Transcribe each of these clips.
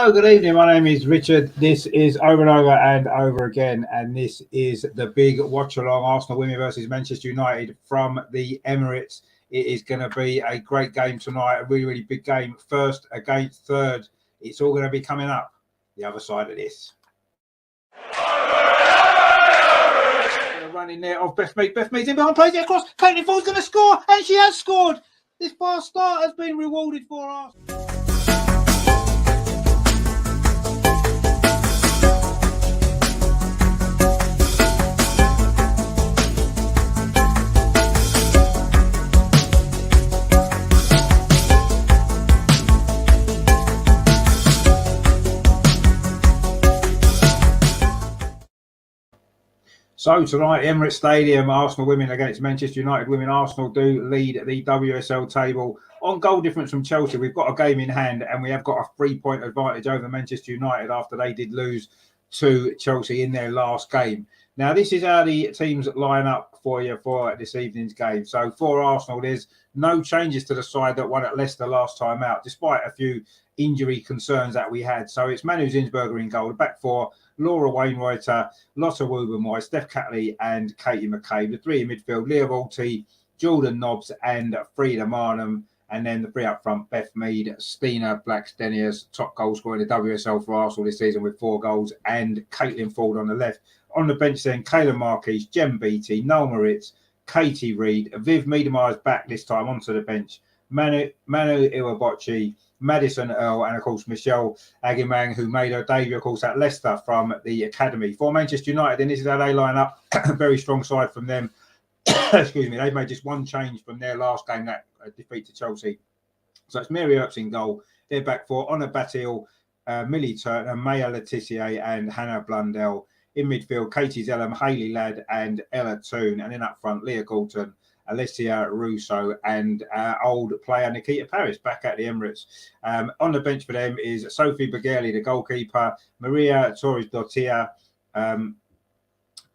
Hello, good evening. My name is Richard. This is Over and Over and Over Again, and this is the big watch-along Arsenal women versus Manchester United from the Emirates. It is going to be a great game tonight, a really, really big game. First against third. It's all going to be coming up the other side of this. Running there of Beth Mead. Beth Mead's in behind, plays it across. Caitlin Ford's going to score, and she has scored. This fast start has been rewarded for us. So tonight, Emirates Stadium, Arsenal women against Manchester United women. Arsenal do lead the WSL table on goal difference from Chelsea. We've got a game in hand, and we have got a 3-point advantage over Manchester United after they did lose to Chelsea in their last game. Now, this is how the teams line up for you for this evening's game. So for Arsenal, there's no changes to the side that won at Leicester last time out, despite a few injury concerns that we had. So it's Manu Zinsberger in goal, the back four, Laura Wainwrighter, Lotta Woobenmoy, Steph Catley and Katie McCabe. The three in midfield, Leah Volti, Jordan Nobbs and Frida Marnham. And then the three up front, Beth Mead, Stina Blackstenius, top goal scorer in the WSL for Arsenal this season with 4 goals, and Caitlin Ford on the left. On the bench then, Kayla Marquis, Jem Beattie, Noel Moritz, Katie Reid, Viv Miedemaier's back this time onto the bench, Manu Iwabochi, Madison Earl, and of course Michelle Agimang, who made her debut, of course, at Leicester from the academy. For Manchester United, then this is how they line up. Very strong side from them. Excuse me, they've made just one change from their last game, that defeat to Chelsea. So it's Mary Earps in goal. They're back for Honor Batil, Millie Turner, Maya Letitia, and Hannah Blundell. In midfield, Katie Zellum, Hayley Ladd, and Ella Toone. And then up front, Leah Galton, Alessia Russo, and old player Nikita Paris back at the Emirates. On the bench for them is Sophie Begheli, the goalkeeper, Maria Torres Dottia,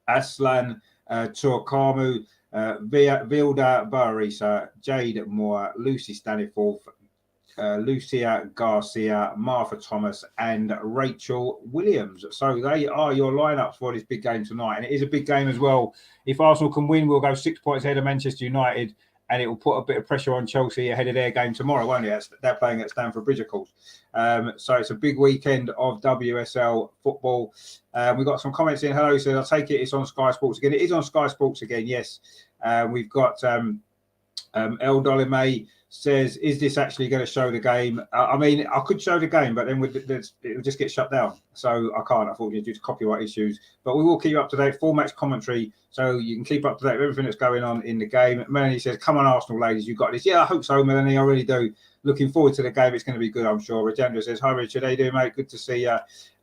Aslan Turkamu, Vilda Barisa, Jade Moore, Lucy Staniforth, Lucia Garcia, Martha Thomas, and Rachel Williams. So they are your lineups for this big game tonight. And it is a big game as well. If Arsenal can win, we'll go 6 points ahead of Manchester United, and it will put a bit of pressure on Chelsea ahead of their game tomorrow, won't it? They're playing at Stamford Bridge, of course. So it's a big weekend of WSL football. We've got some comments in. Hello, so I'll take it. It's on Sky Sports again. It is on Sky Sports again, yes. We've got El Dolime says, is this actually going to show the game? I mean, I could show the game, but then it'll just get shut down. So I can't, unfortunately, due to copyright issues. But we will keep you up to date, full match commentary, so you can keep up to date with everything that's going on in the game. Melanie says, come on, Arsenal ladies, you've got this. Yeah, I hope so, Melanie. I really do. Looking forward to the game. It's going to be good, I'm sure. Rajendra says, hi, Richard. How you doing, mate? Good to see you.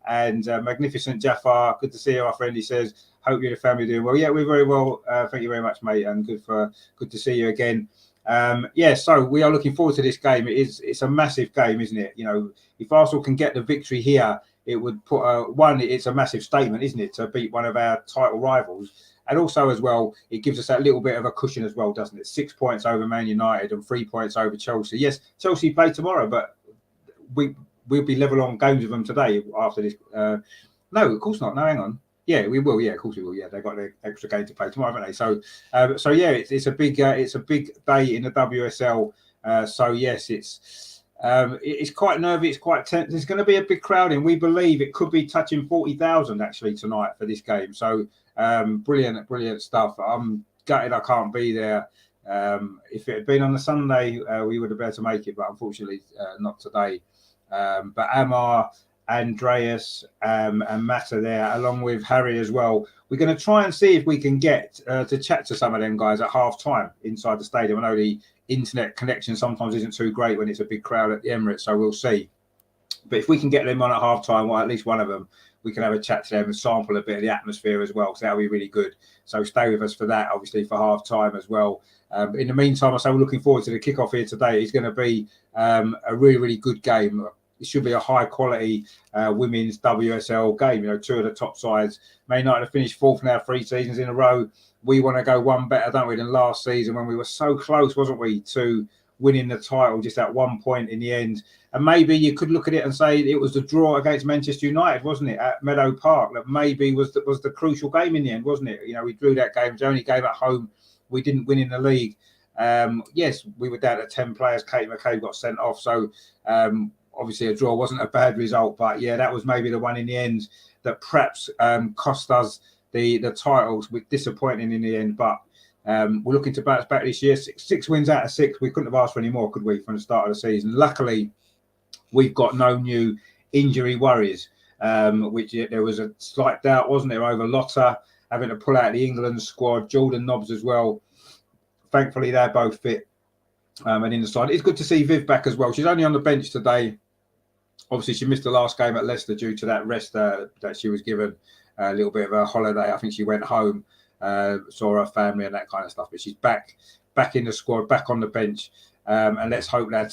And Magnificent Jafar, good to see you, my friend. He says, hope you and the family are doing well. Yeah, we're very well. Thank you very much, mate. And good to see you again. So we are looking forward to this game. It's a massive game, isn't it? You know, if Arsenal can get the victory here, it would put it's a massive statement, isn't it, to beat one of our title rivals. And also as well, it gives us that little bit of a cushion as well, doesn't it? 6 points over Man United and 3 points over Chelsea. Yes, Chelsea play tomorrow, but we'll be level on games with them today after this. No, of course not. No, hang on. Yeah, we will. Yeah, of course we will. Yeah, they've got their extra game to play tomorrow, haven't they? So yeah, it's a big day in the WSL. So yes, it's quite nervy. It's quite tense. There's going to be a big crowd in. We believe it could be touching 40,000 actually tonight for this game. So brilliant stuff. I'm gutted I can't be there. If it had been on the Sunday, we would have been able to make it, but unfortunately, not today. But Amar, Andreas and Matt are there, along with Harry as well. We're going to try and see if we can get to chat to some of them guys at half time inside the stadium. I know the internet connection sometimes isn't too great when it's a big crowd at the Emirates, so we'll see. But if we can get them on at half time, or at least one of them, we can have a chat to them and sample a bit of the atmosphere as well, because that'll be really good. So stay with us for that, obviously, for half time as well. In the meantime, I say we're looking forward to the kickoff here today. It's going to be a really, really good game. It should be a high quality women's WSL game. You know, 2 of the top sides. Man United have finished 4th now 3 seasons in a row. We want to go one better, don't we, than last season when we were so close, wasn't we, to winning the title just at one point in the end. And maybe you could look at it and say it was the draw against Manchester United, wasn't it, at Meadow Park, that maybe was the crucial game in the end, wasn't it? You know, we drew that game. It was the only game at home we didn't win in the league. Yes, we were down to 10 players. Katie McCabe got sent off. So obviously a draw wasn't a bad result. But yeah, that was maybe the one in the end that perhaps cost us the titles. We're disappointing in the end. But we're looking to bounce back this year. Six wins out of 6. We couldn't have asked for any more, could we, from the start of the season? Luckily, we've got no new injury worries, which there was a slight doubt, wasn't there, over Lotta having to pull out the England squad, Jordan Nobbs as well. Thankfully, they're both fit and in the side. It's good to see Viv back as well. She's only on the bench today. Obviously, she missed the last game at Leicester due to that rest that she was given, a little bit of a holiday. I think she went home, saw her family and that kind of stuff. But she's back in the squad, back on the bench. And let's hope that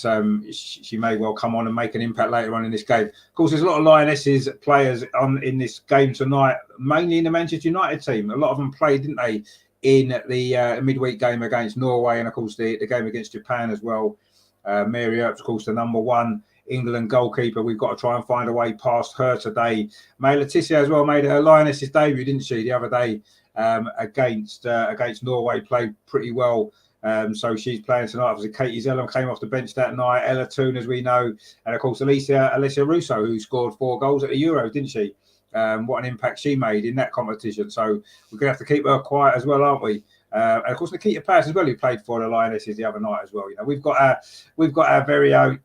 she may well come on and make an impact later on in this game. Of course, there's a lot of Lionesses players in this game tonight, mainly in the Manchester United team. A lot of them played, didn't they, in the midweek game against Norway, and of course the game against Japan as well. Mary Earps, of course, the number 1 England goalkeeper. We've got to try and find a way past her today. May Letizia as well made her Lionesses debut, didn't she, the other day against Norway? Played pretty well. So she's playing tonight. Obviously, Katie Zellum came off the bench that night. Ella Toon, as we know, and of course Alicia Russo, who scored 4 goals at the Euros, didn't she? What an impact she made in that competition. So we're going to have to keep her quiet as well, aren't we? And of course, Nikita Paris as well, who played for the Lionesses the other night as well. You know, we've got our very own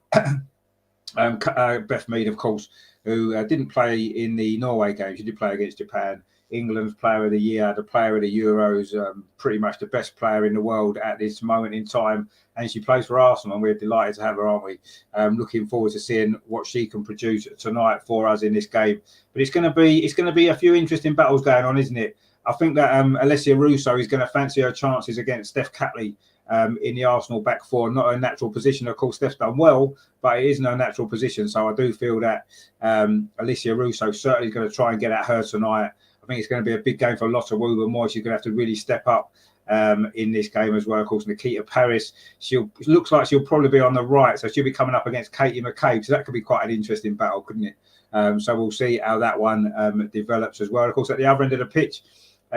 Beth Mead, of course, who didn't play in the Norway game. She did play against Japan. England's player of the year, the player of the Euros, pretty much the best player in the world at this moment in time. And she plays for Arsenal, and we're delighted to have her, aren't we? Looking forward to seeing what she can produce tonight for us in this game. But it's going to be a few interesting battles going on, isn't it? I think that Alicia Russo is going to fancy her chances against Steph Catley in the Arsenal back 4. Not her natural position. Of course, Steph's done well, but it isn't her natural position. So I do feel that Alicia Russo certainly is going to try and get at her tonight. I think it's going to be a big game for Lotta Woober-Moore. She's going to have to really step up in this game as well. Of course, Nikita Paris, looks like she'll probably be on the right, so she'll be coming up against Katie McCabe. So that could be quite an interesting battle, couldn't it? So we'll see how that one develops as well. Of course, at the other end of the pitch,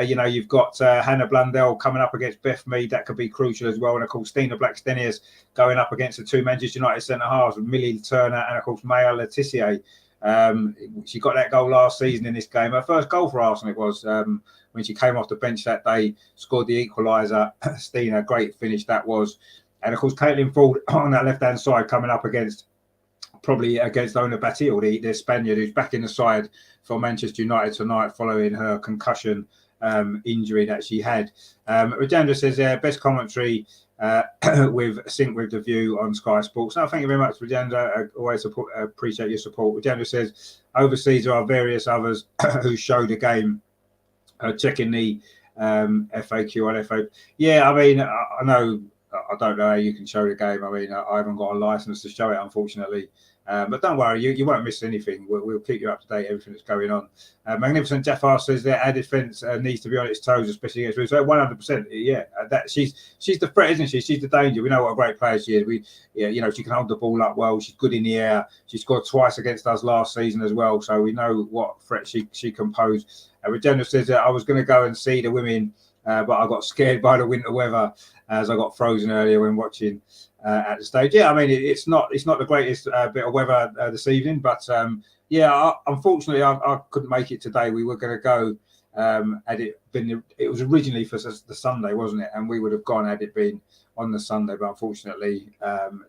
you've got Hannah Blundell coming up against Beth Mead. That could be crucial as well. And of course, Stina Blackstenius going up against the 2 Manchester United centre halves, Millie Turner and of course Maya Letizia. She got that goal last season in this game. Her first goal for Arsenal it was when she came off the bench that day, scored the equaliser. Stina, great finish that was. And of course, Caitlin Ford on that left-hand side coming up against Ona Batil, the Spaniard who's back in the side for Manchester United tonight following her concussion injury that she had. Rajendra says best commentary with sync with the view on Sky Sports. No, thank you very much, Rajendra. I always appreciate your support. Rajendra says overseas there are various others who show the game. Checking the FAQ on FA. Yeah, I mean, I know. I don't know how you can show the game. I mean, I haven't got a license to show it, unfortunately. But don't worry, you won't miss anything. We'll keep you up to date, everything that's going on. Magnificent Jafar says that our defence needs to be on its toes, especially against Russo. 100%. Yeah, that she's the threat, isn't she? She's the danger. We know what a great player she is. She can hold the ball up well. She's good in the air. She scored twice against us last season as well, so we know what threat she can pose. Regina says that I was going to go and see the women, but I got scared by the winter weather as I got frozen earlier when watching at the stage. Yeah, I mean, it's not the greatest bit of weather this evening, but unfortunately, I couldn't make it today. We were going to go had it been, it was originally for the Sunday, wasn't it? And we would have gone had it been on the Sunday, but unfortunately,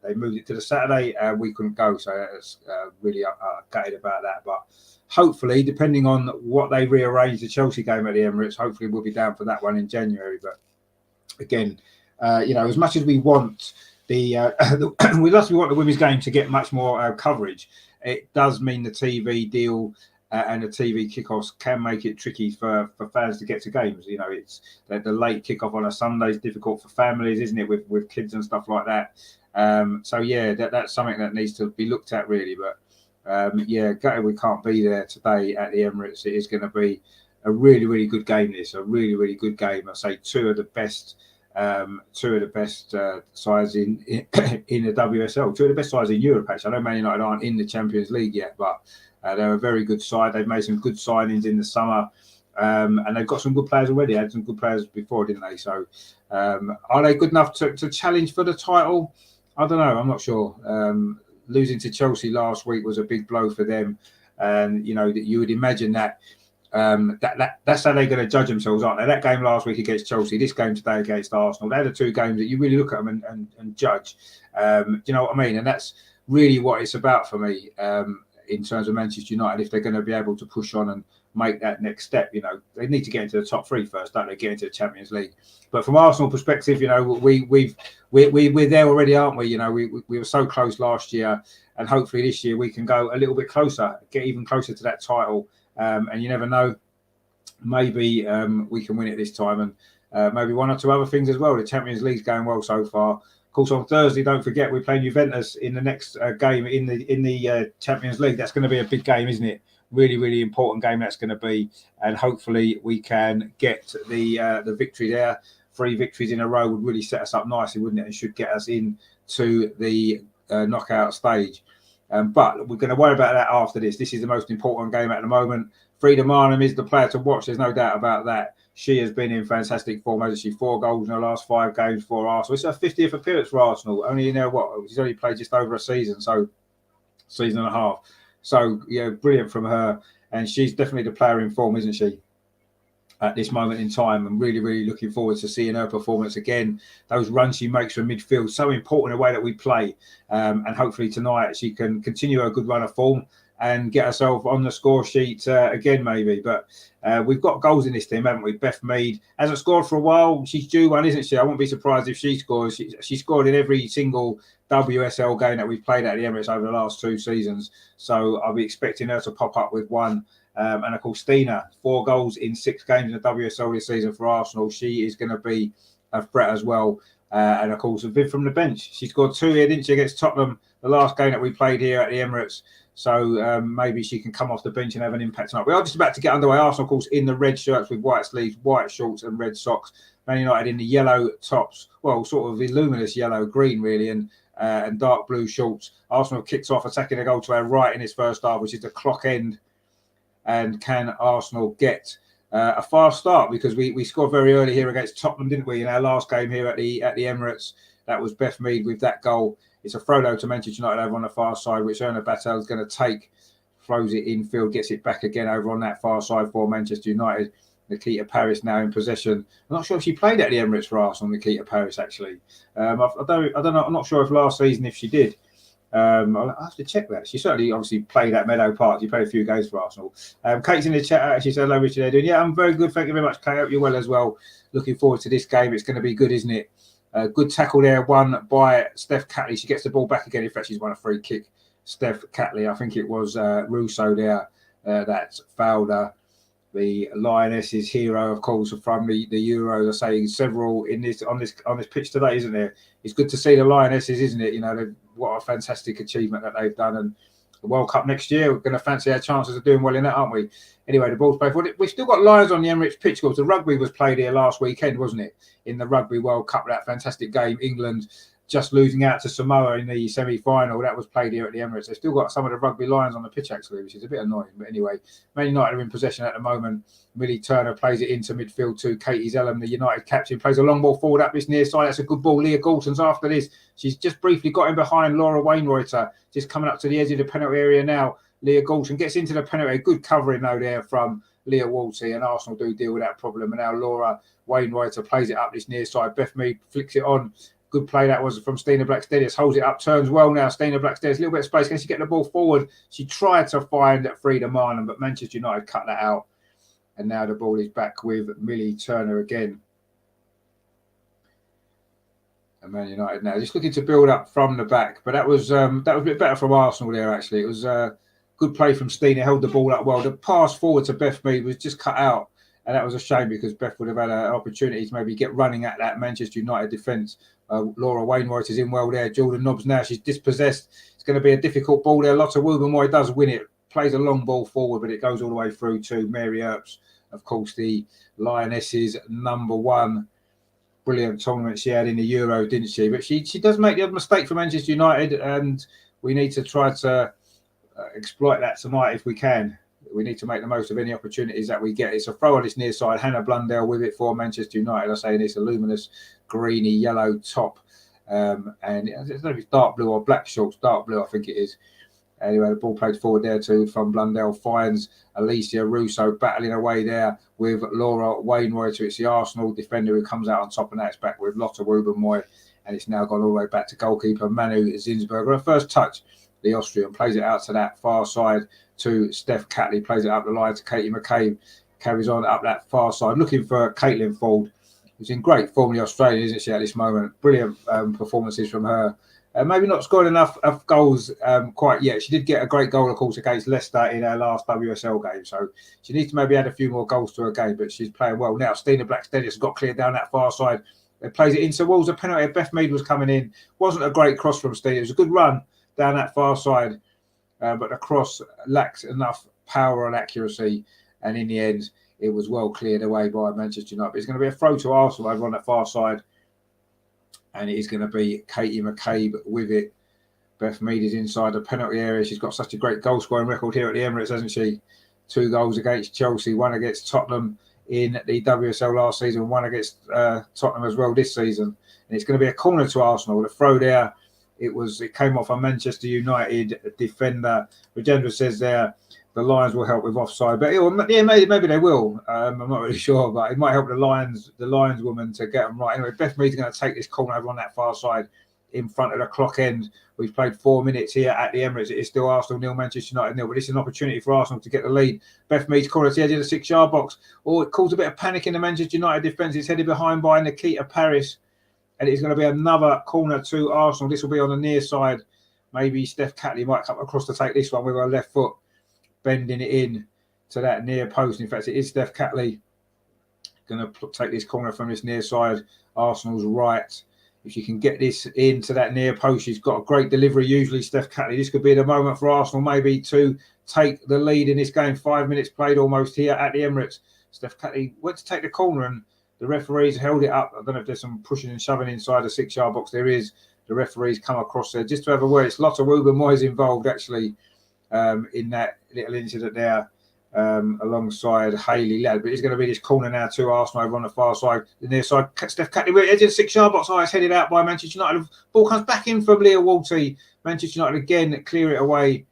they moved it to the Saturday and we couldn't go. So it's really gutted about that. But hopefully, depending on what they rearrange the Chelsea game at the Emirates, hopefully we'll be down for that one in January. But again, as much as we want we want the women's game to get much more coverage, it does mean the TV deal and the TV kickoffs can make it tricky for fans to get to games. It's the late kickoff on a Sunday is difficult for families, isn't it, with kids and stuff like that. So yeah, that's something that needs to be looked at really. But gutted we can't be there today at the Emirates. It is going to be a really, really good game. This a really, really good game. I say two of the best two of the best sides in the WSL, two of the best sides in Europe. Actually, I know Man United aren't in the Champions League yet, but they're a very good side. They've made some good signings in the summer, and they've got some good players already. Had some good players before, didn't they? So, are they good enough to challenge for the title? I don't know. I'm not sure. Losing to Chelsea last week was a big blow for them, and you know that you would imagine that. That's how they're going to judge themselves, aren't they? That game last week against Chelsea, this game today against Arsenal, they're the two games that you really look at them and judge. Do you know what I mean? And that's really what it's about for me in terms of Manchester United. If they're going to be able to push on and make that next step, you know, they need to get into the top three first, don't they? Get into the Champions League. But from Arsenal perspective, you know, we're there already, aren't we? You know, we were so close last year, and hopefully this year we can go a little bit closer, get even closer to that title. And you never know, maybe we can win it this time, and maybe one or two other things as well. The Champions League's going well so far. Of course, on Thursday, don't forget, we're playing Juventus in the next game in the Champions League. That's going to be a big game, isn't it? Really, really important game that's going to be, and hopefully we can get the victory there. 3 victories in a row would really set us up nicely, wouldn't it? And should get us into the knockout stage. But we're going to worry about that after this. This is the most important game at the moment. Frida Marnham is the player to watch. There's no doubt about that. She has been in fantastic form, hasn't she? 4 goals in the last 5 games for Arsenal. It's her 50th appearance for Arsenal. Only, you know what? She's only played just over a season, so season and a half. So, yeah, brilliant from her. And she's definitely the player in form, isn't she? At this moment in time, I'm really, really looking forward to seeing her performance again. Those runs she makes from midfield, so important in the way that we play. And hopefully tonight she can continue her good run of form and get herself on the score sheet again, maybe. But we've got goals in this team, haven't we? Beth Mead hasn't scored for a while. She's due one, isn't she? I wouldn't be surprised if she scores. She scored in every single WSL game that we've played at the Emirates over the last 2 seasons. So I'll be expecting her to pop up with one. And of course, Stina, 4 goals in 6 games in the WSL this season for Arsenal. She is going to be a threat as well. And of course, Viv from the bench. She scored 2 here, didn't she, against Tottenham, the last game that we played here at the Emirates. So maybe she can come off the bench and have an impact tonight. We are just about to get underway. Arsenal, of course, in the red shirts with white sleeves, white shorts and red socks. Man United in the yellow tops, well, sort of the luminous yellow, green really, and dark blue shorts. Arsenal kicks off, attacking a goal to our right in his first half, which is the clock end. And can Arsenal get a fast start? Because we scored very early here against Tottenham, didn't we? In our last game here at the Emirates, that was Beth Mead with that goal. It's a throw to Manchester United over on the far side, which Erna Battle is going to take, throws it infield, gets it back again over on that far side for Manchester United. Nikita Paris now in possession. I'm not sure if she played at the Emirates for Arsenal, Nikita Paris, actually. I don't know. I'm not sure if last season if she did. I'll have to check that. She certainly obviously played at Meadow Park. She played a few games for Arsenal. Kate's in the chat. She said, hello, Richard. How are you doing? Yeah, I'm very good. Thank you very much, Kate. Hope you're well as well. Looking forward to this game. It's going to be good, isn't it? Good tackle there, won by Steph Catley. She gets the ball back again. In fact, she's won a free kick. Steph Catley, I think it was Russo there that fouled her. The Lionesses hero, of course, from the Euros. I say several in this on this pitch today, isn't there? It's good to see the Lionesses, isn't it? You know, what a fantastic achievement that they've done. And the World Cup next year, we're going to fancy our chances of doing well in that, aren't we? Anyway, the ball's played forward. We've still got Lions on the Emirates pitch, because the rugby was played here last weekend, wasn't it? In the Rugby World Cup, that fantastic game, England just losing out to Samoa in the semi-final. That was played here at the Emirates. They've still got some of the rugby Lions on the pitch, actually, which is a bit annoying. But anyway, Man United are in possession at the moment. Millie Turner plays it into midfield to Katie Zellum, the United captain, plays a long ball forward up this near side. That's a good ball. Leah Galton's after this. She's just briefly got in behind Laura Wainwrighter, just coming up to the edge of the penalty area now. Leah Galton gets into the penalty. Good covering, though, there from Leah Walty, and Arsenal do deal with that problem. And now Laura Wainwrighter plays it up this near side. Beth Mead flicks it on. Good play that was from Stina Blackstenius. Holds it up, turns well now. Stina Blackstenius, a little bit of space. Can she get the ball forward? She tried to find Frida Marnham, but Manchester United cut that out. And now the ball is back with Millie Turner again. And Man United now just looking to build up from the back. But that was a bit better from Arsenal there, actually. It was good play from Stina, held the ball up well. The pass forward to Beth Mead was just cut out. And that was a shame, because Beth would have had an opportunity to maybe get running at that Manchester United defence. Laura Wainwright is in well there. Jordan Nobbs now, she's dispossessed. It's going to be a difficult ball there. Lots of Wubenmoy does win it. Plays a long ball forward, but it goes all the way through to Mary Earps. Of course, the Lionesses' number 1. brilliant tournament she had in the Euro, didn't she? But she does make the other mistake for Manchester United, and we need to try to exploit that tonight if we can. We need to make the most of any opportunities that we get. It's a throw on this near side. Hannah Blundell with it for Manchester United. I say this, a luminous greeny yellow top, and I don't know if it's dark blue or black shorts. Dark blue, I think it is. Anyway, the ball played forward there too from Blundell. Finds Alicia Russo battling away there with Laura Wainwright. It's the Arsenal defender who comes out on top, and that's back with Lotta Rubenmoy. And it's now gone all the way back to goalkeeper Manu Zinsberger. Her first touch, the Austrian, plays it out to that far side to Steph Catley, plays it up the line to Katie McCabe, carries on up that far side, looking for Caitlin Ford, who's in great form in the Australian, isn't she, at this moment? Brilliant performances from her. Maybe not scored enough of goals quite yet. She did get a great goal, of course, against Leicester in her last WSL game. So she needs to maybe add a few more goals to her game, but she's playing well. Now, Stina Blackstenius has got cleared down that far side. It plays it into Wolves. A penalty. Beth Mead was coming in. Wasn't a great cross from Stina. It was a good run down that far side, but the cross lacked enough power and accuracy. And in the end, it was well cleared away by Manchester United. But it's going to be a throw to Arsenal over on that far side. And it is going to be Katie McCabe with it. Beth Mead is inside the penalty area. She's got such a great goal scoring record here at the Emirates, hasn't she? 2 goals against Chelsea, 1 against Tottenham in the WSL last season, 1 against Tottenham as well this season. And it's going to be a corner to Arsenal. The throw there, it came off a Manchester United defender. Rajendra says there, the Lions will help with offside, but yeah, maybe they will. I'm not really sure, but it might help the Lions woman to get them right. Anyway, Beth Mead's going to take this corner over on that far side in front of the clock end. We've played 4 minutes here at the Emirates. It is still Arsenal 0, Manchester United 0, but this is an opportunity for Arsenal to get the lead. Beth Mead's corner to the edge of the 6-yard box. Oh, it caused a bit of panic in the Manchester United defence. It's headed behind by Nikita Paris, and it's going to be another corner to Arsenal. This will be on the near side. Maybe Steph Catley might come across to take this one with her left foot, bending it in to that near post. In fact, it is Steph Catley going to take this corner from this near side. Arsenal's right. If you can get this into that near post, she's got a great delivery usually, Steph Catley. This could be the moment for Arsenal maybe to take the lead in this game. 5 minutes played almost here at the Emirates. Steph Catley went to take the corner and the referees held it up. I don't know if there's some pushing and shoving inside the 6-yard box. There is. The referees come across there. Just to have a word, it's Lotta Rubenmoy involved actually in that little incident there alongside Hayley Ladd. But it's going to be this corner now to Arsenal over on the far side. The near side, Steph Catley, edge of the 6-yard box. It's headed out by Manchester United. Ball comes back in from Leah Walty. Manchester United again clear it away.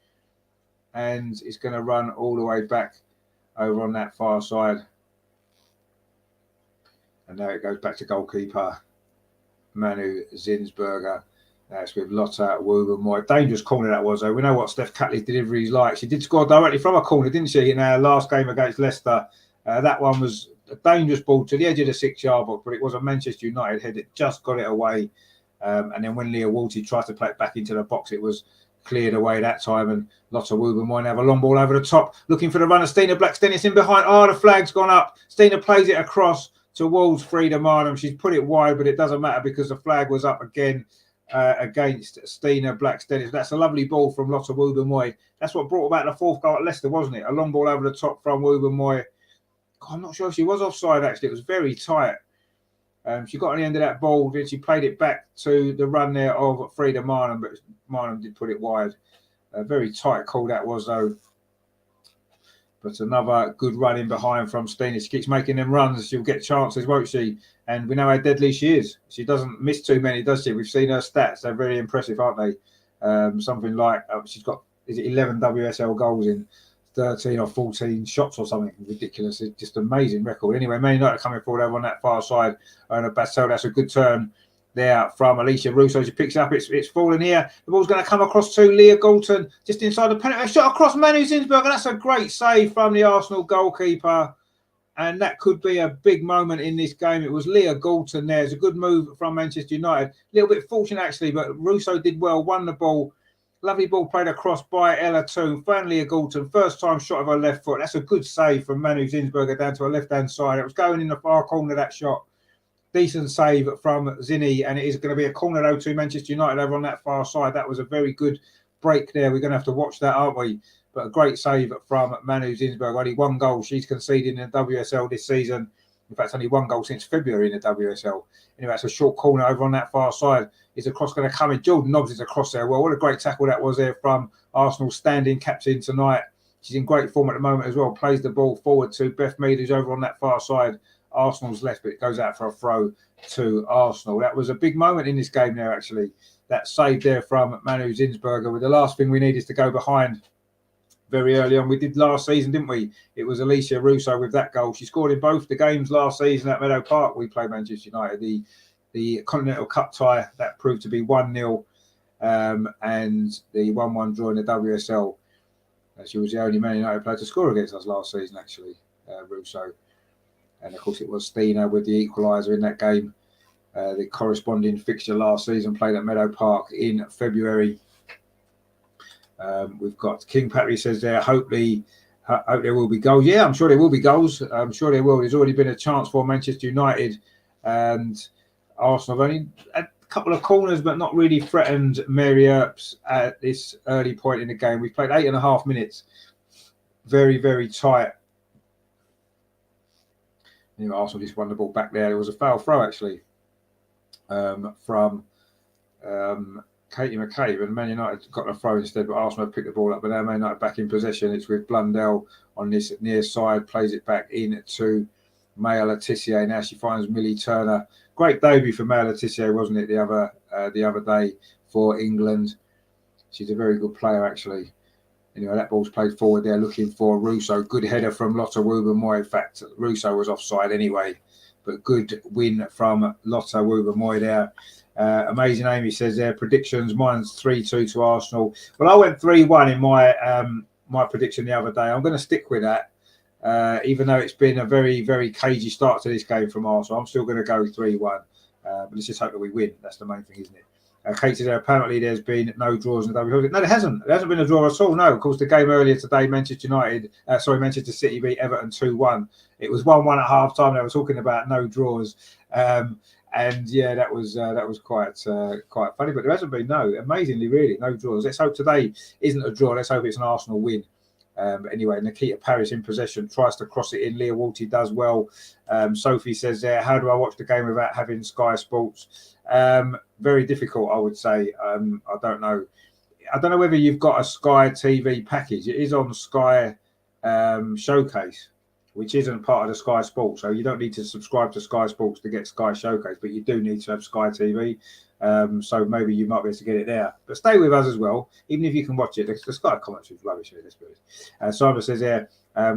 And it's going to run all the way back over on that far side. And now it goes back to goalkeeper Manu Zinsberger. That's with Lotta Rubenmoy. Dangerous corner that was, though. We know what Steph Catley's delivery is like. She did score directly from a corner, didn't she, in our last game against Leicester? That one was a dangerous ball to the edge of the 6-yard box, but it was a Manchester United head. It just got it away. And then when Leah Walty tried to play it back into the box, it was cleared away that time. And Lotta Rubenmoy have a long ball over the top, looking for the runner. Stina Blackstenius in behind. Oh, the flag's gone up. Stina plays it across to Wolves Frida Marnham. She's put it wide, but it doesn't matter because the flag was up again against Stina Blackstenius. That's a lovely ball from Lotta Rubenmoy. That's what brought about the 4th goal at Leicester, wasn't it? A long ball over the top from Rubenmoy. I'm not sure if she was offside, actually. It was very tight. She got on the end of that ball, then she played it back to the run there of Frida Marnham, but Marnham did put it wide. A very tight call that was, though. But another good run in behind from Stina. She keeps making them runs. She'll get chances, won't she? And we know how deadly she is. She doesn't miss too many, does she? We've seen her stats. They're very impressive, aren't they? Something like, she's got, 11 WSL goals in 13 or 14 shots or something. Ridiculous. It's just an amazing record. Anyway, Man United coming forward over on that far side. And Basel, that's a good turn there from Alicia Russo. She picks it up. It's fallen here. The ball's going to come across to Leah Galton, just inside the penalty. Shot across Manu Zinsberger. That's a great save from the Arsenal goalkeeper. And that could be a big moment in this game. It was Leah Galton there. It's a good move from Manchester United. A little bit fortunate, actually, but Russo did well, won the ball. Lovely ball played across by Ella Toon. Found Leah Galton. First time shot of her left foot. That's a good save from Manu Zinsberger down to her left-hand side. It was going in the far corner, that shot. Decent save from Zinni, and it is going to be a corner though to Manchester United over on that far side. That was a very good break there. We're going to have to watch that, aren't we? But a great save from Manu Zinsberg. Only 1 goal she's conceded in the WSL this season. In fact, only one goal since February in the WSL. Anyway, it's a short corner over on that far side. Is a cross going to come in? Jordan Nobbs is across there. Well, what a great tackle that was there from Arsenal's standing captain tonight. She's in great form at the moment as well. Plays the ball forward to Beth Mead, who's over on that far side. Arsenal's left, but it goes out for a throw to Arsenal. That was a big moment in this game there, actually. That save there from Manu Zinsberger. With the last thing we need is to go behind very early on. We did last season, didn't we? It was Alicia Russo with that goal. She scored in both the games last season at Meadow Park. We played Manchester United. The Continental Cup tie, that proved to be 1-0, and the 1-1 draw in the WSL. She was the only Man United player to score against us last season, actually, Russo. And, of course, it was Stina with the equaliser in that game. The corresponding fixture last season played at Meadow Park in February. We've got King Patrick says there, hope there will be goals. Yeah, I'm sure there will be goals. I'm sure there will. There's already been a chance for Manchester United, and Arsenal have only had a couple of corners, but not really threatened Mary Earps at this early point in the game. We played 8.5 minutes. Very, very tight. Anyway, Arsenal just won the ball back there. There was a foul throw, actually, from Katie McCabe, and Man United got a throw instead, but Arsenal picked the ball up. But now Man United back in possession. It's with Blundell on this near side, plays it back in to Maya Letitia. Now she finds Millie Turner. Great debut for Maya Letitia, wasn't it, the other day for England? She's a very good player, actually. Anyway, that ball's played forward there, looking for Russo. Good header from Lotta Wubben-Moy. In fact, Russo was offside anyway, but good win from Lotta Wubben-Moy there. Amazing Amy says there, predictions, mine's 3-2 to Arsenal. Well, I went 3-1 in my prediction the other day. I'm going to stick with that, even though it's been a very, very cagey start to this game from Arsenal. I'm still going to go 3-1, but let's just hope that we win. That's the main thing, isn't it? Kate says there, apparently there's been no draws in the WSL. No, there hasn't. There hasn't been a draw at all. No, of course, the game earlier today, Manchester City beat Everton 2-1. It was 1-1 at half time. They were talking about no draws. And yeah, that was quite funny, but there hasn't been amazingly really no draws. Let's hope today isn't a draw. Let's hope it's an Arsenal win. But anyway, Nikita Paris in possession, tries to cross it in. Leah Walty does well. Sophie says there, how do I watch the game without having Sky Sports? Very difficult, I would say. I don't know. I don't know whether you've got a Sky TV package. It is on Sky Showcase, which isn't part of the Sky Sports. So you don't need to subscribe to Sky Sports to get Sky Showcase, but you do need to have Sky TV. So maybe you might be able to get it there. But stay with us as well, even if you can watch it. The Sky commentary is rubbish here, let's be honest. Simon says here,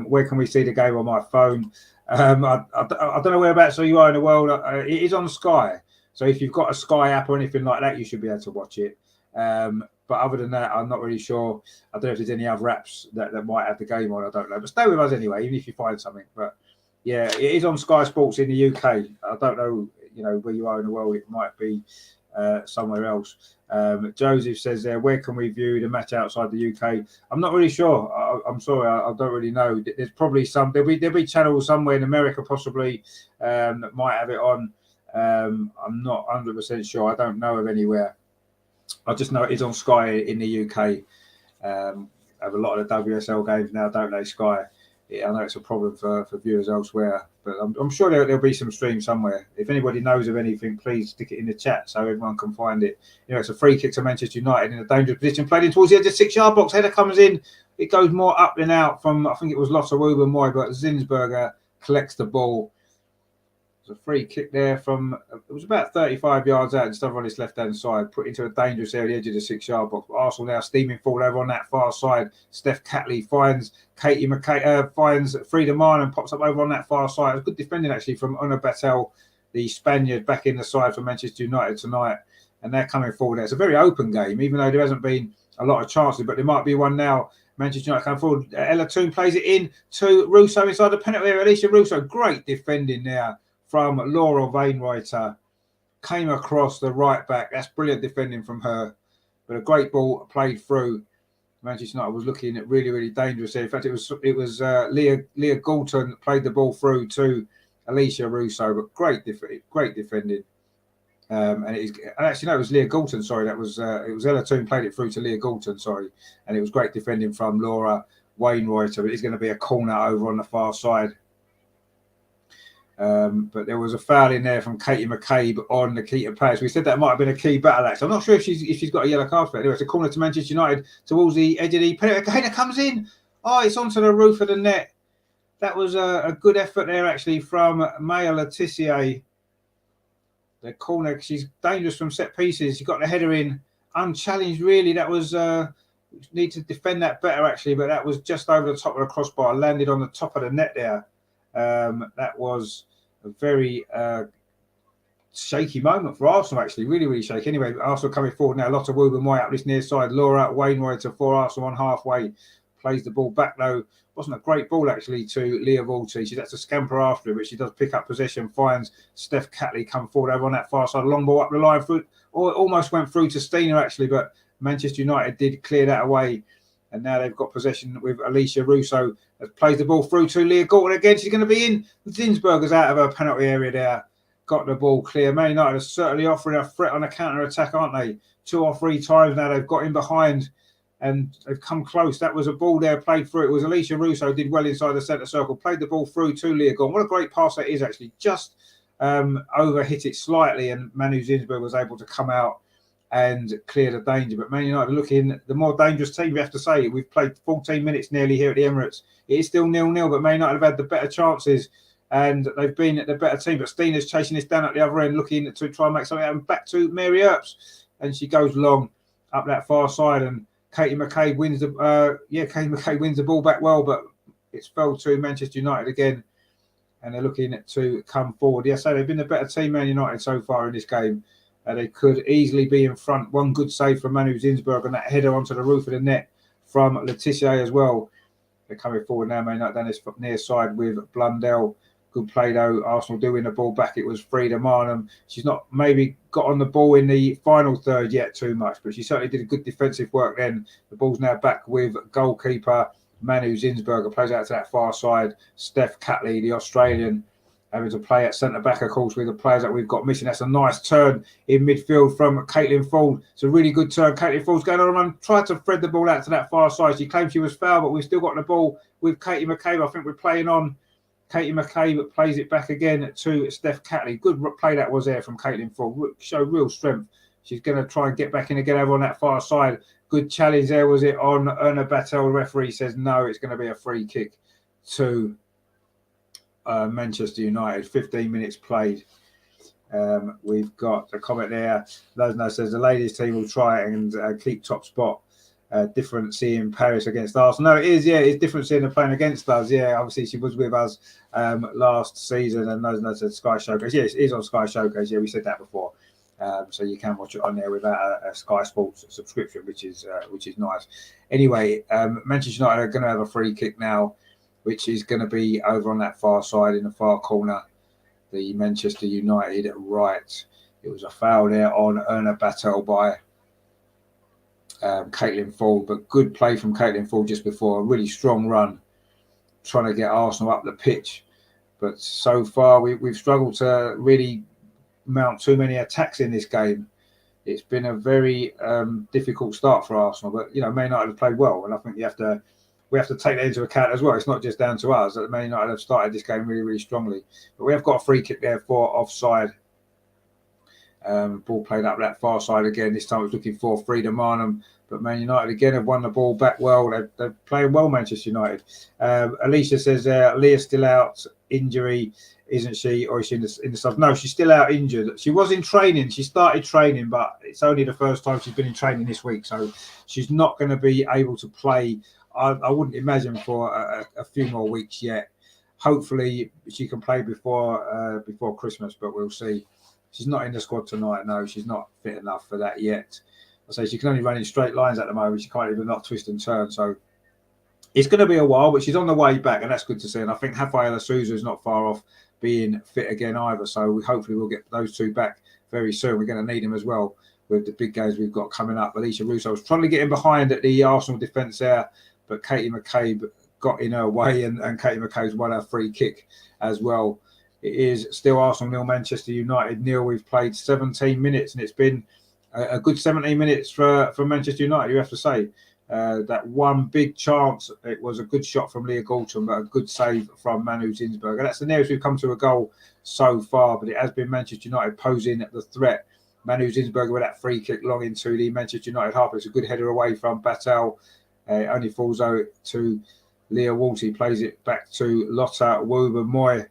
where can we see the game on my phone? I don't know whereabouts you are in the world. It is on Sky. So if you've got a Sky app or anything like that, you should be able to watch it. But other than that, I'm not really sure. I don't know if there's any other apps that might have the game on. I don't know. But stay with us anyway, even if you find something. But yeah, it is on Sky Sports in the UK. I don't know, where you are in the world. It might be somewhere else. Joseph says there, where can we view the match outside the UK? I'm not really sure. I'm sorry, I don't really know. There's probably there'll be channels somewhere in America possibly that might have it on. I'm not 100% sure. I don't know of anywhere. I just know it is on Sky in the UK. Have a lot of the WSL games now, don't they, Sky? I know it's a problem for viewers elsewhere, but I'm sure there'll be some streams somewhere. If anybody knows of anything, please stick it in the chat so everyone can find it. It's a free kick to Manchester United in a dangerous position, played in towards the edge of the 6-yard box. Header comes in. It goes more up than out from, I think it was Lotta Wubben-Moy, but Zinsberger collects the ball. There's a free kick there from, it was about 35 yards out, just over on his left-hand side, put into a dangerous area, the edge of the 6-yard box. But Arsenal now steaming forward over on that far side. Steph Catley finds Katie McCabe, finds Frida Mann and pops up over on that far side. It was good defending, actually, from Una Batel, the Spaniard, back in the side for Manchester United tonight. And they're coming forward there. It's a very open game, even though there hasn't been a lot of chances, but there might be one now. Manchester United coming forward. Ella Toon plays it in to Russo inside the penalty area. Alicia Russo, great defending there from Laura Wainwrighter, came across the right back. That's brilliant defending from her. But a great ball played through. Manchester United was looking at really, really dangerous there. In fact, it was Leah Galton that played the ball through to Alicia Russo. But great defending. And actually, no, it was Leah Galton. Sorry, it was Ella Toon played it through to Leah Galton. Sorry, and it was great defending from Laura Wainwrighter. But it's going to be a corner over on the far side. But there was a foul in there from Katie McCabe on Nikita Paris. We said that might have been a key battle, actually. I'm not sure if she's got a yellow card for it. Anyway, it's a corner to Manchester United towards the edge of the penalty. Header comes in. Oh, it's onto the roof of the net. That was a good effort there, actually, from Maya Letitia. The corner, she's dangerous from set pieces. She got the header in unchallenged, really. That was need to defend that better, actually, but that was just over the top of the crossbar, landed on the top of the net there. That was a very shaky moment for Arsenal, actually, really, really shaky. Anyway, Arsenal coming forward now. Lotta Wooben-Moy up this near side. Laura Wainwright for Arsenal on halfway. Plays the ball back, though. Wasn't a great ball, actually, to Leah Volti. She has to scamper after it, but she does pick up possession, finds Steph Catley come forward over on that far side. Long ball up the line, through, or it almost went through to Stina, actually, but Manchester United did clear that away. And now they've got possession with Alicia Russo. Has plays the ball through to Leah Gorton again. She's going to be in. Zinsberger's out of her penalty area there. Got the ball clear. Man United are certainly offering a threat on a counter-attack, aren't they? 2 or 3 times now they've got in behind and they've come close. That was a ball there played through. It was Alicia Russo, did well inside the centre circle. Played the ball through to Leah Gorton. What a great pass that is, actually. Just over hit it slightly and Manu Zinsberg was able to come out and clear the danger. But Man United looking the more dangerous team, we have to say. We've played 14 minutes nearly here at the Emirates. It is still 0-0, but Man United have had the better chances and they've been the better team. But Stina's chasing this down at the other end, looking to try and make something happen. Back to Mary Earps, and she goes long up that far side. And Katie McCabe wins the ball back well, but it's fell to Manchester United again, and they're looking to come forward. Yes, so they've been the better team, Man United, so far in this game. They could easily be in front. One good save from Manu Zinsberg and that header onto the roof of the net from Letitia as well. They're coming forward now, Man United down this near side with Blundell. Good play though. Arsenal do win the ball back. It was Frida Marnham. She's not maybe got on the ball in the final third yet too much, but she certainly did a good defensive work then. The ball's now back with goalkeeper Manu Zinsberger. Plays out to that far side. Steph Catley, the Australian, having to play at centre back, of course, with the players that we've got missing. That's a nice turn in midfield from Caitlin Ford. It's a really good turn. Caitlin Ford's going on and tried to thread the ball out to that far side. She claimed she was fouled, but we've still got the ball with Katie McCabe. I think we're playing on. Katie McCabe plays it back again to Steph Catley. Good play that was there from Caitlin Ford. Showed real strength. She's going to try and get back in again over on that far side. Good challenge there, was it, on Erna Battel? The referee says no, it's going to be a free kick to Manchester United. 15 minutes played. We've got a comment there. Lesnar says the ladies team will try and keep top spot. Different seeing Paris against Arsenal. No, it is, yeah, it's different seeing her playing against us. Yeah, obviously she was with us last season, and Lesnar said Sky Showcase. Yes, it is on Sky Showcase. Yeah, we said that before. So you can watch it on there without a Sky Sports subscription, which is nice. Anyway, Manchester United are going to have a free kick now, which is going to be over on that far side in the far corner, the Manchester United right. It was a foul there on Erna Battel by Caitlin Ford, but good play from Caitlin Ford just before. A really strong run, trying to get Arsenal up the pitch. But so far, we've struggled to really mount too many attacks in this game. It's been a very difficult start for Arsenal, but Man United have played well, and I think we have to take that into account as well. It's not just down to us that Man United have started this game really, really strongly. But we have got a free kick there for offside. Ball played up that far side again. This time it was looking for Frida Marnham, but Man United again have won the ball back well. They're playing well, Manchester United. Alicia says Leah's still out, injury, isn't she? Or is she in the sub? No, she's still out injured. She was in training. She started training, but it's only the first time she's been in training this week, so she's not going to be able to play. I wouldn't imagine for a few more weeks yet. Hopefully she can play before Christmas, but we'll see. She's not in the squad tonight. No, she's not fit enough for that yet. I say she can only run in straight lines at the moment. She can't even not twist and turn. So it's going to be a while, but she's on the way back, and that's good to see. And I think Rafaela Souza is not far off being fit again either. So hopefully we'll get those two back very soon. We're going to need them as well with the big games we've got coming up. Alicia Russo was trying to get in behind at the Arsenal defence there, but Katie McCabe got in her way, and Katie McCabe's won her free kick as well. It is still Arsenal 0, Manchester United 0. We've played 17 minutes, and it's been a good 17 minutes for Manchester United, you have to say. That one big chance, it was a good shot from Leah Galton, but a good save from Manu Zinsberger. That's the nearest we've come to a goal so far, but it has been Manchester United posing the threat. Manu Zinsberger with that free kick long into the Manchester United half. It's a good header away from Batal. Only falls out to Leah Walty, plays it back to Lotta Woober-Moy.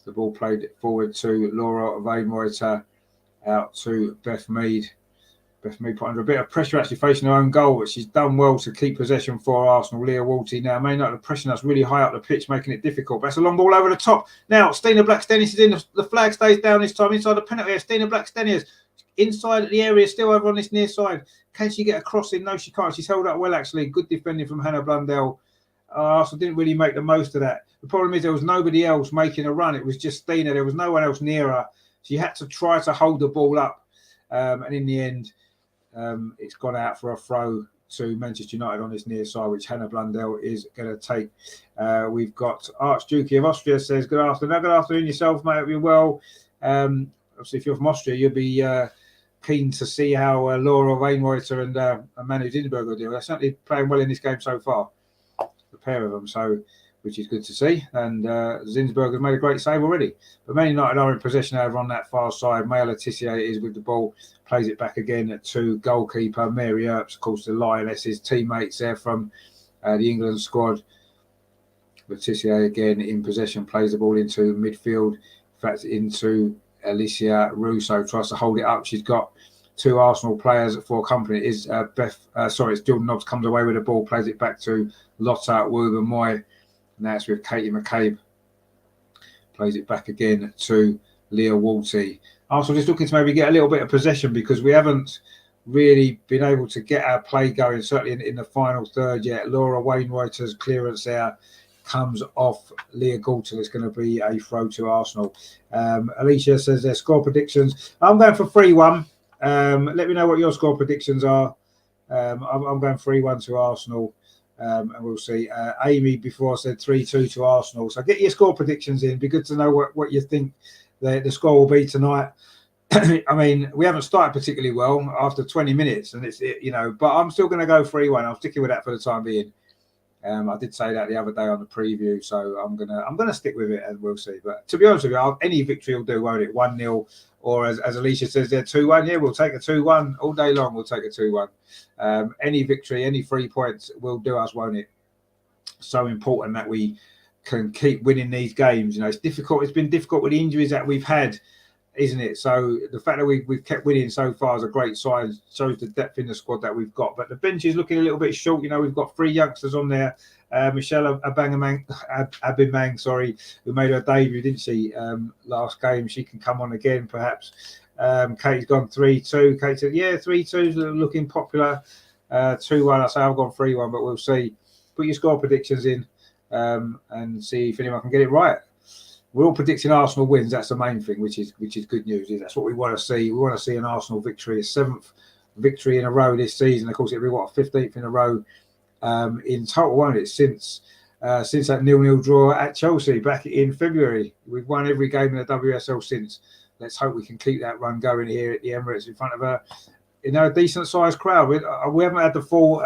The ball played forward to Laura Wainwrighter, out to Beth Mead. Beth Mead put under a bit of pressure, actually facing her own goal, but she's done well to keep possession for Arsenal. Leah Walty now may not have pressing us really high up the pitch, making it difficult. But that's a long ball over the top. Now, Stina Blackstenius is in. The flag stays down this time inside the penalty area. Stina Blackstenius inside the area, still over on this near side. Can she get a cross in? No, she can't. She's held up well, actually. Good defending from Hannah Blundell. Arsenal didn't really make the most of that. The problem is there was nobody else making a run. It was just Stina. There was no one else near her. She had to try to hold the ball up. And in the end, it's gone out for a throw to Manchester United on this near side, which Hannah Blundell is going to take. We've got Archduke of Austria says, good afternoon. Good afternoon yourself, mate. Hope you're well. Obviously, if you're from Austria, you'll be keen to see how Laura Wainwrighter and Manu Zinsberger do. They're certainly playing well in this game so far, the pair of them, so which is good to see. And Zinsberger's made a great save already. But Man United are in possession over on that far side. Maya Letitia is with the ball, plays it back again to goalkeeper Mary Earps, of course, the Lionesses teammates there from the England squad. Letitia again in possession, plays the ball into midfield, in fact, into Alicia Russo, tries to hold it up. She's got two Arsenal players for company. It is it's Jordan Nobbs, comes away with the ball, plays it back to Lotta Woober-Moy. Now it's with Katie McCabe. Plays it back again to Leah Walty. Arsenal just looking to maybe get a little bit of possession because we haven't really been able to get our play going, certainly in the final third yet. Laura Wainwrighter's clearance there comes off Leah Galton. It's going to be a throw to Arsenal. Alicia says their score predictions. I'm going for 3-1. Let me know what your score predictions are. I'm going 3-1 to Arsenal. And we'll see. Amy before said 3-2 to Arsenal. So get your score predictions in. It'd be good to know what you think the score will be tonight. I mean, we haven't started particularly well after 20 minutes, and but I'm still going to go 3-1. I'm sticking with that for the time being. I did say that the other day on the preview, so I'm gonna stick with it, and we'll see. But to be honest with you, any victory will do, won't it? 1-0, or as Alicia says, they're 2-1. Yeah, we'll take a 2-1 all day long. We'll take a 2-1. Any victory, any 3 points will do us, won't it? So important that we can keep winning these games. It's difficult. It's been difficult with the injuries that we've had, isn't it? So the fact that we've kept winning so far is a great sign. Shows the depth in the squad that we've got. But the bench is looking a little bit short. We've got 3 youngsters on there. Michelle Abimang, who made her debut, didn't she, last game? She can come on again, perhaps. Katie's gone 3-2. Kate said, yeah, 3-2's looking popular. 2-1. I say I've gone 3-1, but we'll see. Put your score predictions in and see if anyone can get it right. We're all predicting Arsenal wins. That's the main thing, which is good news. That's what we want to see. We want to see an Arsenal victory, a 7th victory in a row this season. Of course, it'll be 15th in a row in total, won't it? Since that 0-0 draw at Chelsea back in February. We've won every game in the WSL since. Let's hope we can keep that run going here at the Emirates in front of a decent sized crowd. We haven't had the full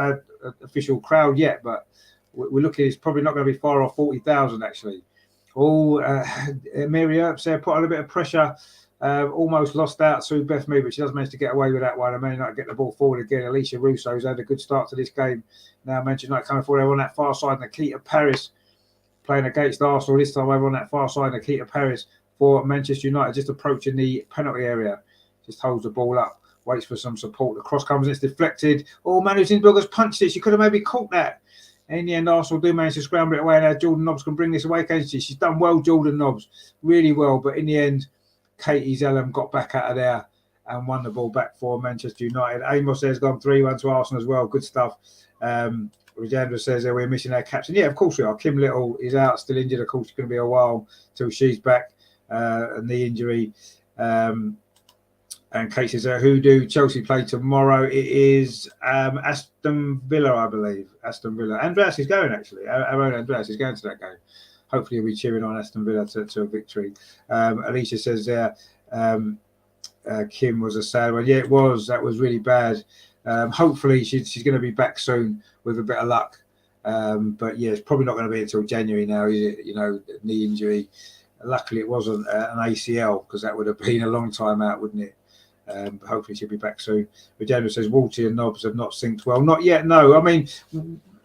official crowd yet, but we're looking. It's probably not going to be far off 40,000 actually. Mary Earps there put on a bit of pressure, almost lost out to Beth Mead, but she does manage to get away with that one. I may not get the ball forward again. Alicia Russo's had a good start to this game. Now Manchester United coming forward on that far side. Nikita Paris playing against Arsenal this time over on that far side. Nikita Paris for Manchester United just approaching the penalty area. Just holds the ball up, waits for some support. The cross comes and it's deflected. Manu Zinsberger's punched it. She could have maybe caught that. In the end, Arsenal do manage to scramble it away, and now Jordan Nobbs can bring this away, can't she? She's done well, Jordan Nobbs, really well. But in the end, Katie Zellum got back out of there and won the ball back for Manchester United. Amos has gone 3-1 to Arsenal as well. Good stuff. Rajandra says we're missing our captain. Yeah, of course we are. Kim Little is out, still injured. Of course, it's going to be a while till she's back. Knee injury. And Kate says, who do Chelsea play tomorrow? It is Aston Villa, I believe. Aston Villa. Andreas is going, actually. Our own Andreas is going to that game. Hopefully, he'll be cheering on Aston Villa to a victory. Alicia says Kim was a sad one. Yeah, it was. That was really bad. Hopefully she's going to be back soon with a bit of luck. But yeah, it's probably not going to be until January now, is it? You know, knee injury. Luckily, it wasn't an ACL, because that would have been a long time out, wouldn't it? But hopefully she'll be back soon. But Daniel says Walty and Nobbs have not synced well. Not yet, no. I mean,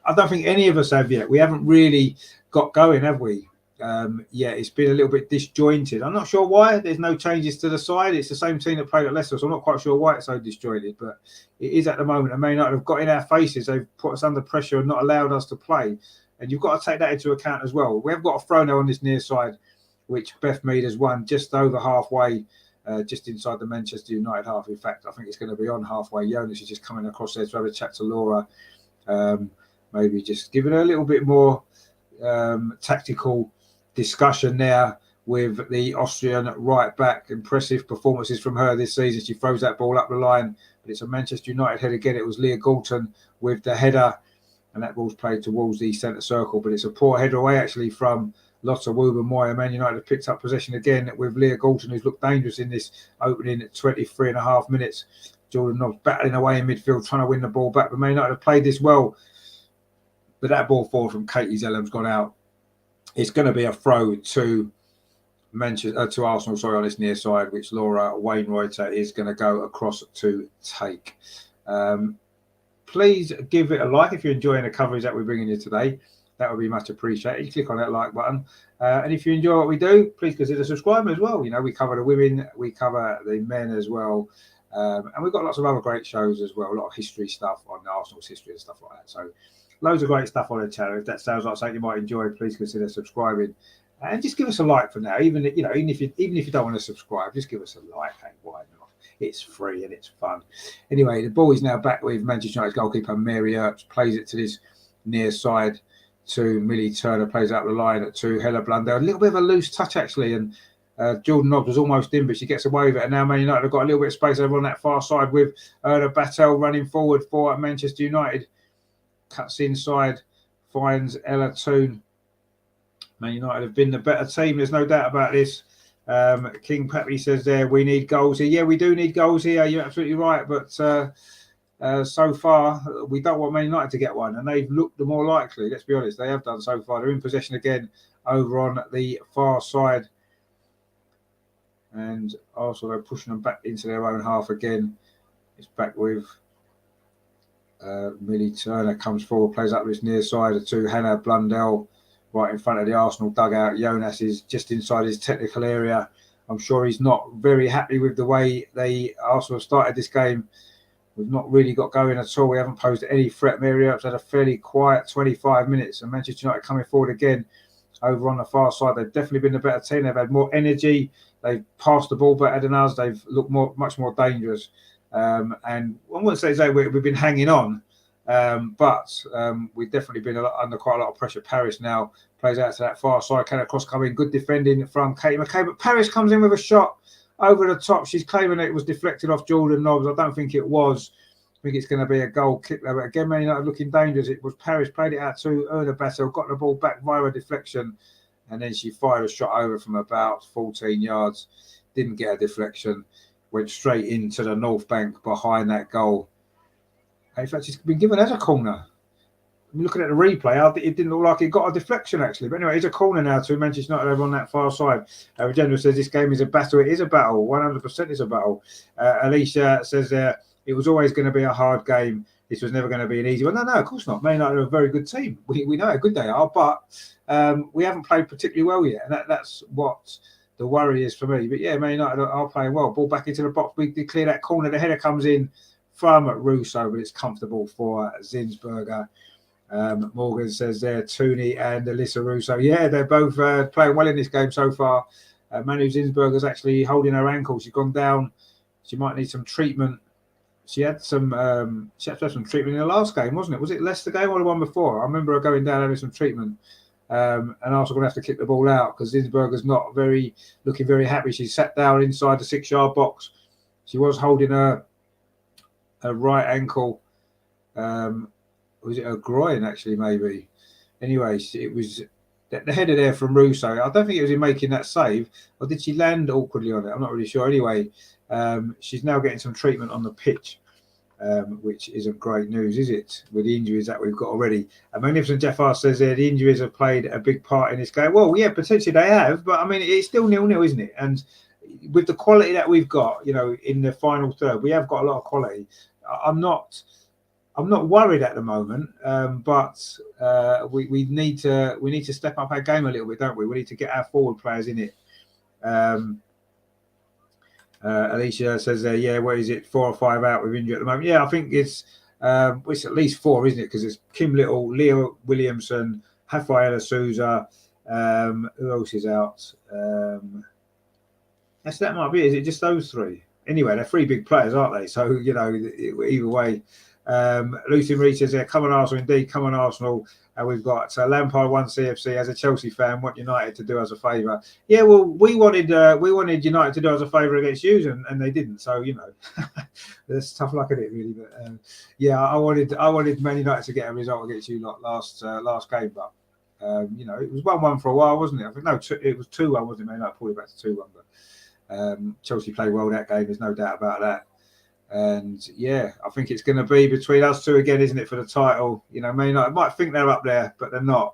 I don't think any of us have yet. We haven't really got going, have we? Yeah, it's been a little bit disjointed. I'm not sure why. There's no changes to the side. It's the same team that played at Leicester, so I'm not quite sure why it's so disjointed. But it is at the moment. And Man United have got in our faces. They've put us under pressure and not allowed us to play. And you've got to take that into account as well. We have got a throw now on this near side, which Beth Mead has won just over halfway, just inside the Manchester United half. In fact, I think it's going to be on halfway. Jonas is just coming across there to have a chat to Laura. Maybe just giving her a little bit more tactical discussion there with the Austrian right back. Impressive performances from her this season. She throws that ball up the line, but it's a Manchester United head again. It was Leah Galton with the header, and that ball's played towards the centre circle, but it's a poor header away actually from Lotta Woober-Moyer. Man United have picked up possession again with Leah Galton, who's looked dangerous in this opening 23 and a half minutes. Jordan Nobbs battling away in midfield, trying to win the ball back, but Man United have played this well. But that ball forward from Katie Zellam's gone out. It's going to be a throw to Arsenal, on this near side, which Laura Wainwrighter is going to go across to take. Please give it a like if you're enjoying the coverage that we're bringing you today. That would be much appreciated. You click on that like button. And if you enjoy what we do, please consider subscribing as well. You know, we cover the women, we cover the men as well. And we've got lots of other great shows as well. A lot of history stuff on Arsenal's history and stuff like that. So loads of great stuff on the channel. If that sounds like something you might enjoy, please consider subscribing. And just give us a like for now. Even if you don't want to subscribe, just give us a like. Hey, why not? It's free and it's fun. Anyway, the ball is now back with Manchester United's goalkeeper Mary Earps. Plays it to this near side to Millie Turner. Plays out the line to Hella Blundell. A little bit of a loose touch actually, and Jordan Nobbs was almost in, but she gets away with it. And now Man United have got a little bit of space over on that far side with Erna Battel running forward for Manchester United. Cuts inside, finds Ella Toon. Man United have been the better team. There's no doubt about this. King Pappy says there, we need goals here. Yeah, we do need goals here. You're absolutely right. But so far, we don't want Man United to get one. And they've looked the more likely. Let's be honest. They have done so far. They're in possession again over on the far side. And also they're pushing them back into their own half again. It's back with Millie Turner comes forward, plays up this near side to Hannah Blundell right in front of the Arsenal dugout. Jonas is just inside his technical area. I'm sure he's not very happy with the way Arsenal have started this game. We've not really got going at all. We haven't posed any threat. Mary Earps had a fairly quiet 25 minutes, and Manchester United coming forward again over on the far side. They've definitely been the better team. They've had more energy. They've passed the ball better than us. They've looked much more dangerous. And I wouldn't say we've been hanging on, but we've definitely been under quite a lot of pressure. Paris now plays out to that far side. Can across come in. Good defending from Katie McKay, but Paris comes in with a shot over the top. She's claiming it was deflected off Jordan Nobbs. I don't think it was. I think it's going to be a goal kick there. But again, Man United looking dangerous. It was Paris played it out to Erna Battel, got the ball back via a deflection, and then she fired a shot over from about 14 yards. Didn't get a deflection. Went straight into the north bank behind that goal. In fact, it's been given as a corner. I'm looking at the replay. It didn't look like it got a deflection, actually. But anyway, it's a corner now to Manchester United over on that far side. General says this game is a battle. It is a battle. 100% is a battle. Alicia says it was always going to be a hard game. This was never going to be an easy one. No, of course not. Man United are a very good team. We know how good they are, but we haven't played particularly well yet. And that's what the worry is for me. But yeah, Man United are playing well. Ball back into the box. We clear that corner. The header comes in from Russo, but it's comfortable for Zinsberger. Morgan says there, Tooney and Alyssa Russo. Yeah, they're both playing well in this game so far. Manu Zinsberger's actually holding her ankle. She's gone down. She might need some treatment. She had to have some treatment in the last game, wasn't it? Was it Leicester game or the one before? I remember her going down having some treatment. And also going to have to kick the ball out because Zinsberger's not looking very happy. She sat down inside the 6-yard box. She was holding her right ankle. Was it a groin, actually, maybe? Anyway, it was the header there from Russo. I don't think it was in making that save. Or did she land awkwardly on it? I'm not really sure. Anyway, she's now getting some treatment on the pitch. which isn't great news, is it, with the injuries that we've got already? Magnificent Jeff R says the injuries have played a big part in this game. Well, yeah, potentially they have, but I mean, it's still 0-0, isn't it? And with the quality that we've got, in the final third, we have got a lot of quality. I'm not worried at the moment, but we need to step up our game a little bit, don't we? We need to get our forward players in it. Alicia says, yeah, what is it, 4 or 5 out with injury at the moment? Yeah, I think it's at least 4, isn't it? Because it's Kim Little, Leo Williamson, Rafaela Souza. Who else is out? That might be. Is it just those 3? Anyway, they're 3 big players, aren't they? So either way. Lucy Reed says, come on Arsenal, indeed, come on Arsenal. We've got Lampard won CFC. As a Chelsea fan, want United to do us a favour. Yeah, well, we wanted United to do us a favour against you, and they didn't. So there's tough luck in it, really. But yeah, I wanted Man United to get a result against you last game, but it was 1-1 for a while, wasn't it? I think it was 2-1, wasn't it? Man United pulled it back to 2-1, but Chelsea played well that game. There's no doubt about that. And yeah, I think it's going to be between us 2 again, isn't it, for the title? Man United might think they're up there, but they're not.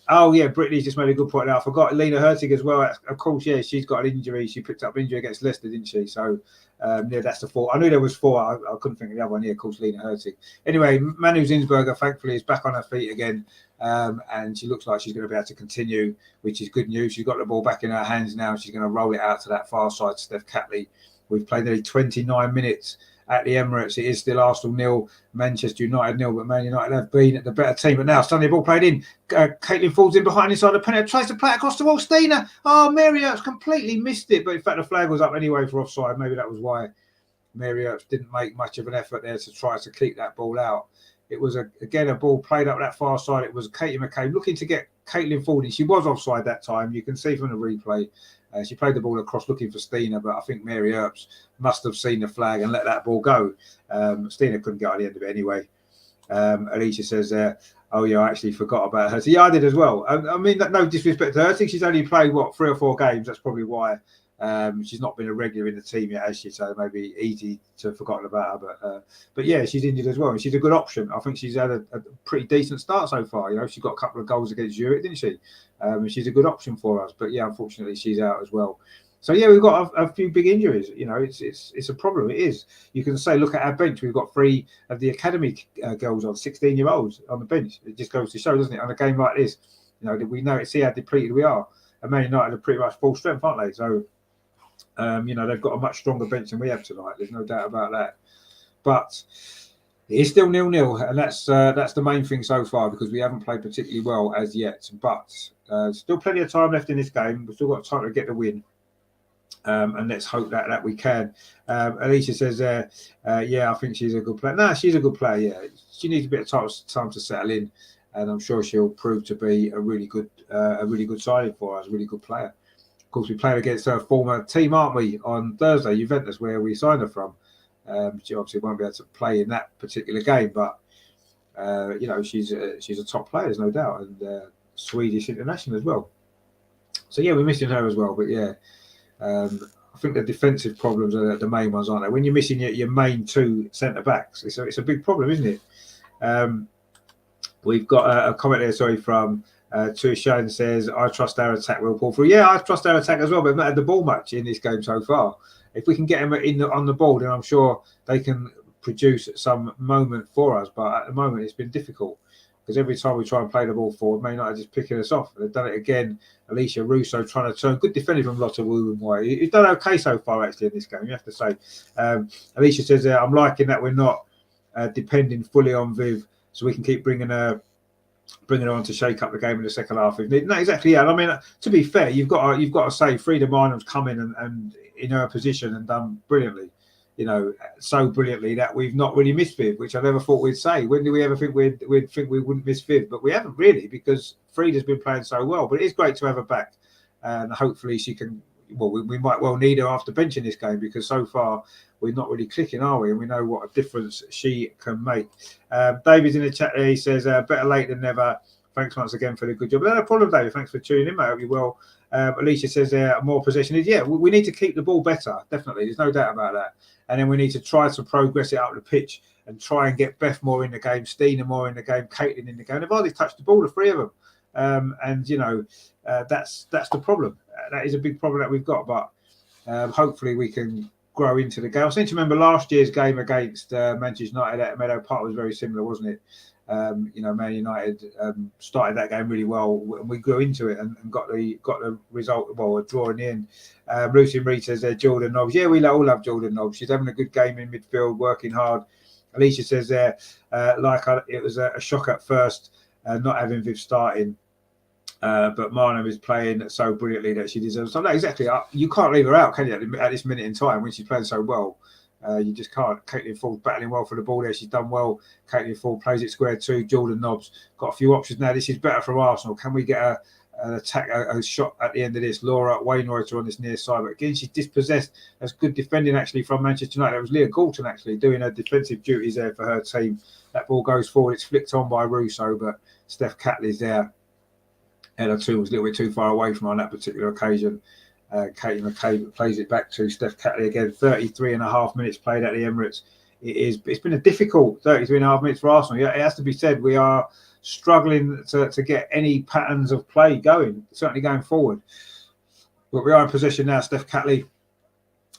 Oh yeah, Brittany's just made a good point now. I forgot Lena Hurtig as well. Of course, yeah, she's got an injury. She picked up injury against Leicester, didn't she? So yeah, that's the 4. I knew there was 4. I couldn't think of the other one. Yeah, of course, Lena Hurtig. Anyway, Manu Zinsberger, thankfully, is back on her feet again, and she looks like she's going to be able to continue, which is good news. She's got the ball back in her hands now. She's going to roll it out to that far side, Steph Catley. We've played nearly 29 minutes at the Emirates. It is still Arsenal 0, Manchester United 0, but Man United have been the better team. But now, suddenly, ball played in. Caitlin falls in behind inside the penalty, tries to play it across the wall. Stina, Mary Earps completely missed it. But in fact, the flag was up anyway for offside. Maybe that was why Mary Earps didn't make much of an effort there to try to keep that ball out. It was, again, a ball played up that far side. It was Katie McCabe looking to get Caitlin Fording. She was offside that time. You can see from the replay. She played the ball across looking for Stina, but I think Mary Earps must have seen the flag and let that ball go. Stina couldn't get at the end of it anyway. Alicia says, oh, yeah, I actually forgot about her. So, yeah, I did as well. I mean, no disrespect to her. I think she's only played, 3 or 4 games. That's probably why she's not been a regular in the team yet, has she? So maybe easy to have forgotten about her. But yeah, she's injured as well. And she's a good option. I think she's had a pretty decent start so far. She got a couple of goals against Zurich, didn't she? She's a good option for us. But yeah, unfortunately, she's out as well. So yeah, we've got a few big injuries. It's a problem. It is. You can say, look at our bench. We've got 3 of the academy girls on, 16-year-olds on the bench. It just goes to show, doesn't it, on a game like this? We know see how depleted we are. And Man United are pretty much full strength, aren't they? So they've got a much stronger bench than we have tonight. There's no doubt about that. But it is still 0-0, and that's the main thing so far, because we haven't played particularly well as yet. But still plenty of time left in this game. We've still got time to get the win. And let's hope that we can. Alicia says, yeah, I think she's a good player. No, she's a good player, yeah. She needs a bit of time to settle in, and I'm sure she'll prove to be a really good signing for us, a really good player. Of course, we played against her former team, aren't we, on Thursday, Juventus, where we signed her from. She obviously won't be able to play in that particular game, but she's a top player, there's no doubt, and Swedish international as well. So yeah, we're missing her as well. But yeah, I think the defensive problems are the main ones, aren't they? When you're missing your main 2 centre backs, it's a big problem, isn't it? We've got a comment there, from Tushan says, I trust our attack will pull through. Yeah, I trust our attack as well, but they've not had the ball much in this game so far. If we can get them on the ball, then I'm sure they can produce some moment for us. But at the moment, it's been difficult, because every time we try and play the ball forward, Man United just picking us off. They've done it again. Alicia Russo trying to turn. Good defending from Lotta Wu and White. He's done okay so far, actually, in this game, you have to say. Alicia says, I'm liking that we're not depending fully on Viv, so we can keep bringing her on to shake up the game in the second half. No, exactly. Yeah, I mean, to be fair, you've got to say Frida Minam's come in and in her position and done brilliantly. So brilliantly that we've not really missed Viv, which I never thought we'd say. When do we ever think we'd think we wouldn't miss Viv? But we haven't really, because Frida's been playing so well. But it is great to have her back, and hopefully she can. Well, we might well need her after benching this game, because so far we're not really clicking, are we? And we know what a difference she can make. David's in the chat there. He says, better late than never. Thanks once again for the good job. No problem, David. Thanks for tuning in, mate. I hope you're well. Alicia says more possession is, yeah, we need to keep the ball better, definitely. There's no doubt about that. And then we need to try to progress it up the pitch and try and get Beth more in the game, Stina more in the game, Caitlin in the game. They've hardly touched the ball, the three of them. And, you know, that's the problem. That is a big problem that we've got. But hopefully we can grow into the game. I seem to remember last year's game against Manchester United at Meadow Park was very similar, wasn't it? You know, Man United started that game really well, and we grew into it and got the result. Well, a draw in the end. Lucy Reed says there, Jordan Nobbs. Yeah, we all love Jordan Nobbs. She's having a good game in midfield, working hard. Alicia says there, it was a shock at first, not having Viv starting. But Marnham is playing so brilliantly that she deserves. So no, exactly. You can't leave her out, can you? At this minute in time, when she's playing so well, you just can't. Caitlin Ford's battling well for the ball there. She's done well. Caitlin Ford plays it square too. Jordan Nobbs got a few options now. This is better for Arsenal. Can we get an attack, a shot at the end of this? Laura Wainwright on this near side, but again she's dispossessed. That's good defending actually from Manchester United. It was Leah Galton actually doing her defensive duties there for her team. That ball goes forward. It's flicked on by Russo, but Steph Catley's there. Ella 2 was a little bit too far away from her on that particular occasion. Katie McCabe plays it back to Steph Catley again. 33.5 minutes played at the Emirates. It's been a difficult 33.5 minutes for Arsenal. Yeah, it has to be said. We are struggling to get any patterns of play going, certainly going forward. But we are in possession now. Steph Catley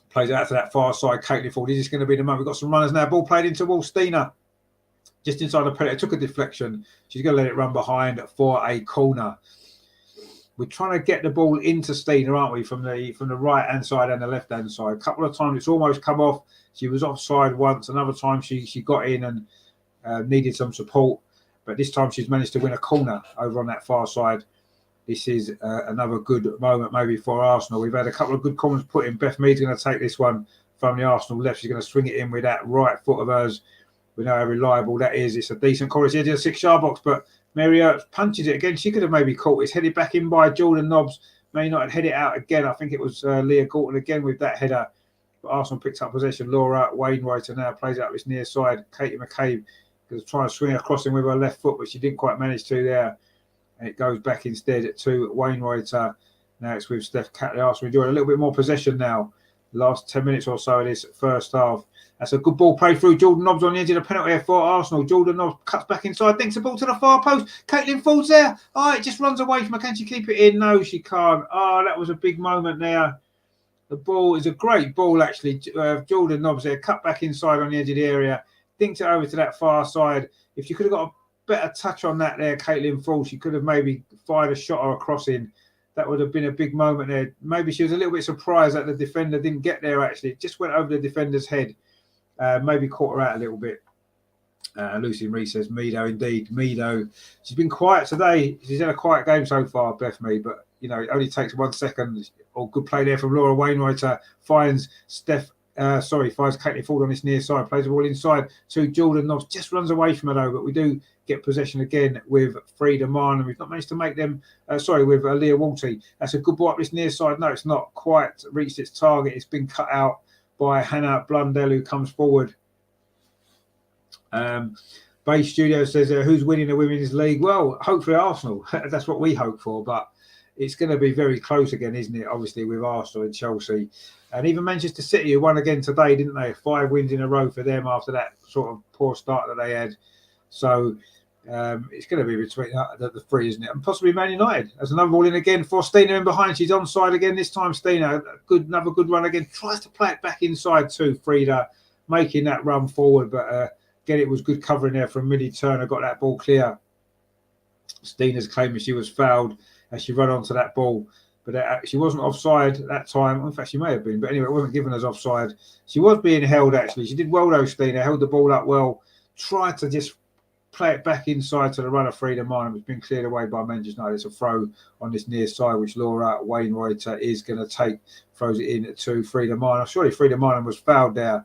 plays it out to that far side. Caitlin Ford, is this going to be the moment? We've got some runners now. Ball played into Wall Stina. Just inside the penalty. It took a deflection. She's going to let it run behind for a corner. We're trying to get the ball into Stina, aren't we, from the right-hand side and the left-hand side. A couple of times it's almost come off. She was offside once. Another time she got in and needed some support. But this time she's managed to win a corner over on that far side. This is another good moment maybe for Arsenal. We've had a couple of good corners put in. Beth Mead's going to take this one from the Arsenal left. She's going to swing it in with that right foot of hers. We know how reliable that is. It's a decent corner. It's a 6-yard box, but Mary Earps punches it again. She could have maybe caught it. It's headed back in by Jordan Nobbs. May not have headed it out again. I think it was Leah Galton again with that header. But Arsenal picks up possession. Laura Wainwright now plays out this near side. Katie McCabe was trying to swing across him with her left foot, but she didn't quite manage to there. And it goes back instead to Wainwright. Now it's with Steph Catley. Arsenal enjoying a little bit more possession now. Last 10 minutes or so of this first half. That's a good ball played through. Jordan Nobbs on the edge of the penalty area for Arsenal. Jordan Nobbs cuts back inside, dinks the ball to the far post. Caitlin Ford's there. Oh, it just runs away from her. Can she keep it in? No, she can't. Oh, that was a big moment there. The ball is a great ball, actually. Jordan Nobbs there, cut back inside on the edge of the area. Dinks it over to that far side. If she could have got a better touch on that there, Caitlin Ford, she could have maybe fired a shot or a crossing. That would have been a big moment there. Maybe she was a little bit surprised that the defender didn't get there, actually. It just went over the defender's head. Maybe caught her out a little bit. Lucy Reed says, Meadow, indeed. Meadow. She's been quiet today. She's had a quiet game so far, Beth Mead, but, you know, it only takes 1 second. Or good play there from Laura Wainwright. Finds Caitlin Ford on this near side. Plays the ball inside to Jordan Nobbs. Just runs away from her, though, but we do get possession again with Frida Marn, and we've not managed to make them, with Leah Walty. That's a good ball up this near side. No, it's not quite reached its target. It's been cut out by Hannah Blundell, who comes forward. Bay Studio says, who's winning the Women's League? Well, hopefully Arsenal. That's what we hope for, but it's going to be very close again, isn't it? Obviously, with Arsenal and Chelsea. And even Manchester City, who won again today, didn't they? 5 wins in a row for them after that sort of poor start that they had. So it's going to be between the three, isn't it? And possibly Man United. There's another ball in again for Stina in behind. She's onside again this time. Stina, another good run again. Tries to play it back inside too. Frida making that run forward, but again, it was good covering there from Millie Turner. Got that ball clear. Stina's claiming she was fouled as she ran onto that ball, but she wasn't offside at that time. In fact, she may have been, but anyway, it wasn't given as offside. She was being held, actually. She did well, though, Stina. Held the ball up well. Tried to just play it back inside to the runner, Frida Marnham. It's been cleared away by Manchester United. It's a throw on this near side, which Laura Wainwright is going to take. Throws it in to Frida Marnham. Surely Frida Marnham was fouled there.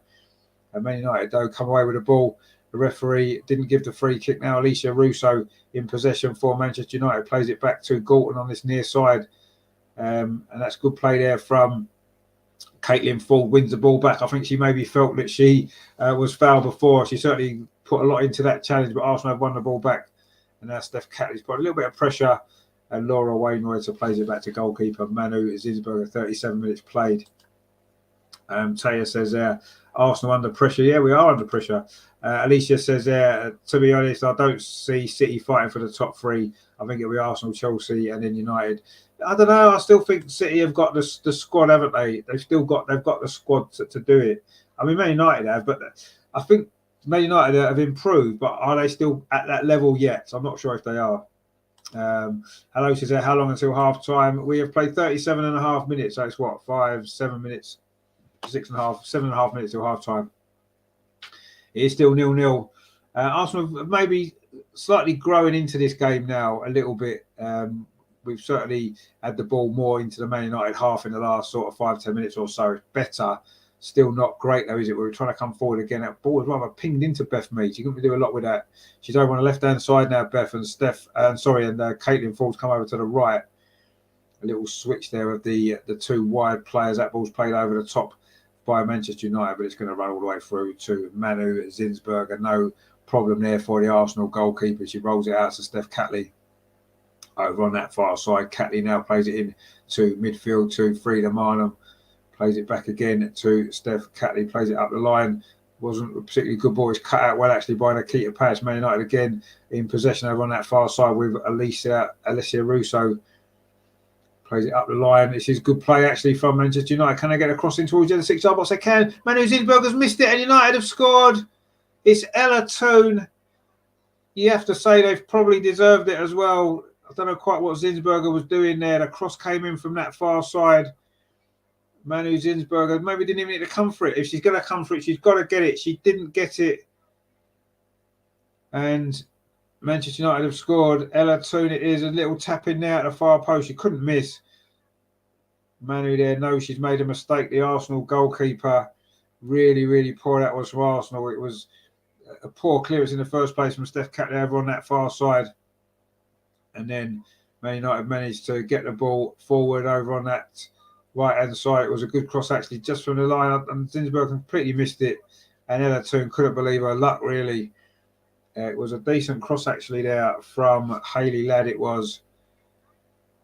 And Man United, though, come away with the ball. The referee didn't give the free kick. Now Alicia Russo in possession for Manchester United. Plays it back to Galton on this near side. And that's good play there from Caitlin Ford. Wins the ball back. I think she maybe felt that she was fouled before. She certainly put a lot into that challenge, but Arsenal have won the ball back. And now Steph Catley's put a little bit of pressure, and Laura Wainwright plays it back to goalkeeper Manu Zinsberger. 37 minutes played. Taya says there, Arsenal under pressure. Yeah, we are under pressure. Alicia says there, to be honest, I don't see City fighting for the top three. I think it'll be Arsenal, Chelsea, and then United. I don't know. I still think City have got the squad, haven't they? They've got the squad to do it. I mean, Man United have, but I think Man United have improved. But are they still at that level yet? So I'm not sure if they are. Hello says there, how long until half time? We have played 37.5 minutes. So it's what, 7 minutes, 7.5 minutes till half time. It is still 0-0. Arsenal maybe slightly growing into this game now a little bit. We've certainly had the ball more into the Man United half in the last sort of 5-10 minutes or so. It's better. Still not great though, is it? We're trying to come forward again. That ball was rather pinged into Beth Mead. She couldn't do a lot with that. She's over on the left-hand side now, Beth, and Caitlin Ford's come over to the right. A little switch there of the two wide players. That ball's played over the top by Manchester United, but it's going to run all the way through to Manu Zinsberger. No problem there for the Arsenal goalkeeper. She rolls it out to Steph Catley over on that far side. Catley now plays it in to midfield to Frida Marnham. Plays it back again to Steph Catley. Plays it up the line. Wasn't a particularly good ball. It's cut out well actually by Nikita Patch. Man United again in possession over on that far side with Alicia Russo. Plays it up the line. This is good play actually from Manchester United. Can they get a cross in towards the 6-yard box? They can. Manu Zinsberger's missed it and United have scored. It's Ella Toone. You have to say they've probably deserved it as well. I don't know quite what Zinsberger was doing there. The cross came in from that far side. Manu Zinsberger maybe didn't even need to come for it. If she's going to come for it, she's got to get it. She didn't get it. And Manchester United have scored. Ella Toone, it is a little tap in there at the far post. She couldn't miss. Manu there knows she's made a mistake. The Arsenal goalkeeper, really, really poor that was for Arsenal. It was a poor clearance in the first place from Steph Catley over on that far side. And then Man United managed to get the ball forward over on that right-hand side. It was a good cross actually just from the line. And Zinsberger completely missed it. And Ella Toone couldn't believe her luck really. It was a decent cross actually there from Hayley Ladd it was.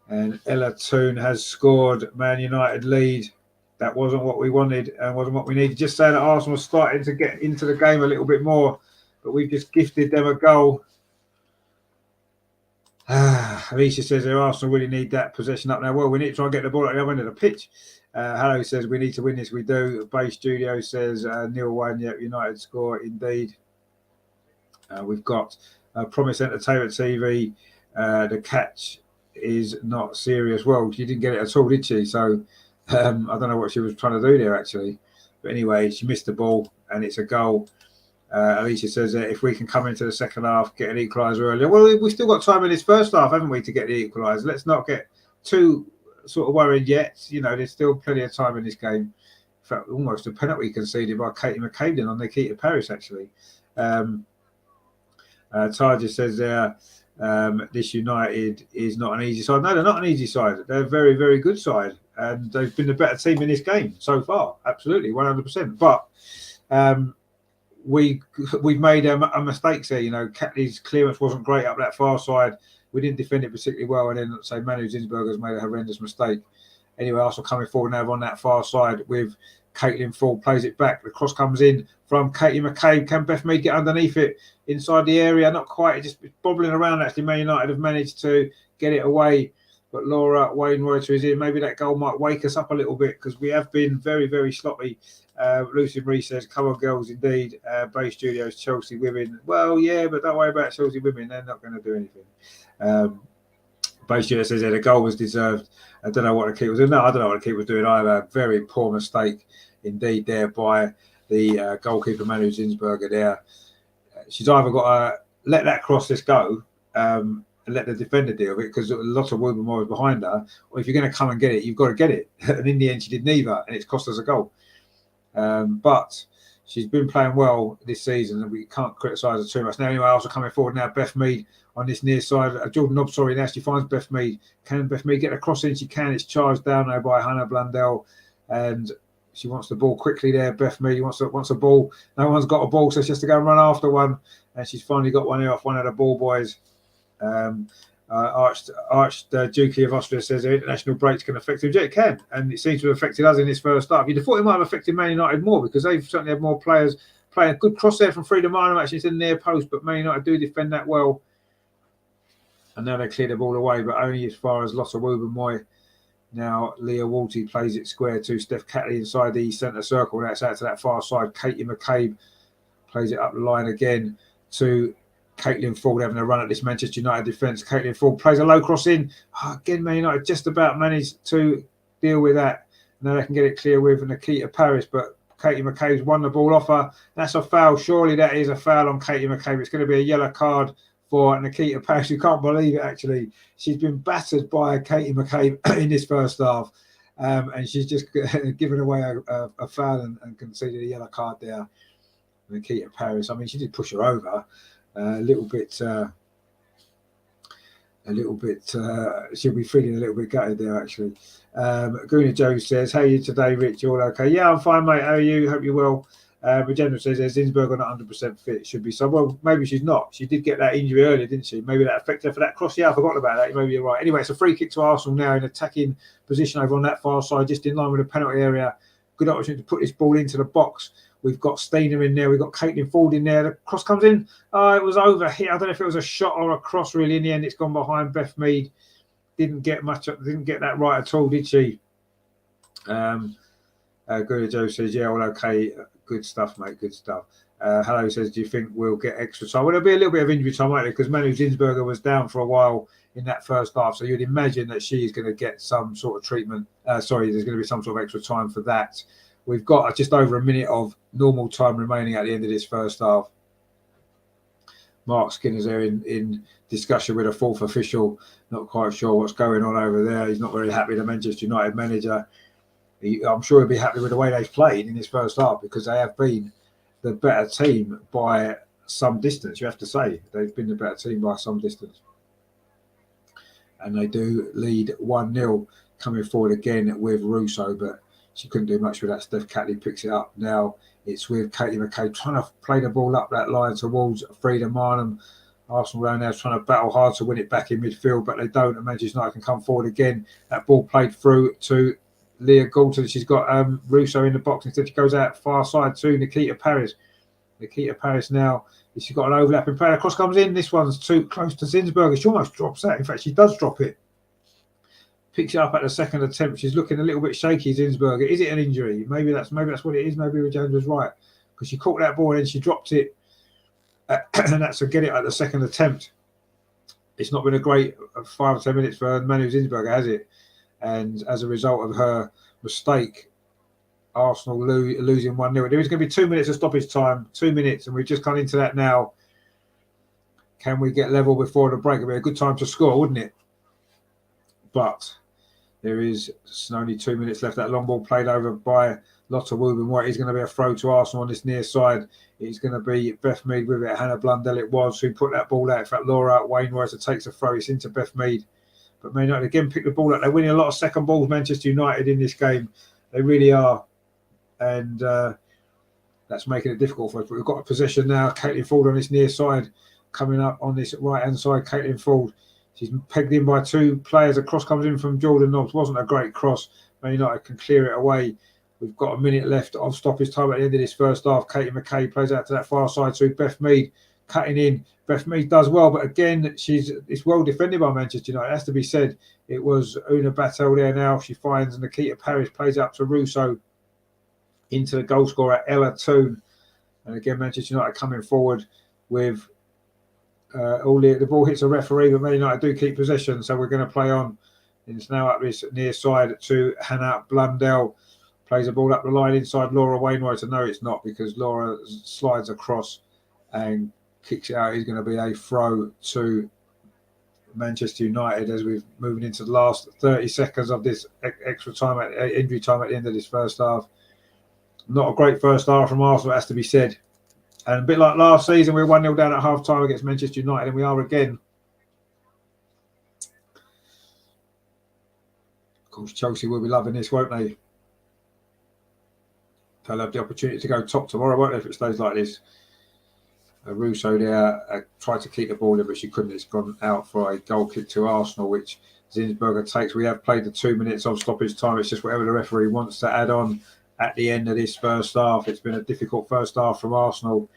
And Ella Toone has scored. Man United lead. That wasn't what we wanted and wasn't what we needed. Just saying that Arsenal was starting to get into the game a little bit more. But we've just gifted them a goal. Alicia says Arsenal really need that possession up now. Well, we need to try and get the ball at the other end of the pitch. Hello says we need to win this. We do. Bay Studio says Neil Wine, yep, United score indeed. We've got Promise Entertainment TV. The catch is not serious. Well, she didn't get it at all, did she? So I don't know what she was trying to do there, actually. But anyway, she missed the ball, and it's a goal. Alicia says if we can come into the second half, get an equaliser earlier. Well, we've still got time in this first half, haven't we, to get the equaliser? Let's not get too sort of worried yet. You know, there's still plenty of time in this game. In fact, almost a penalty conceded by Katie McCabe on Nikita Paris, actually. Taja says there, this United is not an easy side. No, they're not an easy side. They're a very, very good side. And they've been the better team in this game so far. Absolutely, 100%. But we've made a mistake there. You know, Catley's clearance wasn't great up that far side. We didn't defend it particularly well. And then, say, Manu Zinsberger's made a horrendous mistake. Anyway, Arsenal coming forward now on that far side with Caitlin Ford, plays it back. The cross comes in from Katie McCabe. Can Beth Mead get underneath it inside the area? Not quite. Just bobbling around, actually. Man United have managed to get it away. But Laura Wainwright is in. Maybe that goal might wake us up a little bit because we have been very, very sloppy. Lucy Marie says, come on, girls, indeed. Bay Studios, Chelsea women. Well, yeah, but don't worry about Chelsea women. They're not going to do anything. Bay Studios says the goal was deserved. I don't know what the keeper was doing. No, I don't know what the keeper was doing either. Very poor mistake indeed there by the goalkeeper, Manu Zinsberger there. She's either got to let that cross this go and let the defender deal with it because a lot of women was behind her. Or if you're going to come and get it, you've got to get it. And in the end, she did neither, and it's cost us a goal. But she's been playing well this season, and we can't criticise her too much. Now, anyway, also coming forward now, Beth Mead on this near side. Jordan Nobbs, sorry, now she finds Beth Mead. Can Beth Mead get a cross in? She can. It's charged down now by Hannah Blundell, and she wants the ball quickly there. Beth Mead wants a ball. No one's got a ball, so she has to go and run after one, and she's finally got one here off one of the ball boys. Archduke of Austria says their international breaks can affect him. Yeah, it can, and it seems to have affected us in this first half. You'd have thought it might have affected Man United more because they've certainly had more players playing a good cross there from Freedom Arnhem. Actually, it's in the near post, but Man United do defend that well. And now they clear the ball away, but only as far as Lotta Wubben-Moy. Now Leah Walty plays it square to Steph Catley inside the centre circle. That's out to that far side. Katie McCabe plays it up the line again to Caitlin Ford having a run at this Manchester United defence. Caitlin Ford plays a low cross in. Again, Man United just about managed to deal with that. Now they can get it clear with Nikita Paris, but Katie McCabe's won the ball off her. That's a foul. Surely that is a foul on Katie McCabe. It's going to be a yellow card for Nikita Paris. You can't believe it, actually. She's been battered by Katie McCabe in this first half. And she's just given away a foul and conceded a yellow card there. Nikita Paris. I mean, she did push her over a little bit. She'll be feeling a little bit gutted there, actually. Guna Joe says, how are you today, Rich? You all okay? Yeah, I'm fine, mate. How are you? Hope you're well. General says, is Zinsberger not 100% fit? Should be so. Well, maybe she's not. She did get that injury earlier, didn't she? Maybe that affected her for that cross. Yeah, I forgot about that. Maybe you're right. Anyway, it's a free kick to Arsenal now in attacking position over on that far side, just in line with the penalty area. Good opportunity to put this ball into the box. We've got Steiner in there. We've got Caitlin Ford in there. The cross comes in. It was over here. I don't know if it was a shot or a cross, really. In the end, it's gone behind Beth Mead. Didn't get that right at all, did she? Guru Joe says, yeah, well, okay. Good stuff, mate. Good stuff. Hello says, do you think we'll get extra time? Well, there'll be a little bit of injury time, won't there? Because Manu Zinsberger was down for a while in that first half. So you'd imagine that she's going to get some sort of treatment. There's going to be some sort of extra time for that. We've got just over a minute of normal time remaining at the end of this first half. Mark Skinner's there in discussion with a fourth official. Not quite sure what's going on over there. He's not very happy, the Manchester United manager. I'm sure he'll be happy with the way they've played in this first half because they have been the better team by some distance, you have to say. They've been the better team by some distance. And they do lead 1-0 coming forward again with Russo, but she couldn't do much with that. Steph Catley picks it up. Now it's with Katie McCabe trying to play the ball up that line towards Freedom Arnhem. Arsenal around now is trying to battle hard to win it back in midfield, but they don't. And Manchester United can come forward again. That ball played through to Leah Galton. She's got Russo in the box. Instead, she goes out far side to Nikita Paris. Nikita Paris now, she's got an overlapping player. Cross comes in. This one's too close to Zinsberger. She almost drops that. In fact, she does drop it. Picks it up at the second attempt. She's looking a little bit shaky, Zinsberger. Is it an injury? Maybe that's what it is. Maybe James was right because she caught that ball and then she dropped it, and that's to get it at the second attempt. It's not been a great 5 or 10 minutes for Manu Zinsberger, has it? And as a result of her mistake, Arsenal losing 1-0. There is going to be 2 minutes of stoppage time. 2 minutes, and we've just gone into that now. Can we get level before the break? It'd be a good time to score, wouldn't it? But there is only 2 minutes left. That long ball played over by Lotta Wubben-Moy. It's going to be a throw to Arsenal on this near side. It's going to be Beth Mead with it. Hannah Blundell it was who put that ball out. In fact, Laura Wainwright takes a throw. It's into Beth Mead. But Man United again pick the ball up. They're winning a lot of second balls, Manchester United, in this game. They really are. And that's making it difficult for us. But we've got a possession now. Caitlin Ford on this near side. Coming up on this right-hand side, Caitlin Ford. She's pegged in by two players. A cross comes in from Jordan Nobbs. Wasn't a great cross. Man United can clear it away. We've got a minute left of stoppage time at the end of this first half. Katie McCabe plays out to that far side to Beth Mead. Cutting in. Beth Mead does well, but again, it's well defended by Manchester United. It has to be said. It was Una Battle there now. She finds Nikita Paris, plays up to Russo into the goal scorer, Ella Toon. And again, Manchester United coming forward with the ball hits a referee, but Man United do keep possession, so we're going to play on. It's now up this near side to Hannah Blundell. Plays the ball up the line inside Laura Wainwright. No, it's not, because Laura slides across and kicks it out. Is going to be a throw to Manchester United as we're moving into the last 30 seconds of this extra time, injury time at the end of this first half. Not a great first half from Arsenal, it has to be said. And a bit like last season, we were 1-0 down at half time against Manchester United, and we are again. Of course, Chelsea will be loving this, won't they? They'll have the opportunity to go top tomorrow, won't they, if it stays like this? Russo there tried to keep the ball in, but she couldn't. It's gone out for a goal kick to Arsenal, which Zinsberger takes. We have played the 2 minutes of stoppage time. It's just whatever the referee wants to add on at the end of this first half. It's been a difficult first half from Arsenal.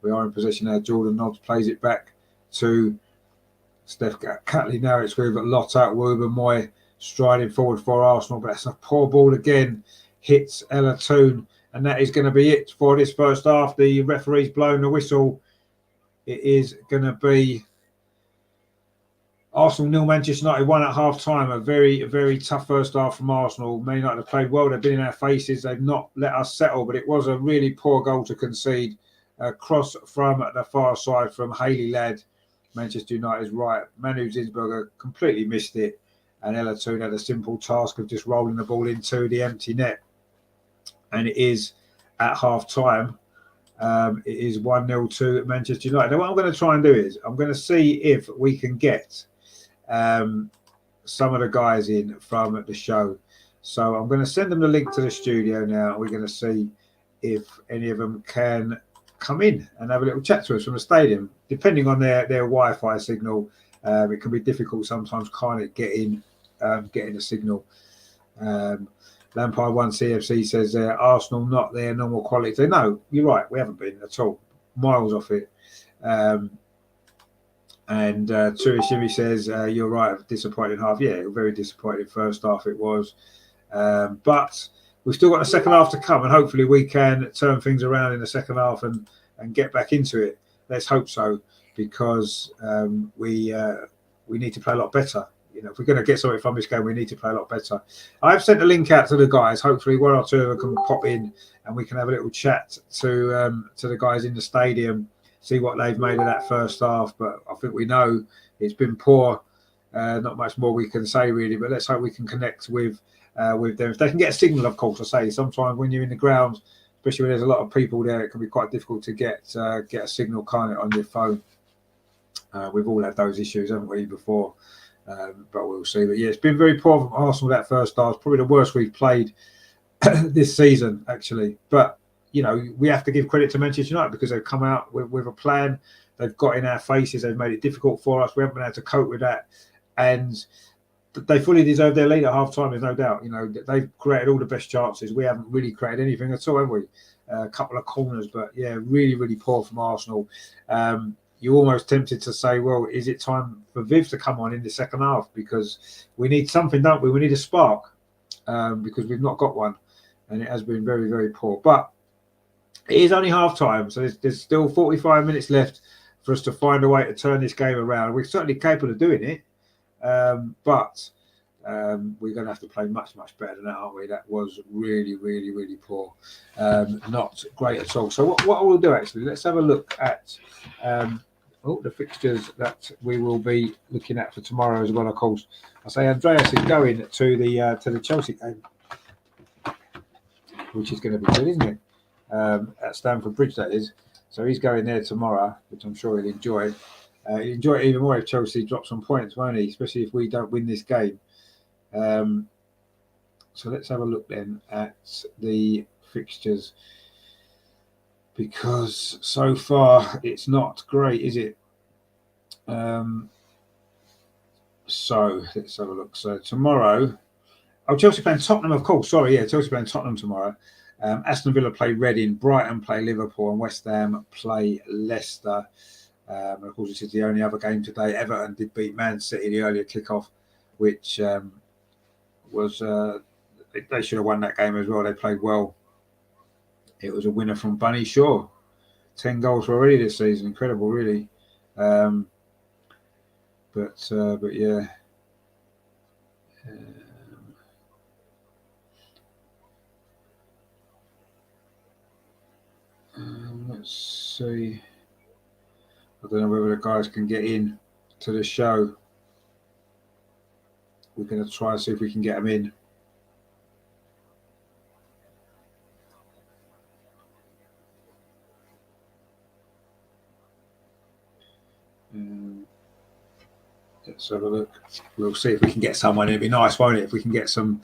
We are in possession now. Jordan Nobbs plays it back to Steph Catley. Now it's with Lotta Wouber-Moy striding forward for Arsenal, but that's a poor ball again. Hits Ella Toon, and that is going to be it for this first half. The referee's blown the whistle. It is going to be Arsenal 0, Manchester United 1 at half time. A very, very tough first half from Arsenal. Man United have played well. They've been in our faces. They've not let us settle, but it was a really poor goal to concede. Cross from the far side from Hayley Ladd, Manchester United's right. Manu Zinsberger completely missed it, and Ella Toon had a simple task of just rolling the ball into the empty net. And it is at half time. It is 1-0 to Manchester United. Now, what I'm going to try and do is I'm going to see if we can get some of the guys in from the show. So I'm going to send them the link to the studio now. We're going to see if any of them can come in and have a little chat to us from the stadium. Depending on their Wi-Fi signal, it can be difficult sometimes, can't it, getting a signal. Lampard 1 CFC says Arsenal not their normal quality. No, you're right. We haven't been at all. Miles off it. And Turishimi says you're right. Disappointing half. Yeah, very disappointing first half it was. But we've still got the second half to come, and hopefully we can turn things around in the second half and get back into it. Let's hope so, because we need to play a lot better. You know, if we're going to get something from this game, we need to play a lot better. I've sent a link out to the guys. Hopefully, one or two of them can pop in and we can have a little chat to the guys in the stadium, see what they've made of that first half. But I think we know it's been poor. Not much more we can say really. But let's hope we can connect with them. If they can get a signal, of course. I say sometimes when you're in the ground, especially when there's a lot of people there, it can be quite difficult to get a signal, can't it, on your phone. We've all had those issues, haven't we, before? But we'll see. But yeah, it's been very poor from Arsenal that first half. It's probably the worst we've played this season, actually. But you know, we have to give credit to Manchester United because they've come out with a plan. They've got in our faces. They've made it difficult for us. We haven't been able to cope with that, and they fully deserve their lead at half time. There's no doubt. You know, they've created all the best chances. We haven't really created anything at all, have we? A couple of corners, but yeah, really, really poor from Arsenal. You're almost tempted to say, well, is it time for Viv to come on in the second half? Because we need something, don't we? We need a spark because we've not got one. And it has been very, very poor. But it is only half time. So there's still 45 minutes left for us to find a way to turn this game around. We're certainly capable of doing it. But we're going to have to play much, much better than that, aren't we? That was really, really, really poor. Not great at all. So what I will do, actually, let's have a look at the fixtures that we will be looking at for tomorrow as well, of course. I say Andreas is going to the Chelsea game, which is going to be good, isn't it? At Stamford Bridge, that is. So he's going there tomorrow, which I'm sure he'll enjoy. He'll enjoy it even more if Chelsea drop some points, won't he? Especially if we don't win this game. So let's have a look then at the fixtures, because so far it's not great, is it? So let's have a look. So tomorrow, Chelsea playing Tottenham, of course. Sorry, yeah, Chelsea playing Tottenham tomorrow. Aston Villa play Reading, Brighton play Liverpool, and West Ham play Leicester. And of course, this is the only other game today. Everton did beat Man City the earlier kickoff, which was they should have won that game as well. They played well. It was a winner from Bunny Shaw. 10 goals already this season. Incredible, really. But yeah. Let's see. I don't know whether the guys can get in to the show. We're going to try and see if we can get them in. Let's have a look. We'll see if we can get someone. It'd be nice, won't it, if we can get some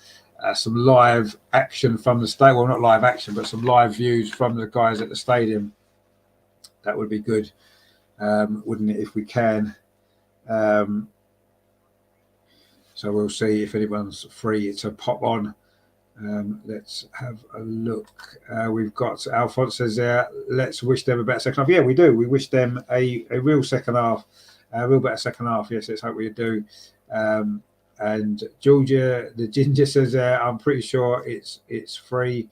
live action from the stadium. Well, not live action, but some live views from the guys at the stadium. That would be good, wouldn't it, if we can? So we'll see if anyone's free to pop on. Let's have a look. We've got Alphonse says there, let's wish them a better second half. Yeah, we do. We wish them a real second half, a real better second half. Yes, let's hope we do. And Georgia, the Ginger says there, I'm pretty sure it's free.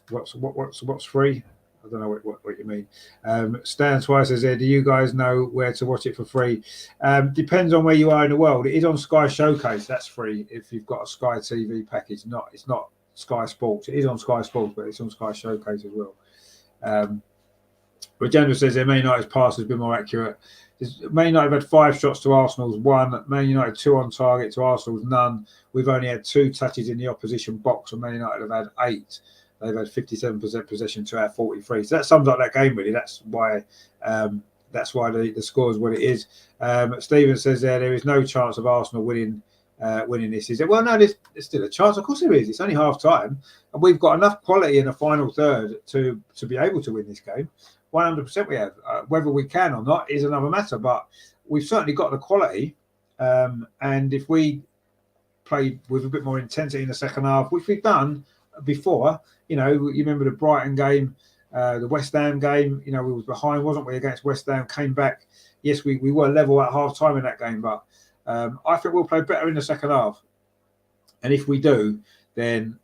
What's free? I don't know what you mean. Stan Twice says there, do you guys know where to watch it for free? Depends on where you are in the world. It is on Sky Showcase. That's free if you've got a Sky TV package. It's not Sky Sports. It is on Sky Sports, but it's on Sky Showcase as well. Regenda says there, Man United's pass has been more accurate. Man United have had 5 shots to Arsenal's 1. Man United 2 on target to Arsenal's none. We've only had 2 touches in the opposition box, and Man United have had 8. They've had 57% possession to our 43. So that sums up that game, really. That's why the score is what it is. Stephen says there is no chance of Arsenal winning this. Is it? Well, no, there's still a chance. Of course there is. It's only half time, and we've got enough quality in the final third to be able to win this game. 100% we have. Whether we can or not is another matter, but we've certainly got the quality. And if we play with a bit more intensity in the second half, which we've done before, you remember the Brighton game, the West Ham game, we was behind, wasn't we, against West Ham, came back. Yes, we were level at half time in that game, but I think we'll play better in the second half. And if we do, then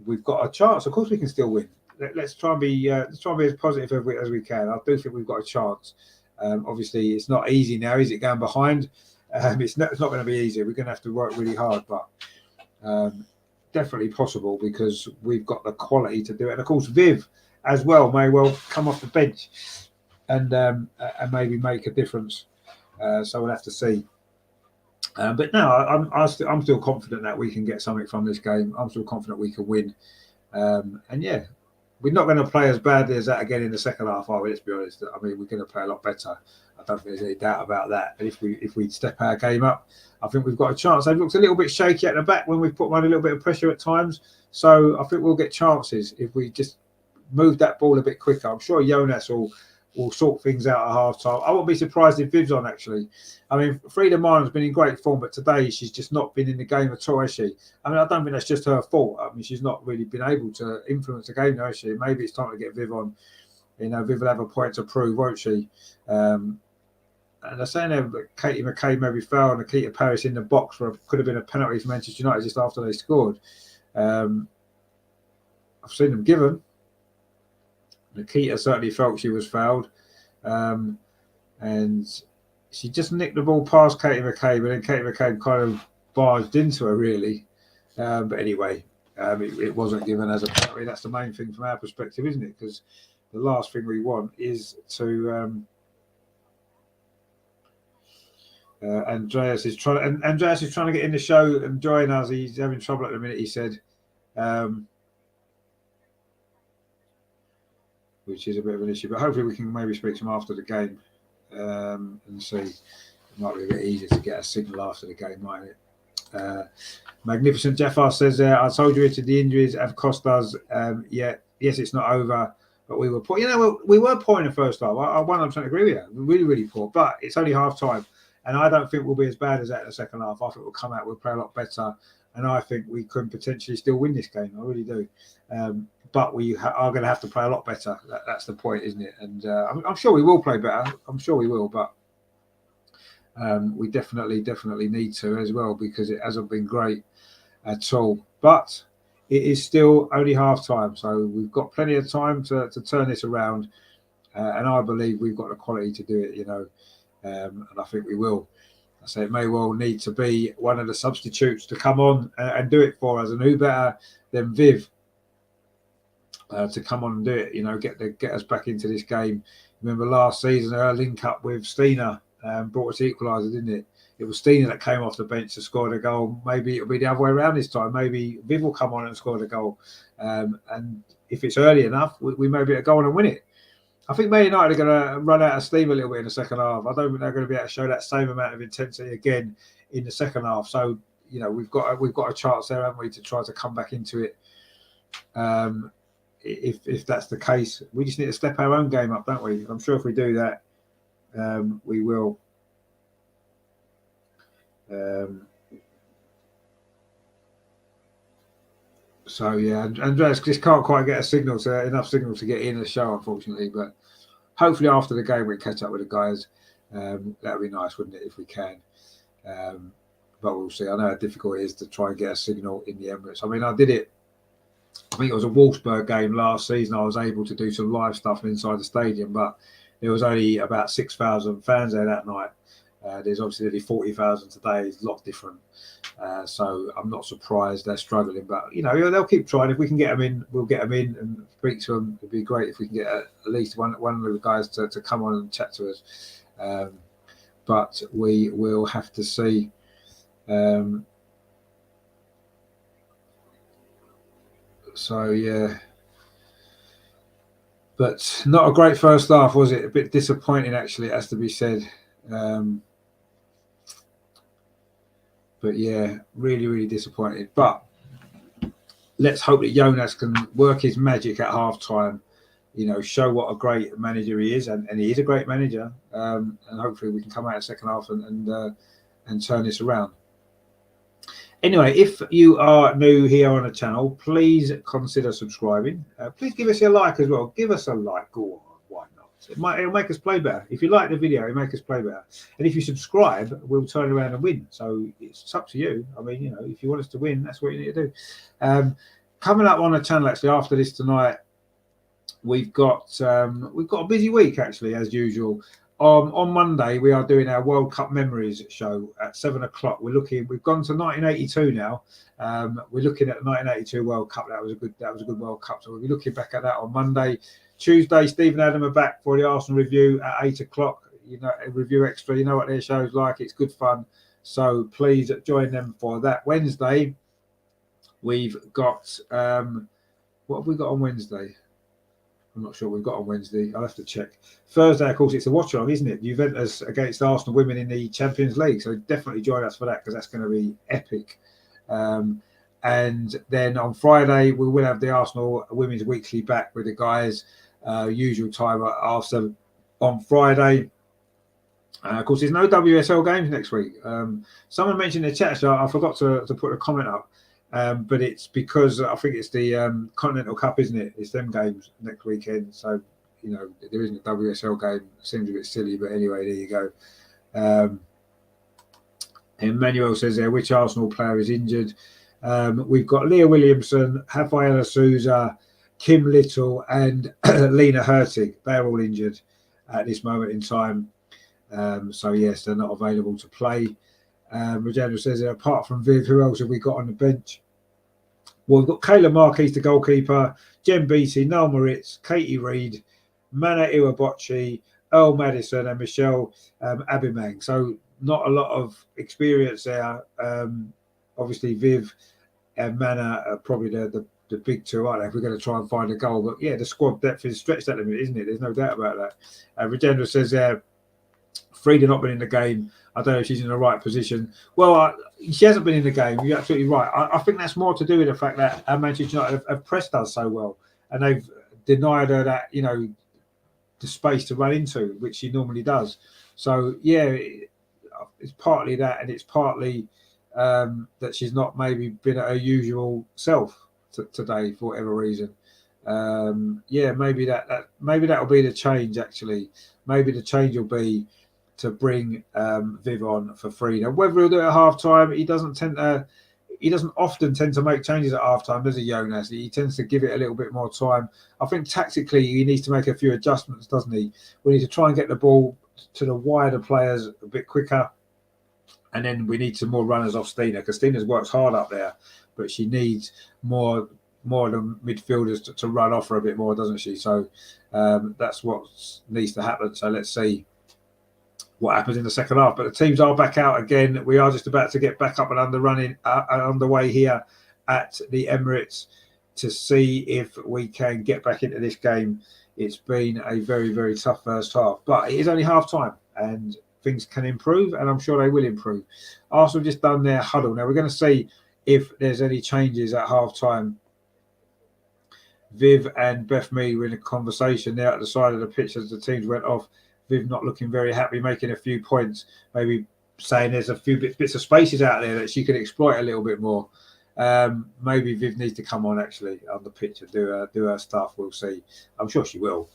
we've got a chance. Of course, we can still win. Let's try and be as positive as we can. I do think we've got a chance. Obviously, it's not easy now, is it? Going behind, it's not going to be easy. We're going to have to work really hard, but definitely possible because we've got the quality to do it. And of course, Viv as well may well come off the bench and maybe make a difference. So we'll have to see. But no, I'm still confident that we can get something from this game. I'm still confident we can win. And yeah, we're not going to play as badly as that again in the second half, are we? Let's be honest. I mean, we're going to play a lot better. I don't think there's any doubt about that. And if we step our game up, I think we've got a chance. They've looked a little bit shaky at the back when we've put on a little bit of pressure at times. So I think we'll get chances if we just move that ball a bit quicker. I'm sure Jonas will sort things out at half time. I won't be surprised if Viv's on, actually. I mean, Frida Martin's been in great form, but today she's just not been in the game at all, has she? I mean, I don't think that's just her fault. I mean, she's not really been able to influence the game, has she? Maybe it's time to get Viv on. Viv will have a point to prove, won't she? And they're saying that Katie McCabe maybe fouled and Nikita Paris in the box could have been a penalty for Manchester United just after they scored. I've seen them given. Nikita certainly felt she was fouled. And she just nicked the ball past Katie McCabe, and then Katie McCabe kind of barged into her, really. But anyway, it wasn't given as a penalty. That's the main thing from our perspective, isn't it? Because the last thing we want is to... Andreas is trying to get in the show and join us. He's having trouble at the minute, he said, which is a bit of an issue. But hopefully we can maybe speak to him after the game and see. It might be a bit easier to get a signal after the game, mightn't it? Magnificent Jeffar says there, I told you Richard, the injuries have cost us. Yes, it's not over, but we were poor. We were poor in the first half. I 100% agree with you. We're really, really poor, but it's only half time. And I don't think we'll be as bad as that in the second half. I think we'll come out, we'll play a lot better. And I think we could potentially still win this game. I really do. But we are going to have to play a lot better. That's the point, isn't it? And I'm sure we will play better. I'm sure we will. But we definitely need to as well, because it hasn't been great at all. But it is still only half time. So we've got plenty of time to turn this around. And I believe we've got the quality to do it, and I think we will. I say it may well need to be one of the substitutes to come on and do it for us, and who better than Viv to come on and do it. Get us back into this game. Remember last season, her link up with Stina brought us equaliser, didn't it? It was Stina that came off the bench to score the goal. Maybe it'll be the other way around this time. Maybe Viv will come on and score the goal. And if it's early enough, we may be able to go on and win it. I think Man United are going to run out of steam a little bit in the second half. I don't think they're going to be able to show that same amount of intensity again in the second half. So, we've got a chance there, haven't we, to try to come back into it. if that's the case, we just need to step our own game up, don't we? I'm sure if we do that, we will. So yeah, Andreas just can't quite get enough signal to get in the show, unfortunately. But hopefully after the game we catch up with the guys. That would be nice, wouldn't it, if we can? But we'll see. I know how difficult it is to try and get a signal in the Emirates. I mean, I did it. I think it was a Wolfsburg game last season. I was able to do some live stuff inside the stadium, but there was only about 6,000 fans there that night. There's obviously nearly 40,000 today. It's a lot different. So I'm not surprised they're struggling. But, they'll keep trying. If we can get them in, we'll get them in and speak to them. It'd be great if we can get at least one of the guys to come on and chat to us. But we will have to see. So, yeah. But not a great first half, was it? A bit disappointing, actually, it has to be said. But yeah, really, really disappointed. But let's hope that Jonas can work his magic at half time, show what a great manager he is. And he is a great manager. And hopefully we can come out in the second half and turn this around. Anyway, if you are new here on the channel, please consider subscribing. Please give us a like as well. Give us a like. Go on, why not? It'll make us play better. If you like the video, it'll make us play better. And if you subscribe, we'll turn around and win. So it's up to you. I mean, if you want us to win, that's what you need to do. Coming up on the channel, actually, after this tonight, we've got a busy week, actually, as usual. On Monday, we are doing our World Cup Memories show at 7 o'clock. We've gone to 1982 now. We're looking at the 1982 World Cup. That was a good World Cup. So we'll be looking back at that on Monday. Tuesday, Steve and Adam are back for the Arsenal review at 8 o'clock. A review extra. You know what their show's like. It's good fun. So please join them for that. Wednesday, we've got what have we got on Wednesday? I'm not sure what we've got on Wednesday. I'll have to check. Thursday, of course, it's a watch-along, isn't it? Juventus against Arsenal women in the Champions League. So definitely join us for that because that's going to be epic. And then on Friday, we will have the Arsenal Women's Weekly back with the guys. Usual time at 7:30 on Friday. Of course, there's no WSL games next week. Someone mentioned in the chat, so I forgot to put a comment up. But it's because I think it's the Continental Cup, isn't it? It's them games next weekend. So, there isn't a WSL game. It seems a bit silly, but anyway, there you go. Emmanuel says there, which Arsenal player is injured? We've got Leah Williamson, Rafaela Souza, Kim Little, and Lena Hurtig. They're all injured at this moment in time. So, yes, they're not available to play. Rajendra says, apart from Viv, who else have we got on the bench? Well, we've got Kayla Marquis, the goalkeeper, Jen Beattie, Noel Moritz, Katie Reid, Mana Iwabochi, Earl Madison, and Michelle Abimang. So not a lot of experience there. Obviously, Viv and Mana are probably the big two, aren't they, if we're going to try and find a goal. But, yeah, the squad depth is stretched at the minute, isn't it? There's no doubt about that. Rajendra says, Frida not been in the game. I don't know if she's in the right position. Well, she hasn't been in the game. You're absolutely right. I think that's more to do with the fact that Manchester United have pressed us so well, and they've denied her that the space to run into, which she normally does. So yeah, it's partly that, and it's partly that she's not maybe been at her usual self today for whatever reason. Yeah, maybe that will be the change. Actually, maybe the change will be to bring Viv on for Frida. Whether he'll do it at half time, he doesn't often tend to make changes at half time, does he, Jonas? He tends to give it a little bit more time. I think tactically he needs to make a few adjustments, doesn't he? We need to try and get the ball to the wider players a bit quicker, and then we need some more runners off Stina, because Stina's worked hard up there, but she needs more of the midfielders to run off her a bit more, doesn't she? So that's what needs to happen. So let's see what happens in the second half. But the teams are back out again. We are just about to get back up and underway here at the Emirates to see if we can get back into this game. It's been a very, very tough first half, but it is only half time and things can improve, and I'm sure they will improve. Arsenal just done their huddle. Now we're going to see if there's any changes at half time. Viv and Beth Mead were in a conversation there at the side of the pitch as the teams went off. Viv not looking very happy, making a few points, maybe saying there's a few bits of spaces out there that she could exploit a little bit more. Maybe Viv needs to come on actually on the pitch and do her stuff. We'll see. I'm sure she will.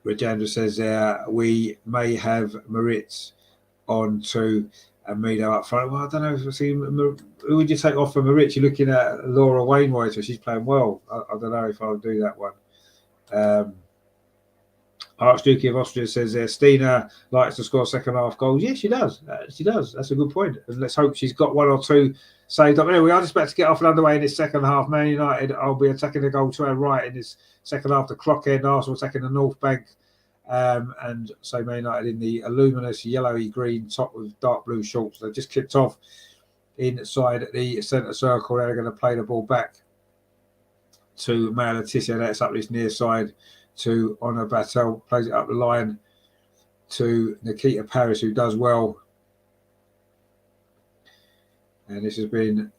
Rajandra says we may have Maritz on to Amido up front. Well, I don't know. Who would you take off for Maritz? You're looking at Laura Wainwright, so she's playing well. I don't know if I'll do that one. Archduke of Austria says Stina likes to score second half goals. Yes, she does. She does. That's a good point. And let's hope she's got one or two saved up. Anyway, we are just about to get off and underway in this second half. Man United, I'll be attacking the goal to our right in this second half. The clock end, Arsenal attacking the North Bank. And so Man United in the luminous yellowy green top with dark blue shorts. They've just kicked off inside the centre circle. They're going to play the ball back to Maya Letizia. That's up this near side to Honor Battel, plays it up the line to Nikita Paris, who does well. And this has been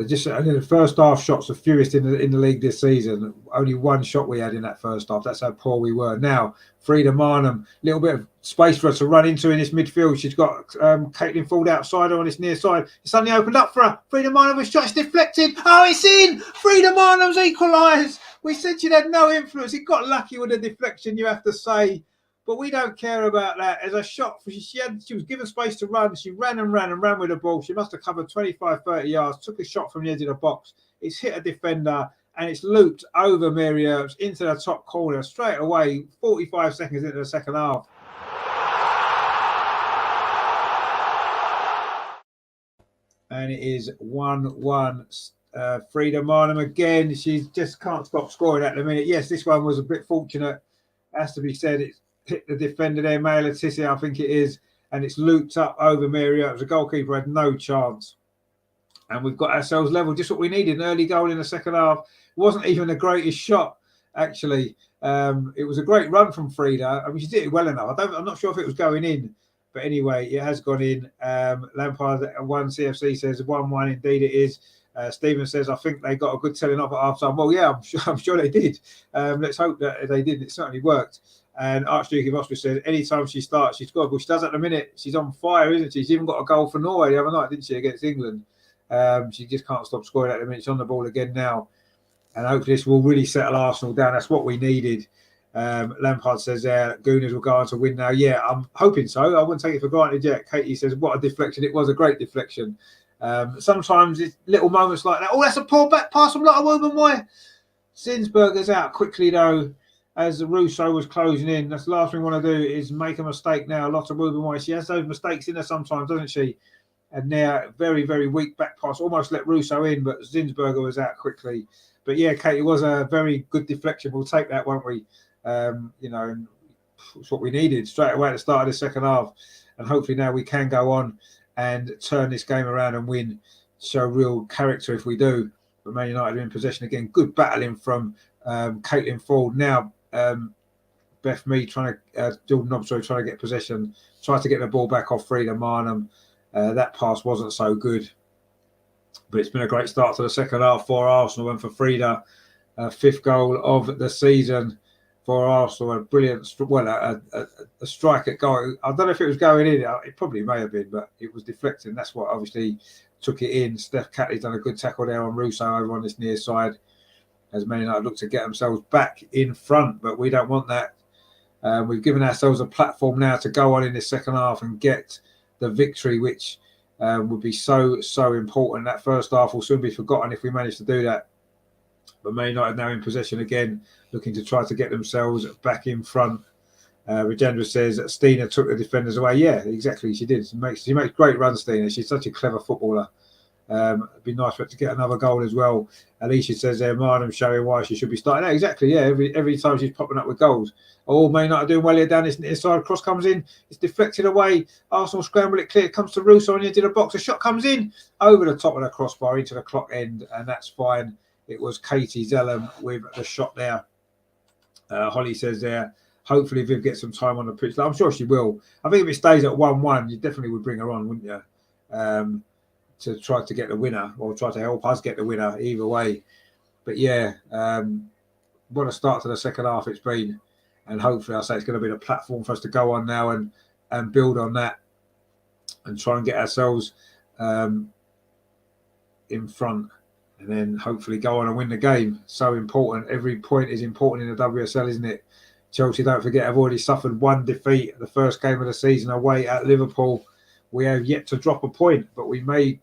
just only the first half shots, the fewest in the league this season. Only one shot we had in that first half. That's how poor we were. Now, Frida Marnham, a little bit of space for her to run into in this midfield. She's got Caitlin Ford outside her on this near side. It's suddenly opened up for her. Frida Marnham was shot, it's deflected. Oh, it's in! Frida Marnham's equalised. We said she'd had no influence. It got lucky with the deflection, you have to say. But we don't care about that. As a shot, she was given space to run. She ran and ran with the ball. She must have covered 25, 30 yards, took a shot from the edge of the box. It's hit a defender, and it's looped over Mary Earps into the top corner straight away, 45 seconds into the second half. And it is 1-1. Frida Marnham again. She just can't stop scoring at the minute. Yes, this one was a bit fortunate. Has to be said. It's hit the defender there, Maya Letizia, I think it is, and it's looped up over Mary Earps. The goalkeeper had no chance. And we've got ourselves level, just what we needed. An early goal in the second half. It wasn't even the greatest shot, actually. It was a great run from Frida. I mean, she did it well enough. I'm not sure if it was going in, but anyway, it has gone in. Lampard 1, CFC says 1-1. Indeed, it is. Stephen says, I think they got a good telling off at half time. Well, yeah, I'm sure they did. Let's hope that they did. It certainly worked. And Archduke of Austria says, anytime she starts, she's scored. Well, she does at the minute. She's on fire, isn't she? She's even got a goal for Norway the other night, didn't she, against England? She just can't stop scoring at the minute. She's on the ball again now. And hopefully this will really settle Arsenal down. That's what we needed. Lampard says, Gooners will go on to win now. Yeah, I'm hoping so. I wouldn't take it for granted yet. Katie says, what a deflection. It was a great deflection. Sometimes it's little moments like that. Oh, that's a poor back pass from Lotte Wubben-Moy. Zinsberger's out quickly, though, as Russo was closing in. That's the last thing we want to do is make a mistake now. Lotte Wubben-Moy, she has those mistakes in her sometimes, doesn't she? And now, very, very weak back pass. Almost let Russo in, but Zinsberger was out quickly. But yeah, Kate, it was a very good deflection. We'll take that, won't we? And it's what we needed straight away at the start of the second half. And hopefully now we can go on and turn this game around and win. Show real character if we do. But Man United are in possession again. Good battling from Caitlin Ford. Now, Beth Mead Jordan Knobsrow trying to get possession. Tried to get the ball back off Frida Marnham. That pass wasn't so good. But it's been a great start to the second half for Arsenal and for Frida. Fifth goal of the season for Arsenal. A brilliant, a strike at goal. I don't know if it was going in. It probably may have been, but it was deflecting. That's what obviously took it in. Steph Catley's done a good tackle there on Russo over on this near side. As Man United look to get themselves back in front, but we don't want that. We've given ourselves a platform now to go on in this second half and get the victory, which would be so important. That first half will soon be forgotten if we manage to do that. But Man United now in possession again, looking to try to get themselves back in front. Rajendra says Stina took the defenders away. Yeah, exactly. She did. She makes great runs, Stina. She's such a clever footballer. It'd be nice for her to get another goal as well. Alicia says Marnham showing why she should be starting. Yeah, exactly. Yeah, every time she's popping up with goals. Oh, Man United doing well here down this near side. Cross comes in. It's deflected away. Arsenal scramble it clear. Comes to Russo on the edge of the box. A shot comes in over the top of the crossbar into the clock end, and that's fine. It was Katie Zellum with the shot there. Holly says there, hopefully Viv gets some time on the pitch. I'm sure she will. I think if it stays at 1-1, you definitely would bring her on, wouldn't you? To try to get the winner or try to help us get the winner either way. But yeah, what a start to the second half it's been. And hopefully, I say it's going to be the platform for us to go on now and build on that and try and get ourselves in front, and then hopefully go on and win the game. So important. Every point is important in the WSL, isn't it? Chelsea, don't forget, have already suffered one defeat the first game of the season away at Liverpool. We have yet to drop a point, but we may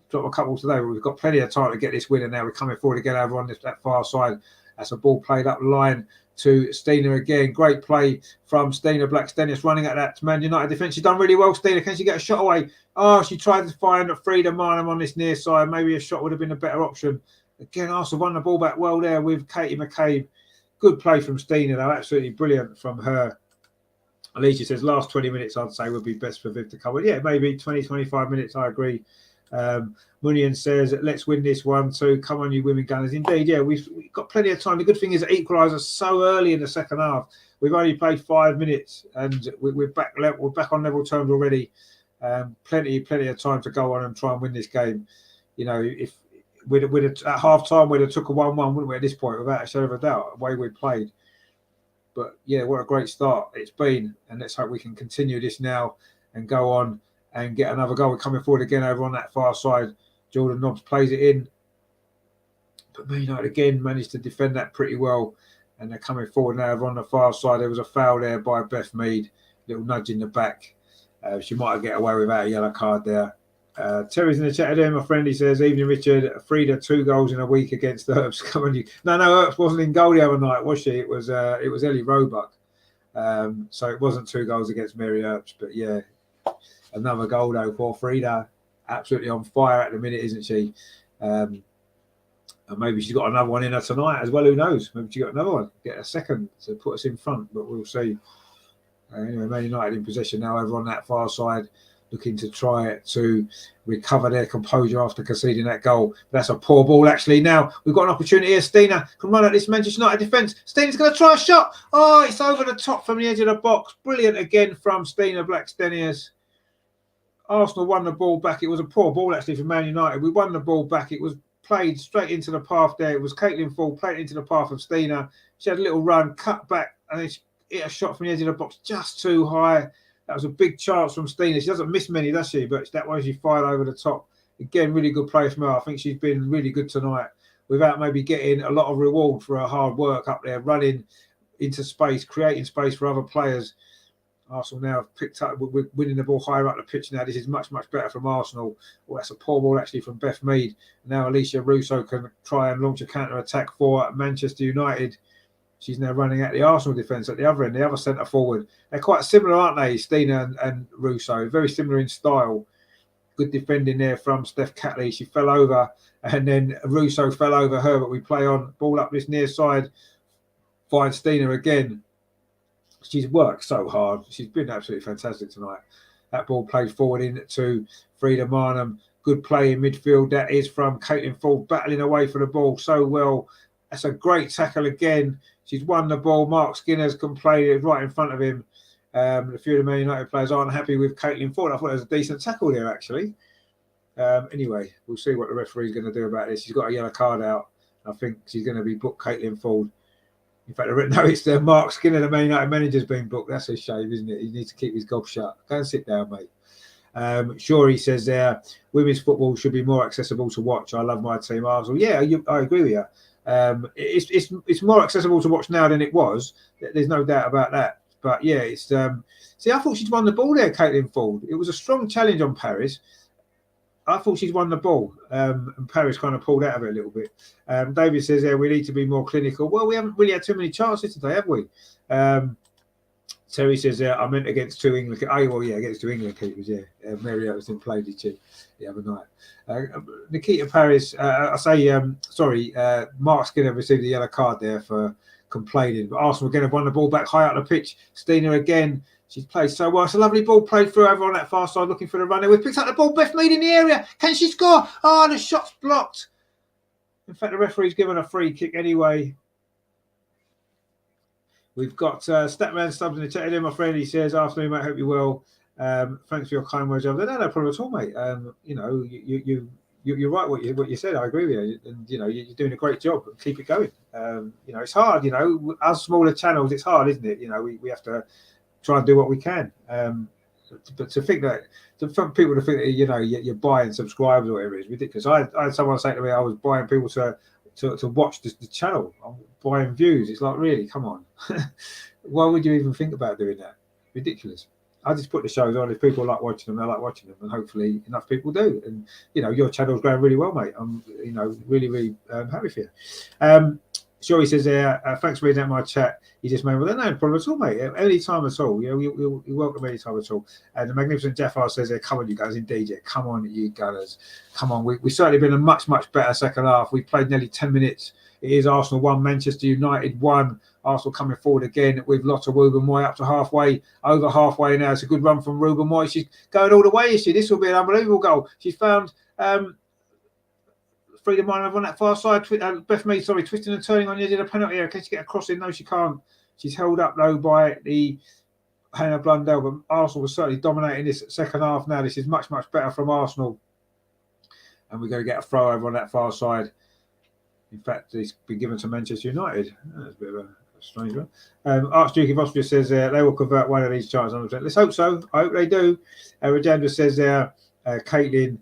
drop a couple today. But we've got plenty of time to get this win, and now we're coming forward again over on that far side. That's a ball played up the line to Stina again. Great play from Stina Blackstenius running at that Man United defence. She's done really well, Stina. Can she get a shot away? Oh, she tried to find Frida Marnham on this near side. Maybe a shot would have been a better option. Again, Arsenal won the ball back well there with Katie McCabe. Good play from Stina, though. Absolutely brilliant from her. Alicia says last 20 minutes, I'd say, would be best for Viv to cover. Yeah, maybe 20, 25 minutes. I agree. Munian says, let's win this one too. Come on, you women gunners. Indeed, yeah, we've got plenty of time. The good thing is that equaliser so early in the second half. We've only played 5 minutes and we're back on level terms already. Plenty of time to go on and try and win this game. You know, if we'd at half time we'd have took a 1-1, wouldn't we, at this point, without a shadow of a doubt, the way we played. But yeah, what a great start it's been, and let's hope we can continue this now and go on and get another goal. We're coming forward again over on that far side. Jordan Nobbs plays it in, but Man United again managed to defend that pretty well, and they're coming forward now over on the far side. There was a foul there by Beth Mead, little nudge in the back. She might get away without a yellow card there. Terry's in the chat there, my friend. He says, evening Richard, Frida 2 goals in a week against Earps. Come on, you. No, Earps wasn't in goal the other night, was she? It was Ellie Roebuck. So it wasn't 2 goals against Mary Earps, but yeah, another goal though for Frida. Absolutely on fire at the minute, isn't she? And maybe she's got another one in her tonight as well. Who knows? Maybe she got another one, get a second to put us in front, but we'll see. Anyway, Man United in possession now over on that far side, looking to try to recover their composure after conceding that goal. That's a poor ball, actually. Now we've got an opportunity here. Stina can run at this Manchester United defence. Stina's going to try a shot. Oh, it's over the top from the edge of the box. Brilliant again from Stina Blackstenius. Arsenal won the ball back. It was a poor ball, actually, for Man United. We won the ball back. It was played straight into the path there. It was Caitlin Ford played into the path of Stina. She had a little run, cut back, and then she hit a shot from the edge of the box just too high. That was a big chance from Stina. She doesn't miss many, does she? But that way she fired over the top. Again, really good play from her. I think she's been really good tonight without maybe getting a lot of reward for her hard work up there, running into space, creating space for other players. Arsenal now have picked up, we're winning the ball higher up the pitch now. This is much better from Arsenal. Well, that's a poor ball actually from Beth Mead. Now Alicia Russo can try and launch a counter-attack for Manchester United. She's now running at the Arsenal defence at the other end, the other centre forward. They're quite similar, aren't they, Stina and Russo? Very similar in style. Good defending there from Steph Catley. She fell over, and then Russo fell over her, but we play on, ball up this near side. Find Stina again. She's worked so hard. She's been absolutely fantastic tonight. That ball played forward into Frida Marnham. Good play in midfield. That is from Caitlin Ford, battling away for the ball so well. That's a great tackle again. She's won the ball. Mark Skinner's completed it right in front of him. A few of the Man United players aren't happy with Caitlin Ford. I thought it was a decent tackle there, actually. Anyway, we'll see what the referee's going to do about this. She's got a yellow card out. I think she's going to be booked Caitlin Ford. In fact, no, it's Mark Skinner, the Man United manager's been booked. That's a shame, isn't it? He needs to keep his gob shut. Go and sit down, mate. Sure, he says there, women's football should be more accessible to watch. I love my team, Arsenal. Yeah, I agree with you. It's more accessible to watch now than it was. There's no doubt about that. But yeah, it's see, I thought she'd won the ball there, Caitlin Ford. It was a strong challenge on Paris. I thought she'd won the ball, and Paris kind of pulled out of it a little bit. David says, we need to be more clinical. Well, we haven't really had too many chances today, have we? Terry says, I meant against 2 England. Oh, well, yeah, against 2 England keepers, yeah. Mary Earps didn't play, did she, the other night? Nikita Paris, Mark Skinner received a yellow card there for complaining. But Arsenal again have won the ball back high up the pitch. Stina again. She's played so well. It's a lovely ball played through over on that far side, looking for the runner. We've picked up the ball. Beth Mead in the area. Can she score? Oh, the shot's blocked. In fact, the referee's given a free kick anyway. We've got Statman Stubbs in the chat here, my friend. He says, afternoon, mate. Hope you're well. Thanks for your kind words over there. No problem at all, mate. You know, you you're right. What you said, I agree with you. And you know, you're doing a great job. Keep it going. You know, it's hard. You know, us smaller channels, it's hard, isn't it? You know, we have to try and do what we can. But to think that, for people to think that, you know, you're buying subscribers or whatever is ridiculous. I had someone say to me, I was buying people to watch the channel. I'm buying views. It's like, really, come on. Why would you even think about doing that? Ridiculous. I just put the shows on. If people like watching them, they like watching them, and hopefully enough people do. And you know, your channel's going really well, mate. I'm, you know, really happy for you. Sure, he says there, thanks for reading out my chat. You just made, well, no problem at all, mate. Any time at all. You know, you're welcome any time at all. And the Magnificent Jafar says there, come on, you guys, indeed, yeah. Come on, you gunners. Come on. We've certainly been a much better second half. We played nearly 10 minutes. It is Arsenal 1, Manchester United 1. Arsenal coming forward again with lots of Ruben Moy up to halfway, over halfway now. It's a good run from Ruben Moy. She's going all the way, is she? This will be an unbelievable goal. She's found Freedom Minor on that far side. Beth Mead, twisting and turning on the edge of the penalty area. Can she get a cross in? No, she can't. She's held up though by the Hannah Blundell, but Arsenal was certainly dominating this second half now. This is much better from Arsenal. And we're going to get a throw over on that far side. In fact, it's been given to Manchester United. That's a bit of a strange one. Archduke of Austria says they will convert one of these chances. Let's hope so. I hope they do. Rajendra says Caitlin,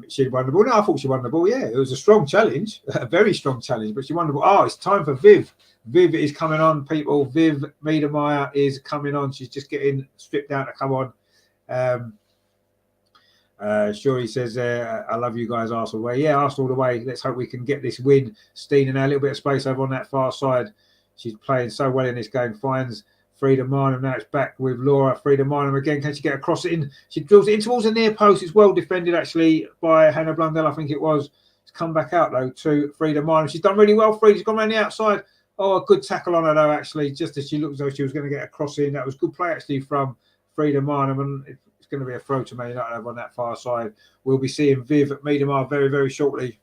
she'd won the ball. No, I thought she won the ball. Yeah, it was a strong challenge, a very strong challenge, but she won the ball. Oh, it's time for Viv. Viv is coming on, people. Viv Miedemeier is coming on. She's just getting stripped down to come on. Sure, he says, I love you guys, Arsenal way. Yeah, Arsenal the way. Let's hope we can get this win. Steen and a little bit of space over on that far side. She's playing so well in this game. Finds Frida Marnham. Now it's back with Laura. Frida Marnham again. Can she get across it in? She drills it in towards the near post. It's well defended actually by Hannah Blundell, I think it was. It's come back out though to Frida Marnham. She's done really well. Frida's gone around the outside. Oh, a good tackle on her though, actually, just as she looked as though she was going to get a cross in. That was good play actually from Frida Marnham, and it's going to be a throw to Man United over on that far side. We'll be seeing Viv at Miedemeier very shortly.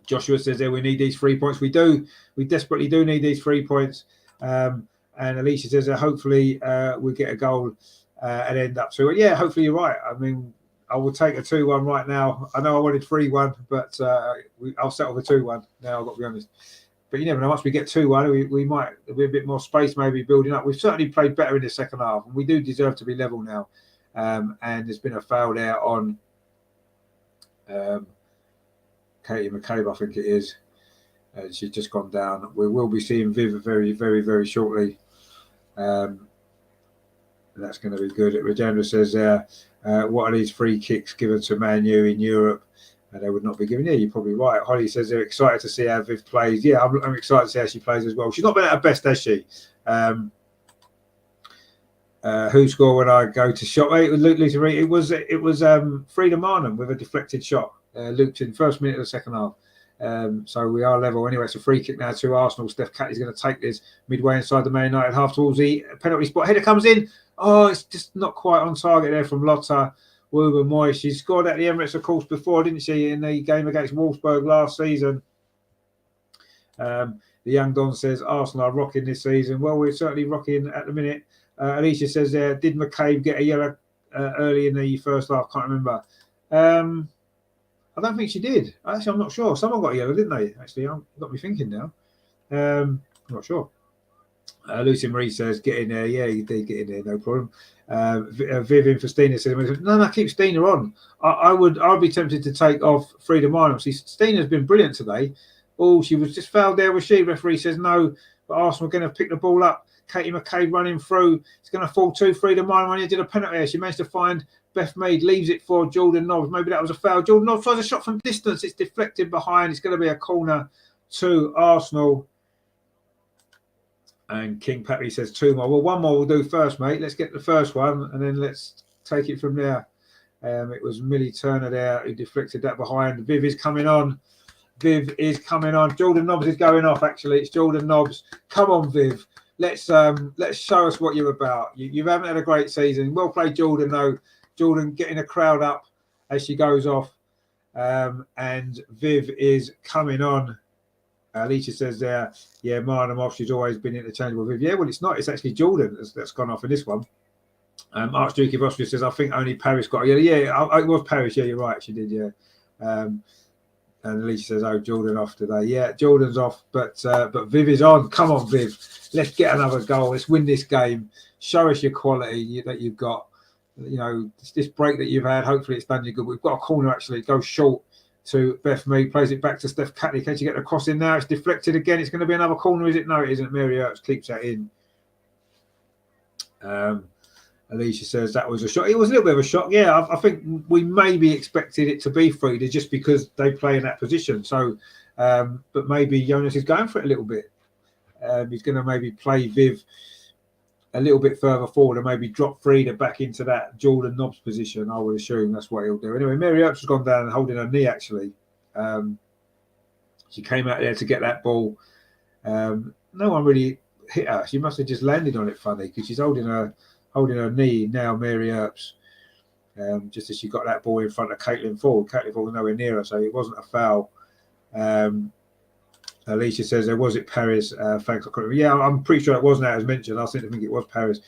Joshua says there, we need these 3 points. We do. We desperately do need these 3 points. And Alicia says hopefully we'll get a goal and end up. So, yeah, hopefully you're right. I mean, I will take a 2-1 right now. I know I wanted 3-1, but I'll settle for 2-1 now, I've got to be honest. But you never know, once we get 2-1, we might be a bit more space maybe building up. We've certainly played better in the second half, and we do deserve to be level now. And there's been a foul there on Katie McCabe, I think it is. She's just gone down. We will be seeing Viv very shortly. That's going to be good. Rajendra says, what are these free kicks given to Man U in Europe? And they would not be given. Yeah, you're probably right. Holly says they're excited to see how Viv plays. Yeah, I'm excited to see how she plays as well. She's not been at her best, has she? Who scored when I go to shot? It was Luke Lisa Reed. It was Frida Marnham with a deflected shot. Luke's in first minute of the second half. So we are level. Anyway, it's a free kick now to Arsenal. Steph Catley's going to take this midway inside the Man United half towards the penalty spot. Header comes in. Oh, it's just not quite on target there from Lotta Ruben Moy. She scored at the Emirates, of course, before, didn't she, in the game against Wolfsburg last season. The young Don says Arsenal are rocking this season. Well, we're certainly rocking at the minute. Alicia says did McCabe get a yellow early in the first half? Can't remember. I don't think she did. Actually, I'm not sure. Someone got a yellow, didn't they? Actually, got me thinking now. I'm not sure. Lucy Marie says, get in there. Yeah, you did get in there, no problem. Vivian for Stina says, no, keep Stina on. I'd be tempted to take off Frida Marnham. See, Stina's been brilliant today. Oh, she was just fouled there, was she? Referee says no, but Arsenal are going to pick the ball up. Katie McCabe running through. It's going to fall to Frida Marnham on the edge of the penalty area. She managed to find Beth Mead, leaves it for Jordan Nobbs. Maybe that was a foul. Jordan Nobbs tries a shot from distance. It's deflected behind. It's going to be a corner to Arsenal. And King Pappy says 2 more. Well, 1 more we'll do first, mate. Let's get the first one, and then let's take it from there. It was Millie Turner there who deflected that behind. Viv is coming on. Jordan Nobbs is going off, actually. It's Jordan Nobbs. Come on, Viv. Let's show us what you're about. You haven't had a great season. Well played, Jordan, though. Jordan getting a crowd up as she goes off. And Viv is coming on. Alicia says there, Marnham off. She's always been interchangeable with Viv. Yeah, well, it's not. It's actually Jordan that's gone off in this one. Archduke of Austria says, I think only Paris got it. Yeah, it was Paris. Yeah, you're right. She did, yeah. And Alicia says, oh, Jordan off today. Yeah, Jordan's off, but Viv is on. Come on, Viv. Let's get another goal. Let's win this game. Show us your quality that you've got. You know, this break that you've had, hopefully it's done you good. We've got a corner, actually. It goes short to Beth Mead, plays it back to Steph Catley. Can she get the cross in now? It's deflected again. It's going to be another corner, is it? No, it isn't. Mary Earps keeps that in. Alicia says that was a shot. It was a little bit of a shock. Yeah, I think we maybe expected it to be Frida just because they play in that position. So, but maybe Jonas is going for it a little bit. He's going to maybe play Viv a little bit further forward and maybe drop Frida back into that Jordan Nobbs position. I would assume that's what he'll do. Anyway, Mary Earps has gone down and holding her knee, actually. She came out there to get that ball. No one really hit her. She must have just landed on it funny because she's holding her knee now, Mary Earps, just as she got that ball in front of Caitlin Ford. Caitlin Ford was nowhere near her, so it wasn't a foul. Alicia says, was it Paris? Thanks. Yeah, I'm pretty sure it wasn't, as mentioned. I seem to think it was Paris.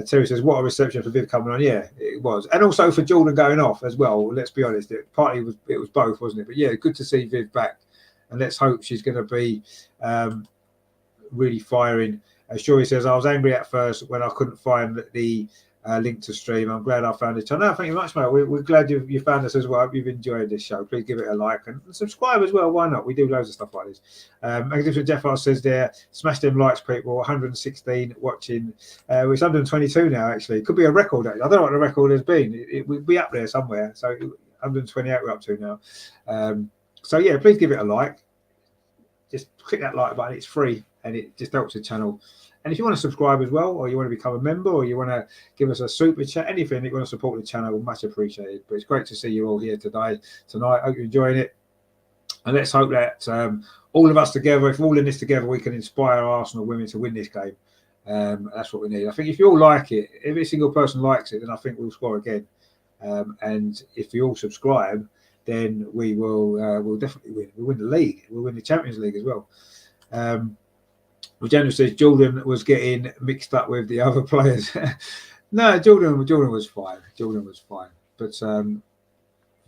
Terry says, what a reception for Viv coming on. Yeah, it was. And also for Jordan going off as well. Let's be honest. It was both, wasn't it? But yeah, good to see Viv back. And let's hope she's going to be really firing. Shuri says, I was angry at first when I couldn't find the link to stream. I'm glad I found it. No, thank you much, mate. We're glad you found us as well. I hope you've enjoyed this show. Please give it a like and subscribe as well. Why not? We do loads of stuff like this. Magnificent Jeff says there, smash them likes, people. 116 watching. It's 122 now, actually. It could be a record. I don't know what the record has been. It will be up there somewhere. So 128 we're up to now. So yeah, please give it a like. Just click that like button. It's free and it just helps the channel. And if you want to subscribe as well, or you want to become a member, or you want to give us a super chat, anything that you want to support the channel, much appreciated. But it's great to see you all here tonight. Hope you're enjoying it. And let's hope that all of us together, if we're all in this together, we can inspire Arsenal women to win this game. That's what we need. I think if you all like it, if every single person likes it, then I think we'll score again. And if you all subscribe, then we will we'll definitely win. We'll win the league. We'll win the Champions League as well. General says Jordan was getting mixed up with the other players. No, Jordan was fine. Jordan was fine. But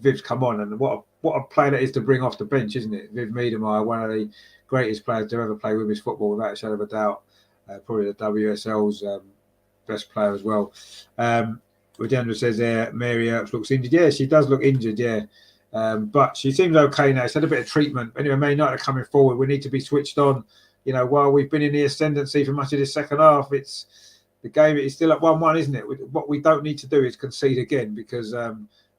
Viv's come on, and what a player that is to bring off the bench, isn't it? Viv Miedemar, one of the greatest players to ever play women's football, without a shadow of a doubt. Probably the WSL's best player as well. General says there, Mary Earps looks injured. Yeah, she does look injured, yeah. But she seems okay now. She's had a bit of treatment. Anyway, Man United are coming forward. We need to be switched on. You know, while we've been in the ascendancy for much of this second half, it's the game is still at 1-1, isn't it? What we don't need to do is concede again, because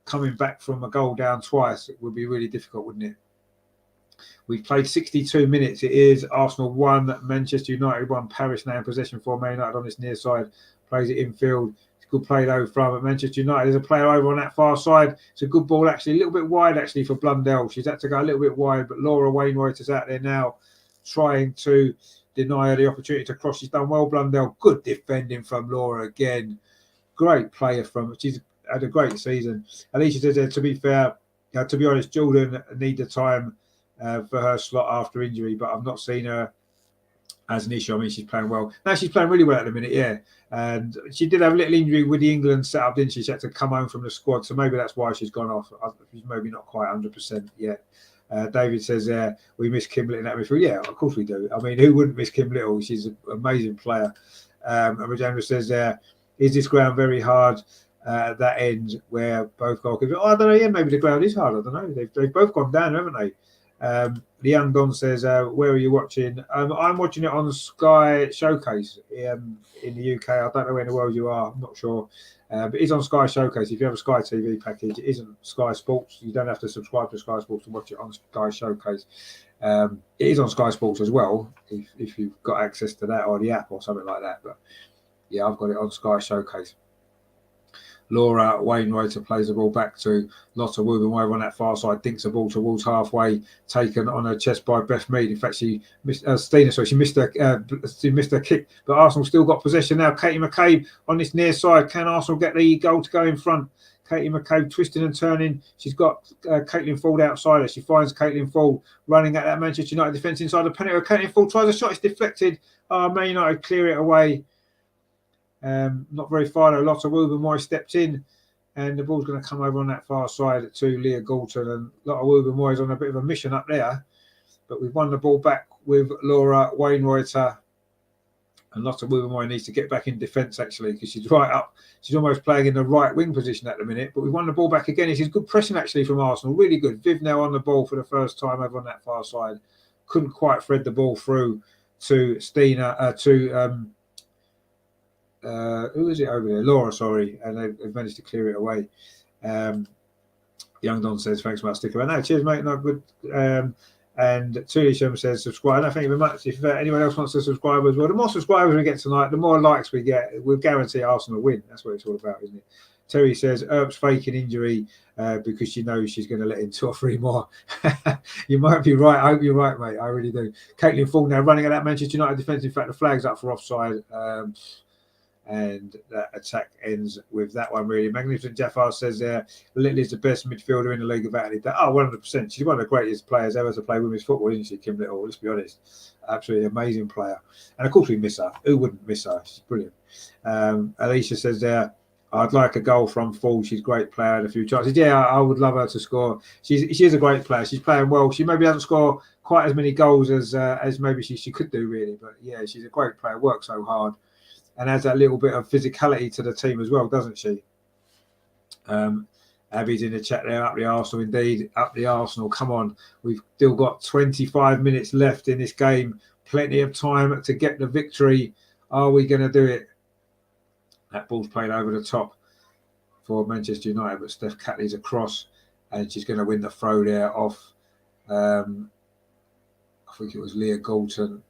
coming back from a goal down twice would be really difficult, wouldn't it? We've played 62 minutes. It is Arsenal 1, Manchester United 1. Paris now in possession for Man United on this near side. Plays it infield. It's a good play though from Manchester United. There's a player over on that far side. It's a good ball, actually. A little bit wide, actually, for Blundell. She's had to go a little bit wide, but Laura Wainwright is out there now, trying to deny her the opportunity to cross. She's done well, Blundell. Good defending from Laura again. Great player from. She's had a great season. Alicia says, to be fair, to be honest, Jordan need the time for her slot after injury, but I've not seen her as an issue. I mean, she's playing well. Now she's playing really well at the minute, yeah. And she did have a little injury with the England setup, didn't she? She had to come home from the squad, so maybe that's why she's gone off. She's maybe not quite 100% yet. David says, we miss Kim Little in that midfield. Yeah, of course we do. I mean, who wouldn't miss Kim Little? She's an amazing player. And Rajendra says, is this ground very hard at that end where both goalkeepers? I don't know. Yeah, maybe the ground is hard. I don't know. They've both gone down, haven't they? Leon Don says, where are you watching? I'm watching it on Sky Showcase in the UK. I don't know where in the world you are. I'm not sure. But it's on Sky Showcase. If you have a Sky TV package, it isn't Sky Sports. You don't have to subscribe to Sky Sports to watch it on Sky Showcase. It is on Sky Sports as well, if you've got access to that or the app or something like that. But yeah, I've got it on Sky Showcase. Laura Wainwright plays the ball back to Lotta Woburn over on that far side, dinks the ball towards halfway, taken on her chest by Beth Mead. In fact, she missed she missed her kick, but Arsenal still got possession now. Katie McCabe on this near side. Can Arsenal get the goal to go in front? Katie McCabe twisting and turning. She's got Caitlin Ford outside her. She finds Caitlin Ford running at that Manchester United defence inside the penalty. Caitlin Ford tries a shot. It's deflected. Man United clear it away. Not very far though. Lots of Woobermoy stepped in, and the ball's going to come over on that far side to Leah Galton, and a lot of Woobermoy's on a bit of a mission up there. But we've won the ball back with Laura Wainwrighter. And lots of Woobermoy needs to get back in defence, actually, because she's right up. She's almost playing in the right wing position at the minute. But we won the ball back again. It's good pressing, actually, from Arsenal. Really good. Viv now on the ball for the first time over on that far side. Couldn't quite thread the ball through to Stina, who is it over there? Laura, sorry. And they've managed to clear it away. Young Don says, thanks for sticking around. No, cheers, mate. No, good. And Tulisham says, subscribe. No, thank you very much. If anyone else wants to subscribe as well, the more subscribers we get tonight, the more likes we get. We'll guarantee Arsenal win. That's what it's all about, isn't it? Terry says, Earp's faking injury because she knows she's going to let in 2 or 3 more. You might be right. I hope you're right, mate. I really do. Caitlin Ford now running at that Manchester United defence. In fact, the flag's up for offside. And that attack ends with that one, really. Magnificent Jafar says there, Little's the best midfielder in the league of that. Oh, 100%. She's one of the greatest players ever to play women's football, isn't she, Kim Little? Let's be honest. Absolutely amazing player. And of course, we miss her. Who wouldn't miss her? She's brilliant. Alicia says there, I'd like a goal from Full. She's a great player and a few chances. Yeah, I would love her to score. She's a great player. She's playing well. She maybe doesn't score quite as many goals as maybe she could do, really. But yeah, she's a great player. Works so hard. And adds that little bit of physicality to the team as well, doesn't she? Abby's in the chat there. Up the Arsenal, indeed. Up the Arsenal. Come on. We've still got 25 minutes left in this game. Plenty of time to get the victory. Are we going to do it? That ball's played over the top for Manchester United, but Steph Catley's across, and she's going to win the throw there off. I think it was Leah Galton.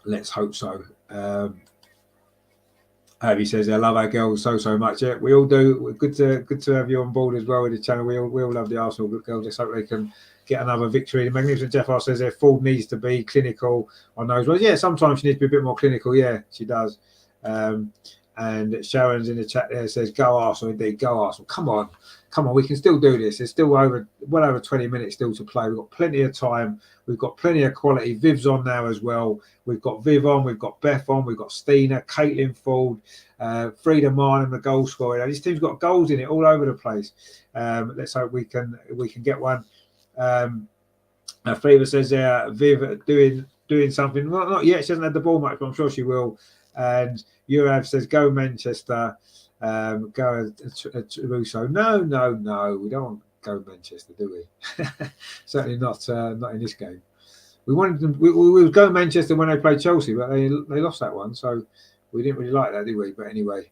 Let's hope so. Abby says, I love our girls so much. Yeah, we all do. Good to have you on board as well with the channel. We all love the Arsenal girls. Let's hope they can get another victory. The Magnificent Jeffar says there, Ford needs to be clinical on those ones. Yeah, sometimes she needs to be a bit more clinical. Yeah, she does. And Sharon's in the chat there says, go Arsenal, indeed, go Arsenal. Come on, we can still do this. There's still well over 20 minutes still to play. We've got plenty of time. We've got plenty of quality. Viv's on now as well. We've got Viv on, we've got Beth on, we've got Stina, Caitlin Ford, Frida Marnham, the goal scorer. This team's got goals in it all over the place. Let's hope we can get one. Frida says Viv doing something. Well, not yet. She hasn't had the ball much, but I'm sure she will. And Urav says, go Manchester, go Russo. No, we don't want to go Manchester, do we? Certainly not in this game. We wanted them. We would go Manchester when they played Chelsea, but they lost that one, so we didn't really like that, did we? But anyway,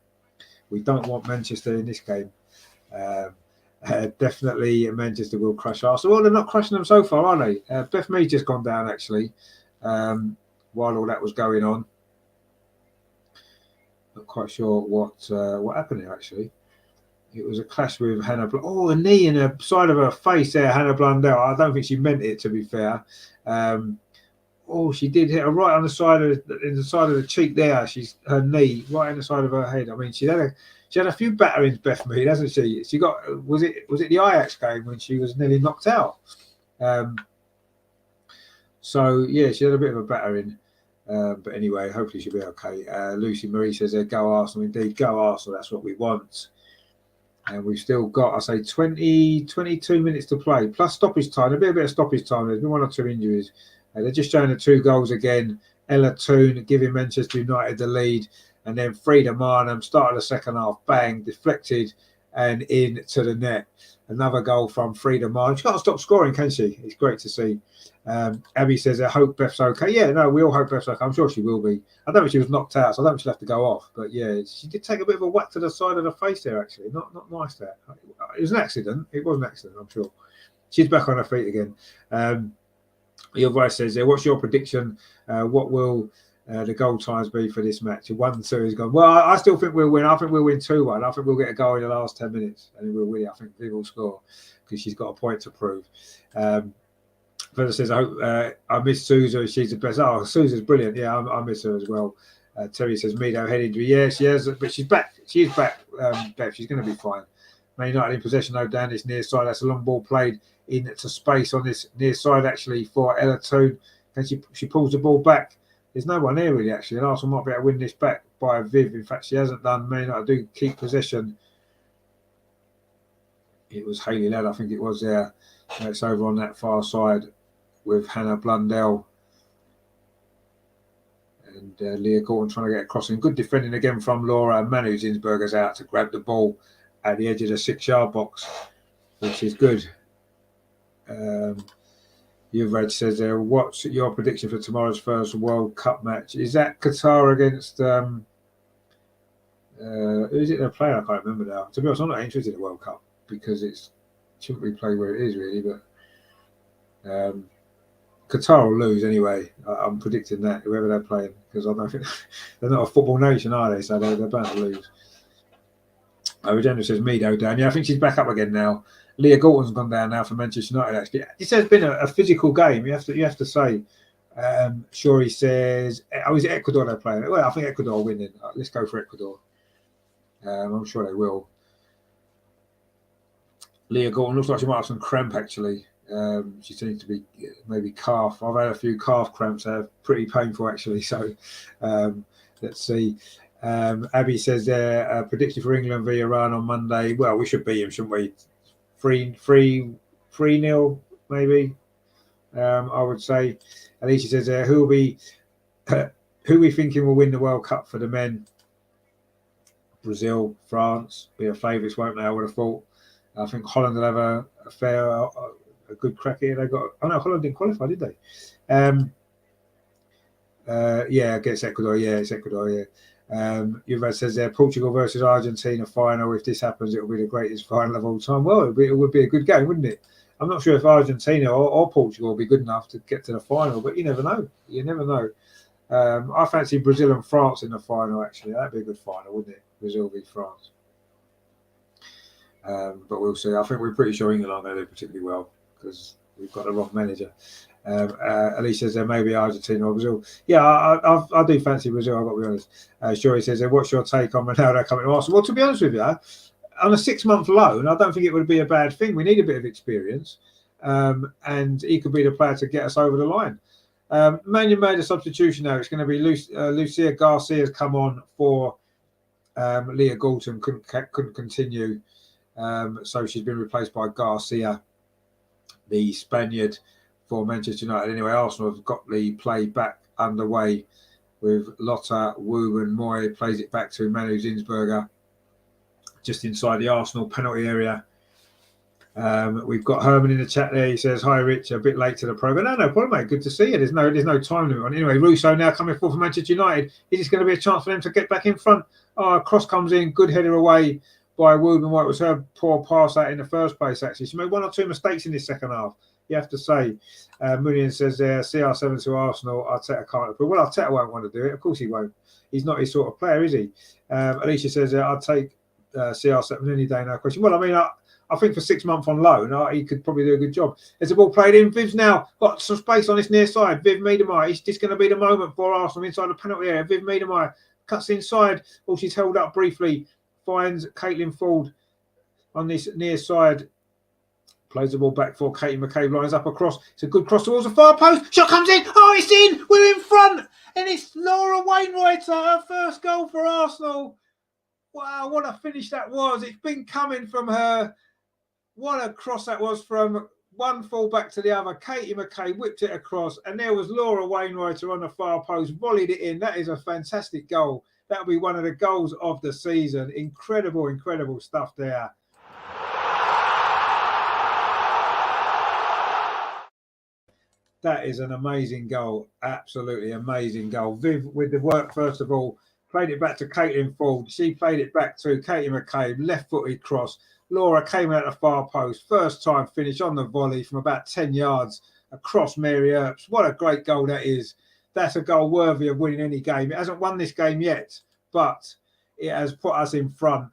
we don't want Manchester in this game. Definitely Manchester will crush Arsenal. Well, they're not crushing them so far, are they? Beth Mead's just gone down, actually, while all that was going on. Not quite sure what happened here, actually. It was a clash with Hannah. A knee in the side of her face there, Hannah Blundell. I don't think she meant it, to be fair. She did hit her right on the side of the cheek there. Her knee right on the side of her head. I mean, she had a few batterings, Beth Mead, hasn't she? She got was it the Ajax game when she was nearly knocked out? So yeah, she had a bit of a battering. But anyway, hopefully she'll be okay. Lucy Marie says, go Arsenal. Indeed, go Arsenal. That's what we want. And we've still got, I say, 22 minutes to play, plus stoppage time. There'll be a bit of stoppage time. There's been 1 or 2 injuries. They're just showing the 2 goals again. Ella Toone giving Manchester United the lead. And then Frida Marnham, start of the second half, bang, deflected and into the net. Another goal from Frida Marnham. She can't stop scoring, can she? It's great to see. Abby says, I hope Beth's okay. Yeah, no, we all hope Beth's okay. I'm sure she will be. I don't think she was knocked out, so I don't think she'll have to go off. But yeah, she did take a bit of a whack to the side of the face there, actually. Not nice there. It was an accident. It was an accident, I'm sure. She's back on her feet again. Your voice says, what's your prediction? What will the goal times be for this match? 1-2 is gone. Well, I still think we'll win. I think we'll win 2-1. I think we'll get a goal in the last 10 minutes and we'll win. I think Viv will score because she's got a point to prove. Further says, I hope I miss Sousa. She's the best. Oh, Sousa's brilliant. Yeah, I miss her as well. Terry says, Mido head injury. Yeah, she has, but she's back. She is back, Beth. She's going to be fine. Man United in possession, though, down this near side. That's a long ball played into space on this near side, actually, for Ella Toone. And she pulls the ball back. there's no one there really, actually. And Arsenal might be able to win this back by Viv. In fact, she hasn't done. Man United do keep possession. It was Hayley Ladd, I think it was there. It's over on that far side with Hannah Blundell. And Leah Gorton trying to get across. And good defending again from Laura. And Manu Zinsberger's out to grab the ball at the edge of the 6-yard box, which is good. Yuvraj says there, what's your prediction for tomorrow's first World Cup match? Is that Qatar against who is it they're playing? I can't remember now. To be honest, I'm not interested in the World Cup because it shouldn't be played where it is really, but Qatar will lose anyway. I'm predicting that, whoever they're playing, because I don't think they're not a football nation, are they? So they're bound to lose. Regina says Mido down. Yeah, I think she's back up again now. Leah Gorton's gone down now for Manchester United. Actually, this has been a physical game. You have to say. Shuri says, "Oh, is it Ecuador they're playing?" Well, I think Ecuador are winning. Let's go for Ecuador. I'm sure they will. Leah Gorton looks like she might have some cramp actually. She seems to be maybe calf. I've had a few calf cramps. They're pretty painful actually. So let's see. Abby says there, prediction for England v Iran on Monday. Well, we should beat them, shouldn't we? 3-0 maybe. I would say. Alicia says there, who we thinking will win the World Cup for the men? Brazil, France, be a favourites, won't they? I would have thought. I think Holland will have a good crack here. They got. Oh no, Holland didn't qualify, did they? Yeah, against Ecuador. Yeah, it's Ecuador. Yeah. Yuval says there, Portugal versus Argentina final. If this happens, it will be the greatest final of all time. Well, it would be a good game, wouldn't it? I'm not sure if Argentina or Portugal will be good enough to get to the final, but you never know. You never know. I fancy Brazil and France in the final, actually. That'd be a good final, wouldn't it? Brazil v France. But we'll see. I think we're pretty sure England aren't going to do particularly well because we've got the wrong manager. Alicia says there may be Argentina or Brazil. Yeah, I do fancy Brazil, I've got to be honest. Shuri says there, what's your take on Ronaldo coming to Arsenal? Well, to be honest with you, on a 6-month loan, I don't think it would be a bad thing. We need a bit of experience, and he could be the player to get us over the line. Manu made a substitution now. It's going to be Lucia Garcia's come on for Leah Gorton. Couldn't continue, so she's been replaced by Garcia, the Spaniard, for Manchester United. Anyway, Arsenal have got the play back underway with Lotta Wooben-Moy plays it back to Manu Zinsberger just inside the Arsenal penalty area. We've got Herman in the chat there. He says, hi, Rich, a bit late to the programme. No problem, mate. Good to see you. There's no time limit on it. Anyway, Russo now coming forward for Manchester United. Is this going to be a chance for them to get back in front? Cross comes in. Good header away by Wooben-Moy. It was her poor pass out in the first place, actually. She made 1 or 2 mistakes in this second half, you have to say. Munian says there, CR7 to Arsenal. Arteta can't. But well, Arteta won't want to do it. Of course he won't. He's not his sort of player, is he? Alicia says I'd take CR7 any day, no question. Well, I mean, I think for 6 months on loan, he could probably do a good job. There's the ball played in. Viv's now got some space on this near side. Viv Miedemar. It's just going to be the moment for Arsenal inside the penalty area. Viv Miedemar cuts inside. Oh, she's held up briefly. Finds Caitlin Ford on this near side. Plays the ball back for Katie McCabe. Lines up across. It's a good cross towards the far post. Shot comes in. Oh, it's in. We're in front. And it's Laura Wainwright. Her first goal for Arsenal. Wow, what a finish that was. It's been coming from her. What a cross that was from one full back to the other. Katie McCabe whipped it across. And there was Laura Wainwright on the far post. Volleyed it in. That is a fantastic goal. That'll be one of the goals of the season. Incredible, incredible stuff there. That is an amazing goal. Absolutely amazing goal. Viv with the work, first of all, played it back to Caitlin Ford. She played it back to Katie McCabe, left-footed cross. Laura came out the far post. First time finish on the volley from about 10 yards across Mary Earps. What a great goal that is. That's a goal worthy of winning any game. It hasn't won this game yet, but it has put us in front.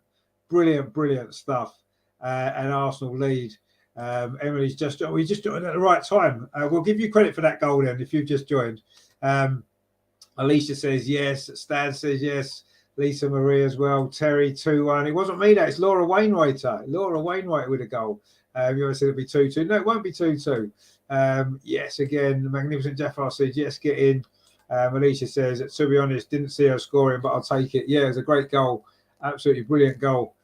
Brilliant, brilliant stuff. And Arsenal lead. Emily's just joined at the right time. We'll give you credit for that goal then if you've just joined. Alicia says yes. Stan says yes. Lisa Marie as well. Terry 2-1. It wasn't me that. It's Laura Wainwright. Laura Wainwright with a goal. You always said it'll be 2-2. No, it won't be 2-2. Yes, again, the magnificent Jafar says yes, get in. Alicia says, to be honest, didn't see her scoring, but I'll take it. Yeah, it was a great goal. Absolutely brilliant goal.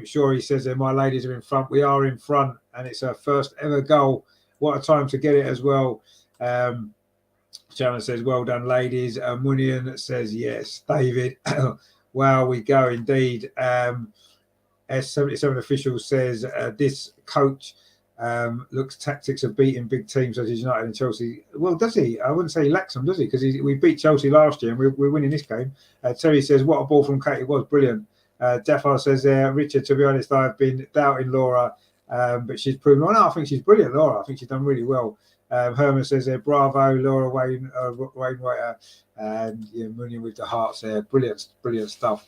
Sure, he says that my ladies are in front. We are in front, and it's her first ever goal. What a time to get it as well. Sharon says, well done, ladies. Munian says, yes, David. Wow, we go indeed. S77 official says, this coach looks tactics of beating big teams such as United and Chelsea. Well, does he? I wouldn't say he lacks them, does he? Because we beat Chelsea last year and we're winning this game. Terry says, what a ball from Katie was. Brilliant. Jafar says, Richard, to be honest, I've been doubting Laura, but she's proven, well, no, I think she's brilliant, Laura. I think she's done really well. Herman says, bravo, Laura Wainwright, and Mooney with the hearts there. Brilliant, brilliant stuff.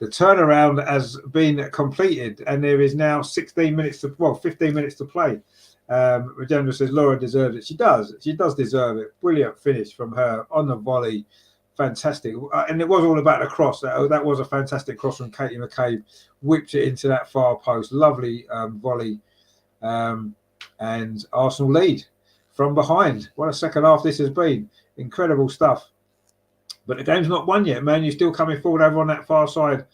The turnaround has been completed, and there is now 15 minutes to play. Regenda says Laura deserves it. She does deserve it. Brilliant finish from her on the volley. Fantastic. And it was all about the cross. That was a fantastic cross from Katie McCabe. Whipped it into that far post. Lovely volley. And Arsenal lead from behind. What a second half this has been. Incredible stuff. But the game's not won yet, man. You're still coming forward over on that far side.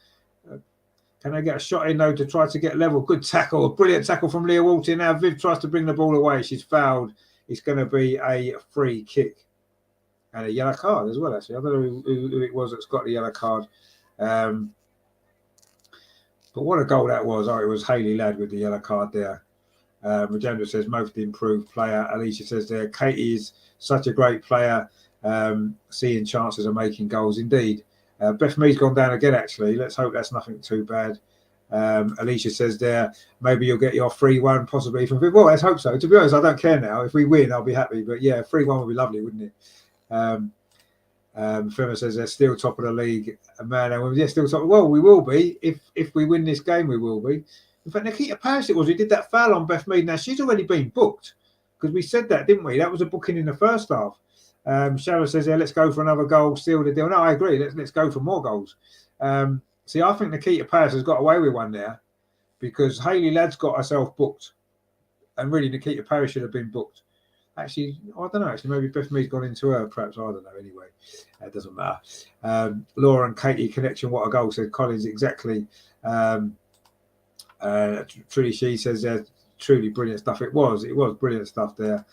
Can they get a shot in, though, to try to get level? Good tackle. A brilliant tackle from Leah Walton. Now Viv tries to bring the ball away. She's fouled. It's going to be a free kick. And a yellow card as well, actually. I don't know who it was that's got the yellow card. But what a goal that was. Oh, it was Hayley Ladd with the yellow card there. Regenda says, most improved player. Alicia says there, Katie is such a great player. Seeing chances of making goals indeed. Beth Mead's gone down again, actually. Let's hope that's nothing too bad. Alicia says there, maybe you'll get your 3-1 possibly from Viv. Well, let's hope so. To be honest, I don't care now. If we win, I'll be happy. But yeah, 3-1 would be lovely, wouldn't it? Firma says they're still top of the league. Man, they're still top. Well, we will be. If we win this game, we will be. In fact, Nikita Parrish it was who did that foul on Beth Mead. Now, she's already been booked because we said that, didn't we? That was a booking in the first half. Sharon says, yeah, let's go for another goal, seal the deal. No, I agree. Let's go for more goals. See, I think Nikita Parrish has got away with one there because Hayley Ladd's got herself booked. And really, Nikita Parrish should have been booked. Actually, I don't know. Actually, maybe Beth Mead's gone into her, perhaps. I don't know. Anyway, it doesn't matter. Laura and Katie connection, what a goal, said Collins. Exactly. Truly, she says, truly brilliant stuff. It was brilliant stuff there.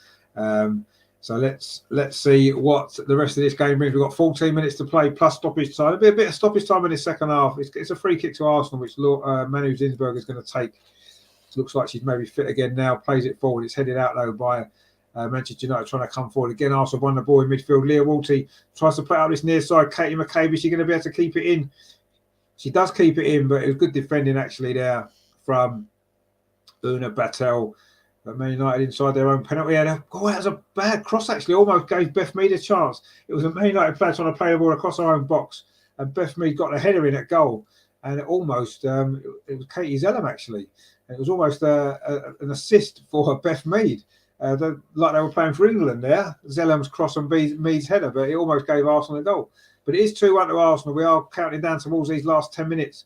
So let's see what the rest of this game brings. We've got 14 minutes to play plus stoppage time. There'll be a bit of stoppage time in the second half. It's a free kick to Arsenal, which Manu Zinsberg is going to take. It looks like she's maybe fit again now. Plays it forward. It's headed out though by Manchester United trying to come forward again. Arsenal won the ball in midfield. Leah Walty tries to play out this near side. Katie McCabe, is she going to be able to keep it in? She does keep it in, but it was good defending actually there from Una Battel. But Man United inside their own penalty area. Oh, that was a bad cross actually. Almost gave Beth Mead a chance. It was a Man United player trying to play the ball across our own box. And Beth Mead got a header in at goal. And it almost, it was Katie Zellum actually. And it was almost an assist for Beth Mead. Like they were playing for England there. Zellum's cross and Mead's header, but it almost gave Arsenal a goal. But it is 2-1 to Arsenal. We are counting down towards these last 10 minutes.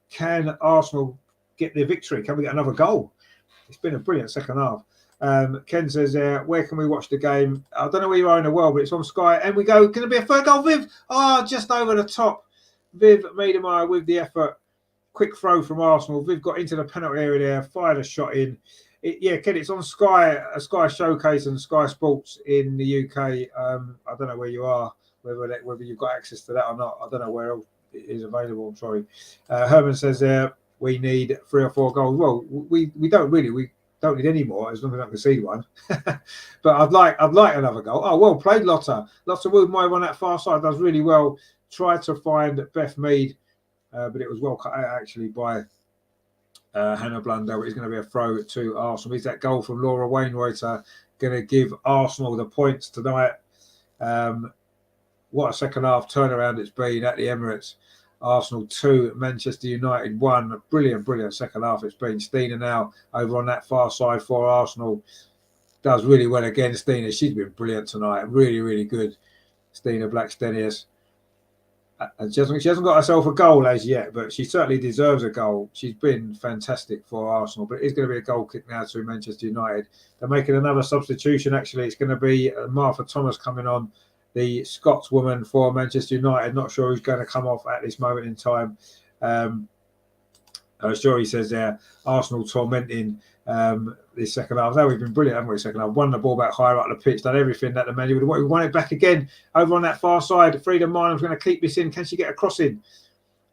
Can Arsenal get their victory? Can we get another goal? It's been a brilliant second half. Ken says, where can we watch the game? I don't know where you are in the world, but it's on Sky. And we go, can it be a third goal? Viv, just over the top. Viv Miedemeier with the effort. Quick throw from Arsenal. Viv got into the penalty area there, fired a shot in. Ken, it's on Sky, Sky Showcase and Sky Sports in the UK. I don't know where you are, whether you've got access to that or not. I don't know where else it is available. I'm sorry. Herman says we need 3 or 4 goals. Well, we don't really. We don't need any more as long as I can see one. But I'd like another goal. Oh, well played, Lotta. Lotta Wood, my one that far side does really well. Tried to find Beth Mead, but it was well cut out actually by Hannah Blunder. It's going to be a throw to Arsenal. Is that goal from Laura Wainwright going to give Arsenal the points tonight? What a second half turnaround it's been at the Emirates. Arsenal 2, Manchester United 1. Brilliant second half it's been. Stina now over on that far side for Arsenal. Does really well again, Stina. She's been brilliant tonight. Really good. Stina Blackstenius. And she hasn't got herself a goal as yet, but she certainly deserves a goal. She's been fantastic for Arsenal, but it is going to be a goal kick now to Manchester United. They're making another substitution, actually. It's going to be Martha Thomas coming on, the Scotswoman for Manchester United. Not sure who's going to come off at this moment in time. Jory says there, Arsenal tormenting this second half. Now we've been brilliant, haven't we? Second half, won the ball back higher up the pitch, done everything that the man would want. We won it back again over on that far side. Freedom Minam's going to keep this in. Can she get a cross in?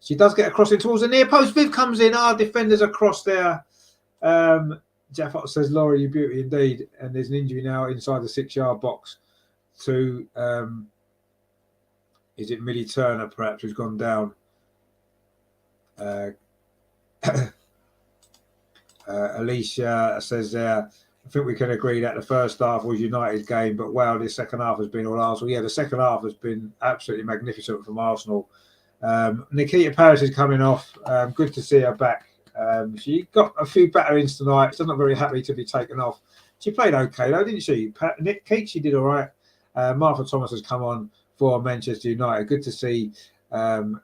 She does get a cross in towards the near post. Viv comes in. Our defenders across there. Jaffot says, Laurie, you beauty indeed. And there's an injury now inside the 6-yard box to, is it Millie Turner perhaps, who's gone down? Alicia says there, I think we can agree that the first half was United's game, but wow, this second half has been all Arsenal. Yeah, the second half has been absolutely magnificent from Arsenal. Nikita Paris is coming off. Good to see her back. She got a few batterings tonight. She's not very happy to be taken off. She played okay though, didn't she? Kate, she did all right. Martha Thomas has come on for Manchester United. Good to see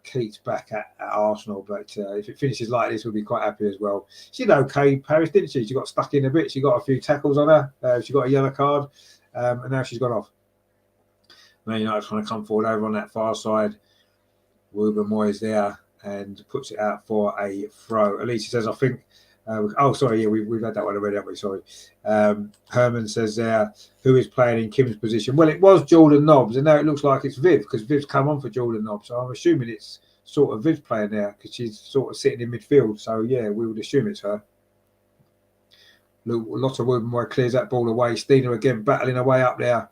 Keats back at Arsenal, but if it finishes like this, we'll be quite happy as well. She did okay, Paris, didn't she? She got stuck in a bit. She got a few tackles on her. She got a yellow card, and now she's gone off. Man United's trying to come forward over on that far side. Ruben Moyes there and puts it out for a throw. Alicia says, I think. We've had that one already, haven't we? Sorry. Herman says there, who is playing in Kim's position? Well, it was Jordan Nobbs, and now it looks like it's Viv, because Viv's come on for Jordan Nobbs. So I'm assuming it's sort of Viv playing there, because she's sort of sitting in midfield. So, yeah, we would assume it's her. Lots of Ruben Moy clears that ball away. Stina again battling away up there.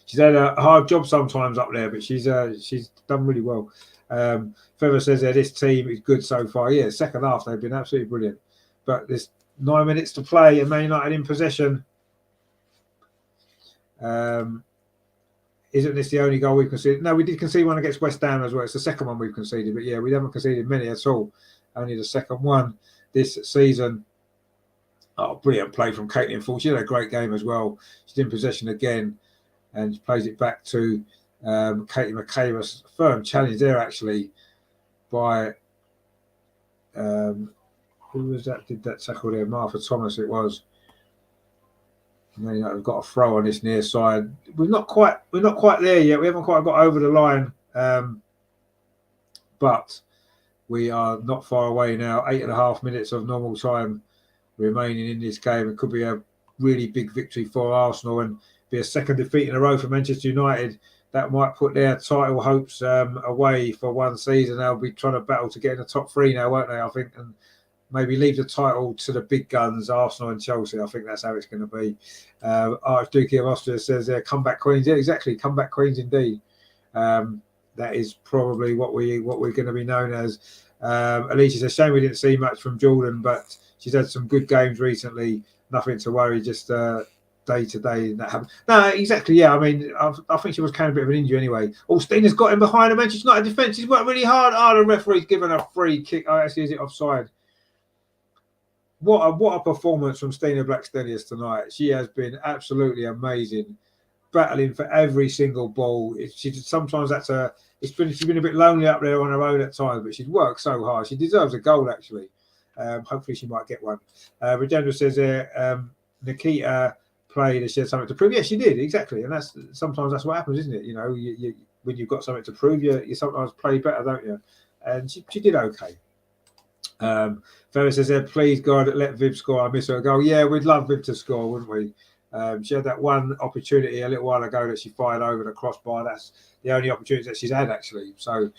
She's had a hard job sometimes up there, but she's done really well. Feather says that this team is good so far. Yeah, second half they've been absolutely brilliant. But there's 9 minutes to play and Man United in possession. Isn't this the only goal we've conceded? No, we did concede one against West Ham as well. It's the second one we've conceded. But yeah, we haven't conceded many at all. Only the second one this season. Oh, brilliant play from Caitlin Ford. She had a great game as well. She's in possession again and plays it back to Katie McCabe. Firm challenge there actually by who was that? Did that tackle there? Martha Thomas. It was. Man United have got a throw on this near side. We're not quite there yet. We haven't quite got over the line, but we are not far away now. 8.5 minutes of normal time remaining in this game. It could be a really big victory for Arsenal and be a second defeat in a row for Manchester United. That might put their title hopes away for one season. They'll be trying to battle to get in the top 3 now, won't they? I think, and maybe leave the title to the big guns, Arsenal and Chelsea. I think that's how it's going to be. Archduke of Austria says there, comeback queens. Yeah, exactly, comeback queens indeed. That is probably what we're going to be known as. Alicia says, shame we didn't see much from Jordan, but she's had some good games recently. Nothing to worry, just day to day. That happened. No, exactly. Yeah, I mean, I think she was carrying a bit of an injury anyway. Steener's got him behind the Manchester United defence. He's worked really hard. The referee's given a free kick. Actually, is it offside? What a performance from Stina Blackstenius tonight. She has been absolutely amazing, battling for every single ball. Sometimes she's been a bit lonely up there on her own at times, but she's worked so hard. She deserves a goal actually. Hopefully she might get one. Regenda says Nikita played and she had something to prove. Yeah, she did, exactly. And sometimes that's what happens, isn't it? You know, you when you've got something to prove, you sometimes play better, don't you? And she did okay. Ferris says there, please God, let Viv score. I miss her goal. Yeah, we'd love Viv to score, wouldn't we? She had that one opportunity a little while ago that she fired over the crossbar. That's the only opportunity that she's had actually. So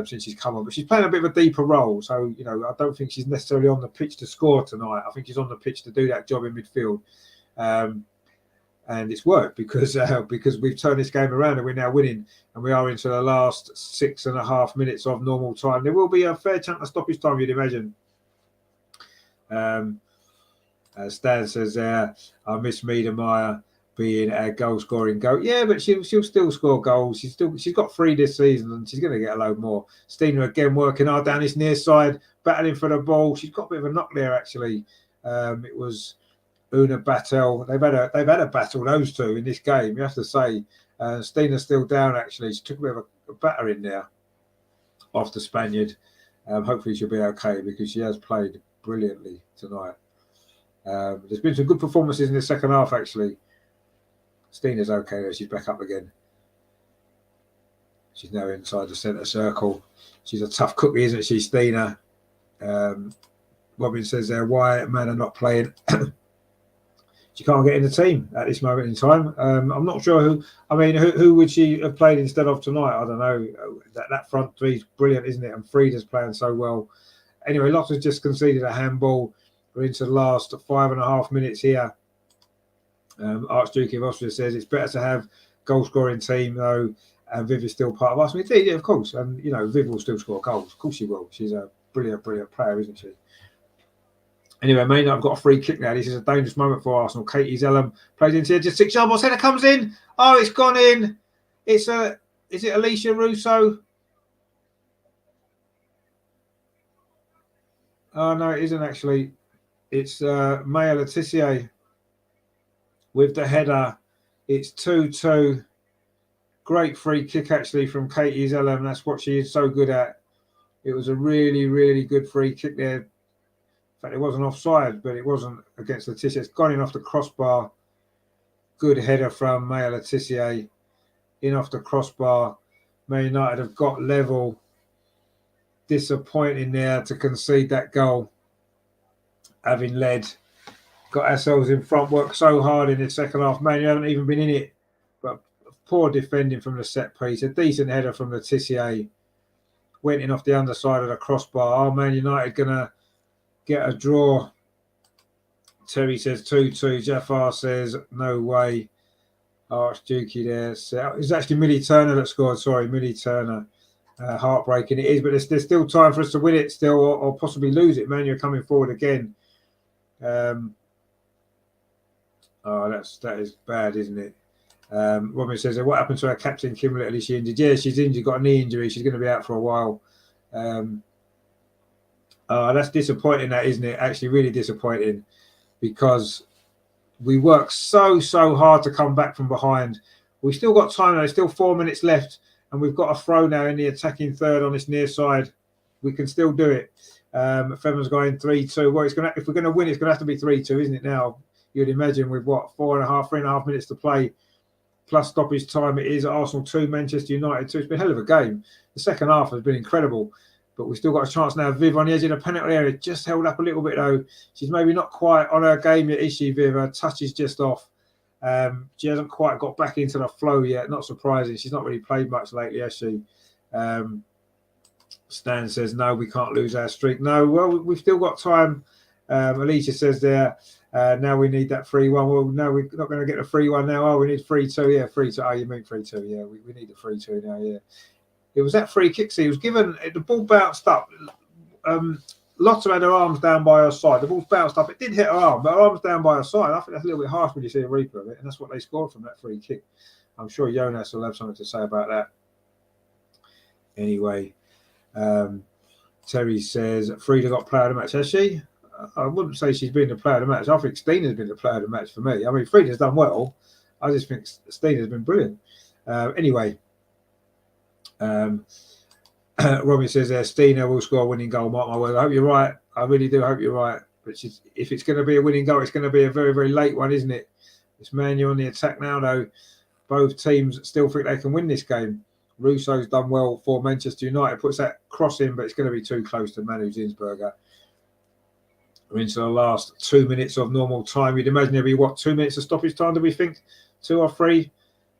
since she's come on, but she's playing a bit of a deeper role. So you know, I don't think she's necessarily on the pitch to score tonight. I think she's on the pitch to do that job in midfield. And it's worked because we've turned this game around and we're now winning, and we are into the last 6.5 minutes of normal time. There will be a fair chunk of stoppage time, you'd imagine. Stan says I miss Miedemeier being a goal scoring goal. Yeah, but she'll still score goals. She's got 3 this season and she's going to get a load more. Stina again working hard down this near side, battling for the ball. She's got a bit of a knock there actually. It was Una Battle. They've had a battle, those two, in this game, you have to say. Stina's still down actually. She took a bit of a batter in there off the Spaniard. Hopefully she'll be okay because she has played brilliantly tonight. There's been some good performances in the second half actually. Stina's okay though, she's back up again. She's now inside the centre circle. She's a tough cookie, isn't she, Stina? Robin says there, why man are not playing? She can't get in the team at this moment in time. I'm not sure who. I mean, who would she have played instead of tonight? I don't know. That front three is brilliant, isn't it? And Frida's playing so well. Anyway, Lotta's just conceded a handball. We're into the last 5.5 minutes here. Archduke of Austria says it's better to have goal-scoring team though, and Viv is still part of us. I mean, yeah, of course. And Viv will still score goals. Of course she will. She's a brilliant player, isn't she? Anyway, Maynard, I've got a free kick now. This is a dangerous moment for Arsenal. Katie Zellum plays into just 6 yards. Header comes in. Oh, it's gone in. Is it Alicia Russo? Oh, no, it isn't actually. It's Maya Letitia with the header. It's 2-2. Great free kick, actually, from Katie Zellum. That's what she is so good at. It was a really, really good free kick there. In fact, it wasn't offside, but it wasn't against Letitia. It's gone in off the crossbar. Good header from Maya Letitia. In off the crossbar. Man United have got level. Disappointing there to concede that goal. Having led. Got ourselves in front. Worked so hard in the second half. Man, you haven't even been in it. But poor defending from the set piece. A decent header from Letitia. Went in off the underside of the crossbar. Oh, Man United going to get a draw. Terry says 2-2. Jafar says no way. Archduke there. So it's actually Millie Turner that scored. Sorry, Millie Turner. Heartbreaking it is, but there's still time for us to win it still, or possibly lose it. Man, you're coming forward again. That is bad, isn't it? Robin says, what happened to our captain, Kim Little? Is she injured? Yeah, she's injured. Got a knee injury. She's going to be out for a while. That's disappointing, that, isn't it? Actually, really disappointing, because we worked so hard to come back from behind. We've still got time now. There's still 4 minutes left, and we've got a throw now in the attacking third on this near side. We can still do it. Femon's going 3-2. Well, if we're going to win, it's going to have to be 3-2, isn't it now? You'd imagine with 3.5 minutes to play, plus stoppage time. It is Arsenal 2, Manchester United 2. It's been a hell of a game. The second half has been incredible. But we've still got a chance now. Viv on the edge of the penalty area, just held up a little bit though. She's maybe not quite on her game yet, is she, Viv? Her touch is just off. She hasn't quite got back into the flow yet. Not surprising. She's not really played much lately, has she? Stan says, no, we can't lose our streak. No, well, we've still got time. Alicia says there, now we need that 3-1. Well, no, we're not going to get a 3-1 now. Oh, we need 3-2. Yeah, 3-2. Oh, you mean 3-2. Yeah, we need the 3-2 now, yeah. It was that free kick. See, it was given. The ball bounced up. Lotta had her arms down by her side. The ball bounced up. It did hit her arm, but her arms down by her side. I think that's a little bit harsh when you see a replay of it, and that's what they scored from that free kick. I'm sure Jonas will have something to say about that. Anyway, Terry says Frida got player of the match. Has she? I wouldn't say she's been the player of the match. I think Stina's been the player of the match for me. I mean, Frida's done well. I just think Stina's been brilliant. Anyway. Robin says Stina will score a winning goal. Mark my word. I hope you're right. I really do hope you're right. But if it's going to be a winning goal, it's going to be a very, very late one, isn't it? It's Manu on the attack now, though. Both teams still think they can win this game. Russo's done well for Manchester United. Puts that cross in, but it's going to be too close to Manu Zinsberger. We're into the last 2 minutes of normal time. You'd imagine there'd be, 2 minutes of stoppage time, do we think? 2 or 3?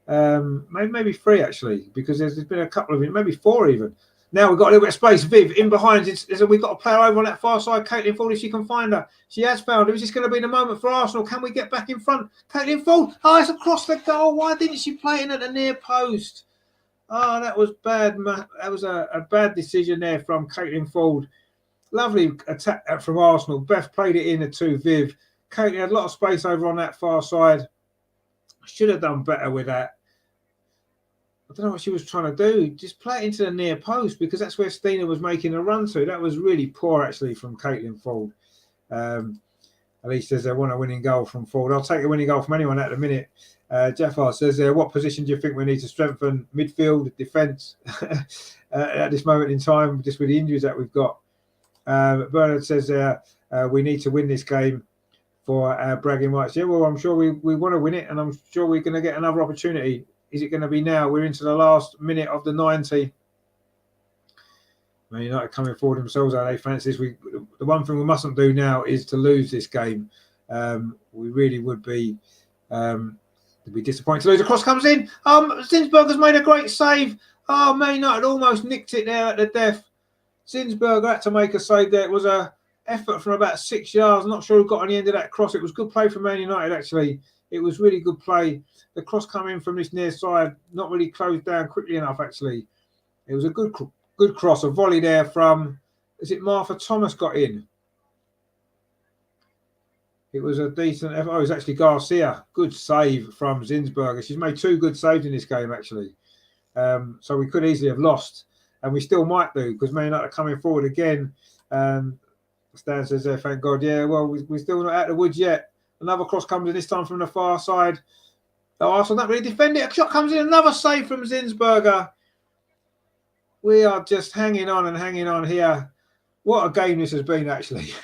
Maybe 3 actually, because there's been a couple of it, maybe 4 even. Now we've got a little bit of space. Viv in behind. We've got a player over on that far side. Caitlin Ford, if she can find her. She has found her. Is this going to be the moment for Arsenal? Can we get back in front? Caitlin Ford. Oh, it's across the goal. Why didn't she play it at the near post? Oh, that was bad. That was a bad decision there from Caitlin Ford. Lovely attack from Arsenal. Beth played it in to Viv. Caitlin had a lot of space over on that far side. Should have done better with that. I don't know what she was trying to do. Just play it into the near post, because that's where Stina was making a run to. That was really poor, actually, from Caitlin Ford. Elise says they want a winning goal from Ford. I'll take a winning goal from anyone at the minute. Jeffar says, what position do you think we need to strengthen? Midfield, defence, at this moment in time, just with the injuries that we've got. Bernard says we need to win this game for our bragging rights. Yeah, well, I'm sure we want to win it, and I'm sure we're going to get another opportunity Is it going to be now? We're into the last minute of the 90. Man United coming forward themselves. How they fancy this? The one thing we mustn't do now is to lose this game. We really would be disappointed to lose. The cross comes in. Zinsberger's made a great save. Oh, Man United almost nicked it there at the death. Zinsberger had to make a save there. It was a effort from about 6 yards. Not sure who got on the end of that cross. It was good play from Man United, actually. It was really good play. The cross coming from this near side, not really closed down quickly enough, actually. It was a good cross. A volley there from, is it Martha Thomas got in? It was a decent effort. Oh, it was actually Garcia. Good save from Zinsberger. She's made 2 good saves in this game, actually. So we could easily have lost. And we still might do, because Man United are coming forward again. Stan says there, thank God. Yeah, well, we're still not out of the woods yet. Another cross comes in, this time from the far side. Oh, Arsenal not really defend it. A shot comes in, another save from Zinsberger. We are just hanging on and hanging on here. What a game this has been, actually.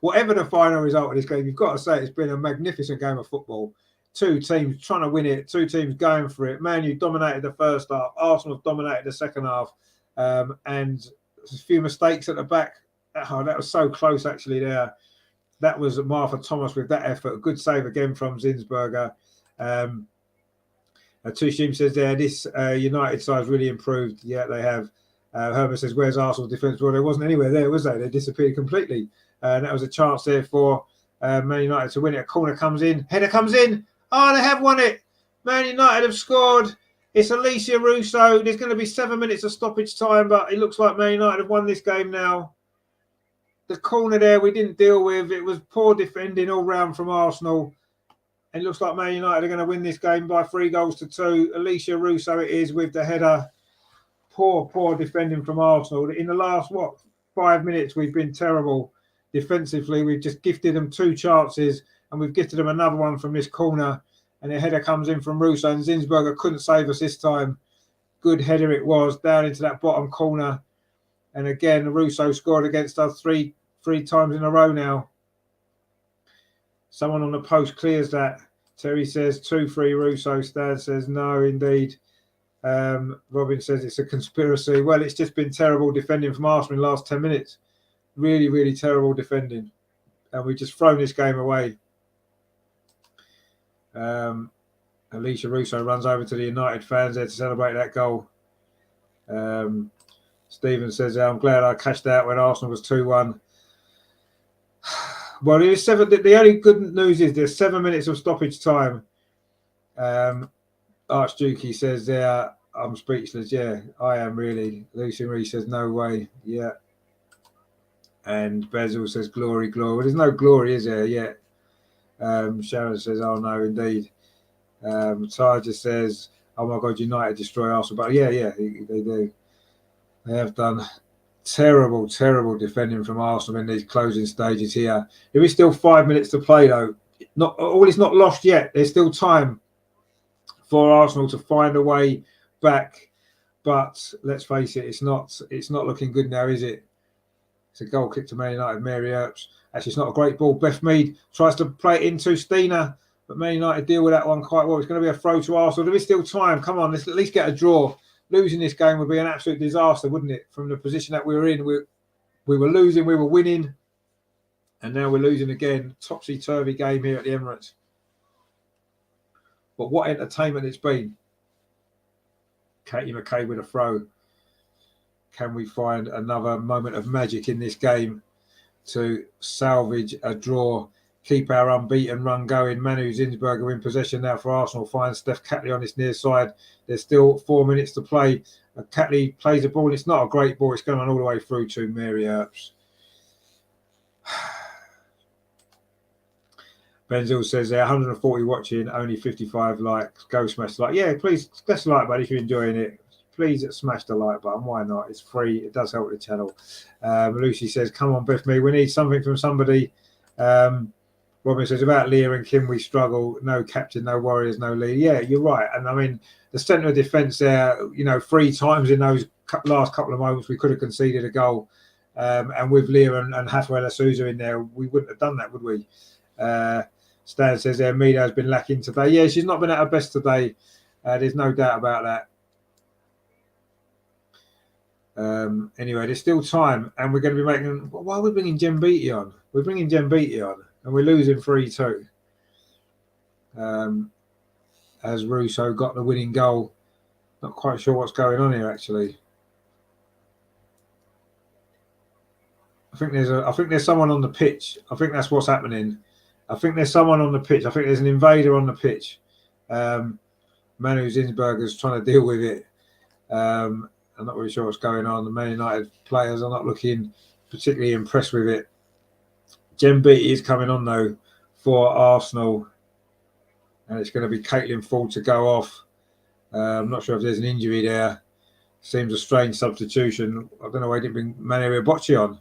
Whatever the final result of this game, you've got to say it's been a magnificent game of football. 2 teams trying to win it, 2 teams going for it. Man U dominated the first half. Arsenal dominated the second half. And a few mistakes at the back. Oh, that was so close, actually, there. That was Martha Thomas with that effort. A good save again from Zinsberger. Tushim says there, this United side's really improved. Yeah, they have. Herbert says, where's Arsenal's defence? Well, there wasn't anywhere there, was they? They disappeared completely. And that was a chance there for Man United to win it. A corner comes in. Header comes in. Oh, they have won it. Man United have scored. It's Alicia Russo. There's going to be 7 minutes of stoppage time, but it looks like Man United have won this game now. The corner there we didn't deal with. It was poor defending all round from Arsenal. And it looks like Man United are going to win this game by 3-2. Alicia Russo it is with the header. Poor defending from Arsenal. In the last, 5 minutes, we've been terrible defensively. We've just gifted them 2 chances, and we've gifted them another one from this corner. And the header comes in from Russo, and Zinsberger couldn't save us this time. Good header it was, down into that bottom corner. And again, Russo scored against us three times in a row now. Someone on the post clears that. Terry says 2-3 Russo. Stan says no, indeed. Robin says it's a conspiracy. Well, it's just been terrible defending from Arsenal in the last 10 minutes. Really, really terrible defending. And we've just thrown this game away. Alicia Russo runs over to the United fans there to celebrate that goal. Stephen says, I'm glad I cashed out when Arsenal was 2-1. Well, the only good news is there's 7 minutes of stoppage time. Archduke says there, I'm speechless. Yeah, I am really. Lucy Marie says, no way. Yeah. And Basil says, glory. Well, there's no glory, is there, yet? Sharon says, oh, no, indeed. Tarja says, oh, my God, United destroy Arsenal. But, yeah, they do. They have done terrible defending from Arsenal in these closing stages here. There is still 5 minutes to play, though. All is not lost yet. There's still time for Arsenal to find a way back. But let's face it, it's not looking good now, is it? It's a goal kick to Man United. Mary Earps. Actually, it's not a great ball. Beth Mead tries to play it into Stina, but Man United deal with that one quite well. It's going to be a throw to Arsenal. There is still time. Come on, let's at least get a draw. Losing this game would be an absolute disaster, wouldn't it? From the position that we were in, we were losing, we were winning, and now we're losing again. Topsy-turvy game here at the Emirates. But what entertainment it's been. Katie McKay with a throw. Can we find another moment of magic in this game to salvage a draw, keep our unbeaten run going? Manu Zinsberger in possession now for Arsenal. Finds Steph Catley on his near side. There's still 4 minutes to play. Catley plays the ball. It's not a great ball. It's going on all the way through to Mary Earps. Benzil says there, 140 watching, only 55 likes. Go smash the like. Yeah, please smash the like button if you're enjoying it. Please smash the like button. Why not? It's free. It does help the channel. Lucy says, come on, Beth Me. We need something from somebody. Robin says, about Leah and Kim, we struggle. No captain, no Warriors, no lead. Yeah, you're right. And I mean, the centre of defence there, 3 times in those last couple of moments, we could have conceded a goal. And with Leah and Hathaway Souza in there, we wouldn't have done that, would we? Stan says there, Mida has been lacking today. Yeah, she's not been at her best today. There's no doubt about that. Anyway, there's still time, and we're going to be making. Why are we bringing Jem Beattie on? We're bringing Jem Beattie on, and we're losing 3-2. As Russo got the winning goal. Not quite sure what's going on here, actually. I think there's someone on the pitch. I think that's what's happening. I think there's someone on the pitch. I think there's an invader on the pitch. Manu Zinsberger's trying to deal with it. I'm not really sure what's going on. The Man United players are not looking particularly impressed with it. Jem Beattie is coming on, though, for Arsenal. And it's going to be Caitlin Ford to go off. I'm not sure if there's an injury there. Seems a strange substitution. I don't know why he didn't bring Manu Bocci on.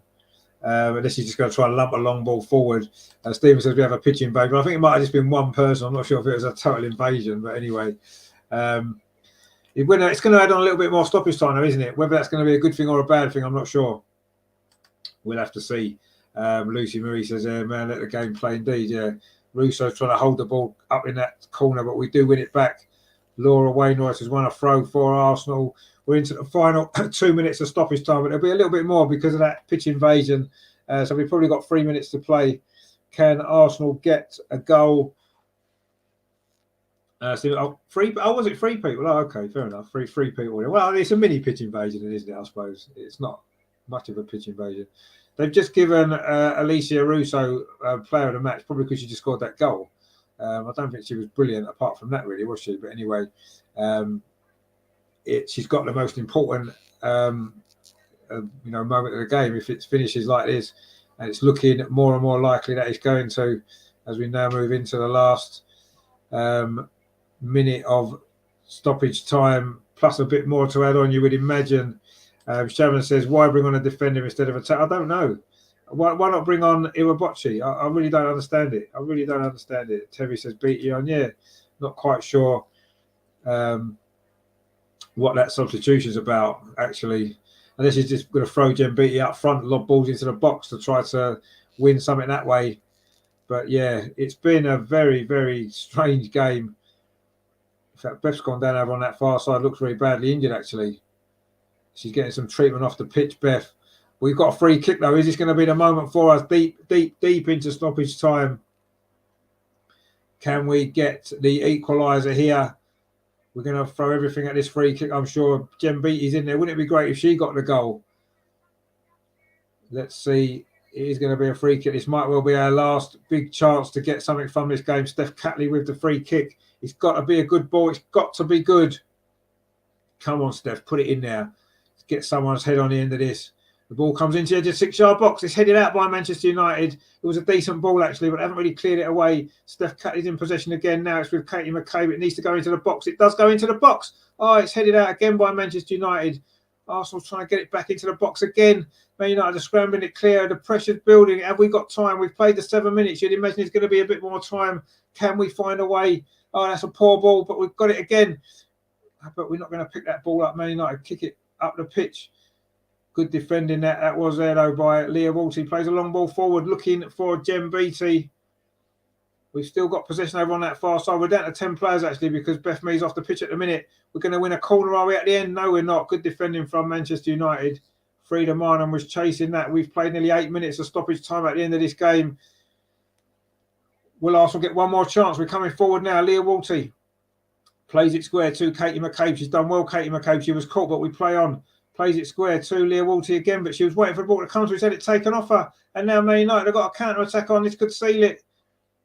Unless he's just going to try and lump a long ball forward. Stephen says we have a pitch invasion. I think it might have just been one person. I'm not sure if it was a total invasion. But anyway, it's going to add on a little bit more stoppage time, though, isn't it? Whether that's going to be a good thing or a bad thing, I'm not sure. We'll have to see. Lucy Marie says, man, let the game play indeed. Yeah. Russo's trying to hold the ball up in that corner, but we do win it back. Laura Wainwright has won a throw for Arsenal. We're into the final 2 minutes of stoppage time, but there'll be a little bit more because of that pitch invasion. So we've probably got 3 minutes to play. Can Arsenal get a goal? Was it 3 people? Oh, okay, fair enough. Three people. Well, it's a mini pitch invasion, isn't it? I suppose it's not much of a pitch invasion. They've just given Alicia Russo player of the match, probably because she just scored that goal. I don't think she was brilliant apart from that, really, was she? But anyway, she's got the most important, moment of the game. If it finishes like this, and it's looking more and more likely that it's going to, as we now move into the last minute of stoppage time, plus a bit more to add on, you would imagine. Sharon says, why bring on a defender instead of a I don't know. Why not bring on Iwabochi? I really don't understand it. Terry says, Beattie on. Yeah, not quite sure what that substitution is about, actually. Unless he's just going to throw Jem Beattie up front, lob balls into the box to try to win something that way. But yeah, it's been a very, very strange game. In fact, Beth's gone down over on that far side, looks very badly injured, actually. She's getting some treatment off the pitch, Beth. We've got a free kick, though. Is this going to be the moment for us? Deep into stoppage time. Can we get the equaliser here? We're going to throw everything at this free kick. I'm sure Jem Beattie's in there. Wouldn't it be great if she got the goal? Let's see. It is going to be a free kick. This might well be our last big chance to get something from this game. Steph Catley with the free kick. It's got to be a good ball. It's got to be good. Come on, Steph. Put it in there. Get someone's head on the end of this. The ball comes into the edge of the 6-yard box. It's headed out by Manchester United. It was a decent ball, actually, but they haven't really cleared it away. Steph Catley's in possession again. Now it's with Katie McCabe. It needs to go into the box. It does go into the box. Oh, it's headed out again by Manchester United. Arsenal's trying to get it back into the box again. Man United are scrambling it clear. The pressure's building. Have we got time? We've played the 7 minutes. You'd imagine there's going to be a bit more time. Can we find a way? Oh, that's a poor ball, but we've got it again. But we're not going to pick that ball up. Man United kick it up the pitch. Good defending that was there, though, by Leah Walty. Plays a long ball forward, looking for Jem Beattie. We've still got possession over on that far side. We're down to 10 players, actually, because Beth Mee's off the pitch at the minute. We're going to win a corner, are we, at the end? No, we're not. Good defending from Manchester United. Frida Marnham was chasing that. We've played nearly 8 minutes of stoppage time at the end of this game. Will Arsenal get one more chance? We're coming forward now. Leah Walty plays it square to Katie McCabe. She's done well, Katie McCabe. She was caught, but we play on. Plays it square to Leah Walty again, but she was waiting for the ball to come, so he's had it taken off her. And now Man United have got a counter-attack on. This could seal it.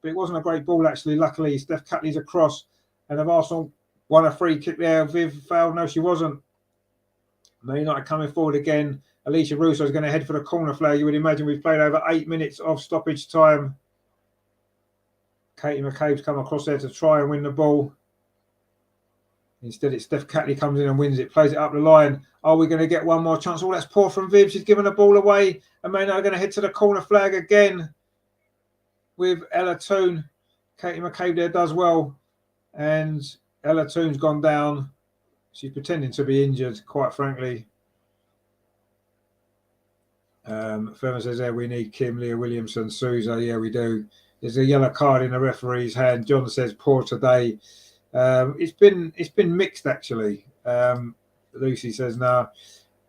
But it wasn't a great ball, actually. Luckily, Steph Catley's across. And have Arsenal won a free kick there? Viv fouled. No, she wasn't. Man United coming forward again. Alicia Russo is going to head for the corner flag. You would imagine we've played over 8 minutes of stoppage time. Katie McCabe's come across there to try and win the ball. Instead, it's Steph Catley comes in and wins it, plays it up the line. Are we going to get one more chance? Oh, that's poor from Viv. She's given the ball away. And Man United are going to head to the corner flag again with Ella Toone. Katie McCabe there does well. And Ella Toone's gone down. She's pretending to be injured, quite frankly. Firma says there we need Kim, Leah Williamson, Souza. Yeah, we do. There's a yellow card in the referee's hand. John says poor today. It's been mixed actually. Lucy says no.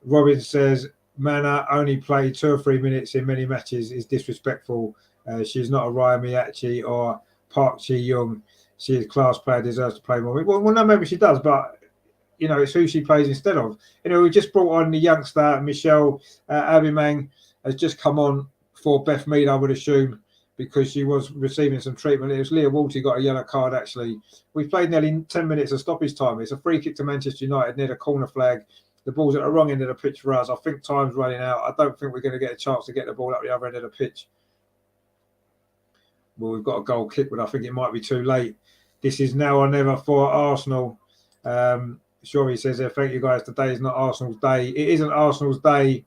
Robin says Mana only played 2 or 3 minutes in many matches is disrespectful. She's not a Ryan Miyachi or Park Ji Young. She is a class player, deserves to play more. Well, no, maybe she does, but it's who she plays instead of. We just brought on the youngster Michelle Abimang has just come on for Beth Mead, I would assume, because she was receiving some treatment. It was Leah Walty got a yellow card actually. We played nearly 10 minutes of stoppage time. It's a free kick to Manchester United near the corner flag. The ball's at the wrong end of the pitch for us. I think time's running out. I don't think we're going to get a chance to get the ball up the other end of the pitch. Well, we've got a goal kick, but I think it might be too late. This is now or never for Arsenal. Shorey says there, thank you guys. Today is not Arsenal's day. It isn't Arsenal's day.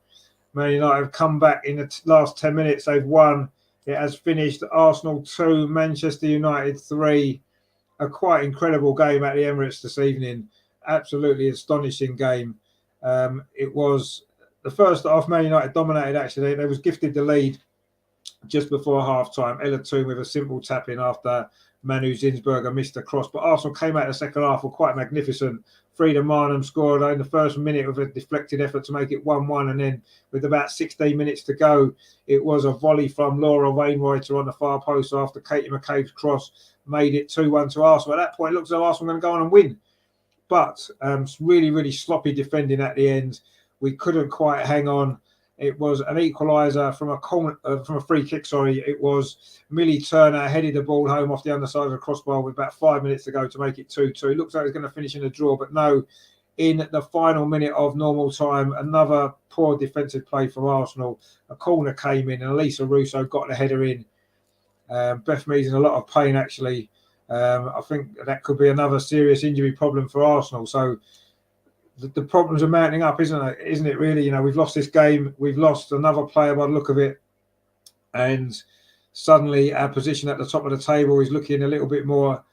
Man United have come back in the last 10 minutes. They've won. It has finished Arsenal 2, Manchester United 3. A quite incredible game at the Emirates this evening. Absolutely astonishing game. It was the first half. Man United dominated actually. They was gifted the lead just before half time. Ella Toon with a simple tap in after Manu Zinsberger missed a cross. But Arsenal came out the second half were quite magnificent. Frida Marnham scored in the first minute with a deflected effort to make it 1-1. And then with about 16 minutes to go, it was a volley from Laura Wainwrighter on the far post after Katie McCabe's cross made it 2-1 to Arsenal. At that point, it looks as though Arsenal were going to go on and win. But really, really sloppy defending at the end. We couldn't quite hang on. It was an equaliser from a corner, from a free kick. Sorry, it was Millie Turner headed the ball home off the underside of the crossbar with about 5 minutes to go to make it 2-2. It looks like it's going to finish in a draw, but no. In the final minute of normal time, another poor defensive play from Arsenal. A corner came in, and Elisa Russo got the header in. Beth Mead's in a lot of pain actually. I think that could be another serious injury problem for Arsenal. So the problems are mounting up, isn't it really? We've lost this game. We've lost another player by the look of it. And suddenly our position at the top of the table is looking a little bit more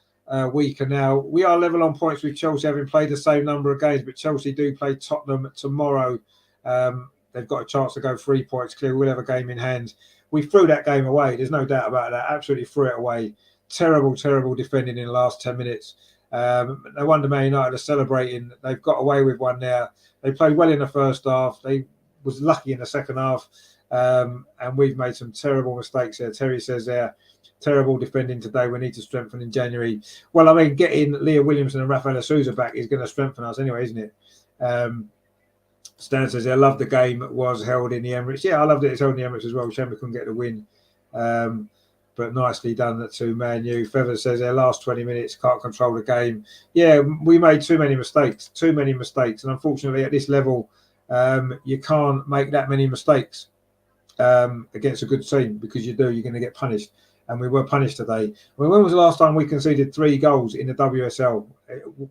weaker now. We are level on points with Chelsea, having played the same number of games, but Chelsea do play Tottenham tomorrow. They've got a chance to go 3 points clear. We'll have a game in hand. We threw that game away. There's no doubt about that. Absolutely threw it away. Terrible defending in the last 10 minutes. No wonder Man United are celebrating. They've got away with one now. They played well in the first half. They was lucky in the second half. And we've made some terrible mistakes there. Terry says there, terrible defending today. We need to strengthen in January. Well, I mean, getting Leah Williamson and Rafaela Souza back is going to strengthen us anyway, isn't it? Stan says, I love the game was held in the Emirates. Yeah, I loved it. It's held in the Emirates as well. Shame we couldn't get the win. But nicely done to Man U. Feathers says their last 20 minutes can't control the game. Yeah, we made too many mistakes. And unfortunately, at this level, you can't make that many mistakes against a good team, because you're going to get punished. And we were punished today. When was the last time we conceded 3 goals in the WSL?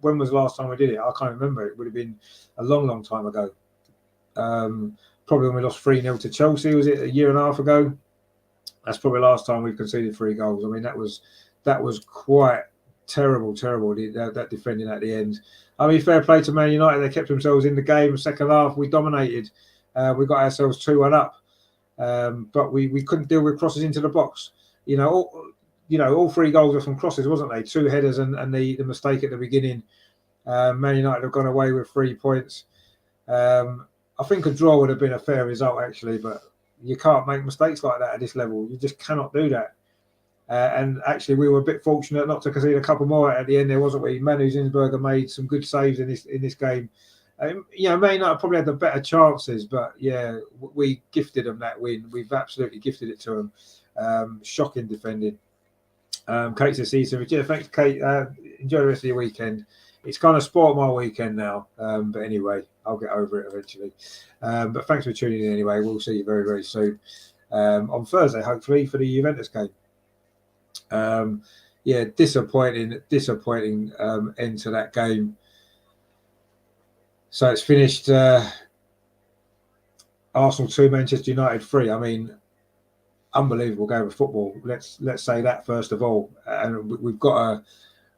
When was the last time we did it? I can't remember. It would have been a long time ago. Probably when we lost 3-0 to Chelsea. Was it a year and a half ago? That's probably the last time we've conceded 3 goals. I mean, that was quite terrible, that defending at the end. I mean, fair play to Man United. They kept themselves in the game. Second half, we dominated. We got ourselves 2-1 up. But we couldn't deal with crosses into the box. All 3 goals were from crosses, wasn't they? 2 headers and the mistake at the beginning. Man United have gone away with 3 points. I think a draw would have been a fair result, actually, but you can't make mistakes like that at this level. You just cannot do that. And actually, we were a bit fortunate not to concede a couple more at the end there, wasn't we? Manu Zinsberger made some good saves in this game. Man United probably had the better chances, but yeah, we gifted them that win. We've absolutely gifted it to them. Shocking defending. Kate says, yeah, thanks, Kate. Enjoy the rest of your weekend. It's kind of spoiled my weekend now. But anyway, I'll get over it eventually. But thanks for tuning in anyway. We'll see you very, very soon on Thursday, hopefully, for the Juventus game. Disappointing end to that game. So it's finished Arsenal 2, Manchester United 3. I mean, unbelievable game of football. Let's say that first of all, and we've got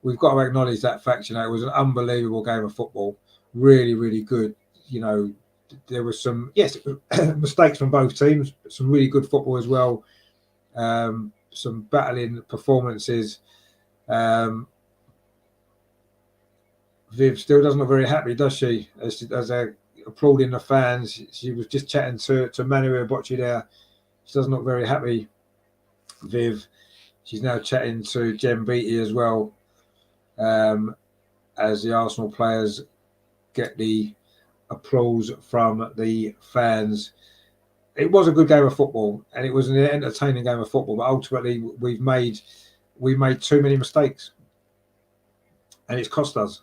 to acknowledge that fact. It was an unbelievable game of football. Really, really good. There was some mistakes from both teams, but some really good football as well. Some battling performances. Viv still doesn't look very happy, does she? As they're applauding the fans, she was just chatting to Manu Bocci there. She doesn't look very happy, Viv. She's now chatting to Jem Beattie as well, as the Arsenal players get the applause from the fans. It was a good game of football, and it was an entertaining game of football. But ultimately, we made too many mistakes, and it's cost us,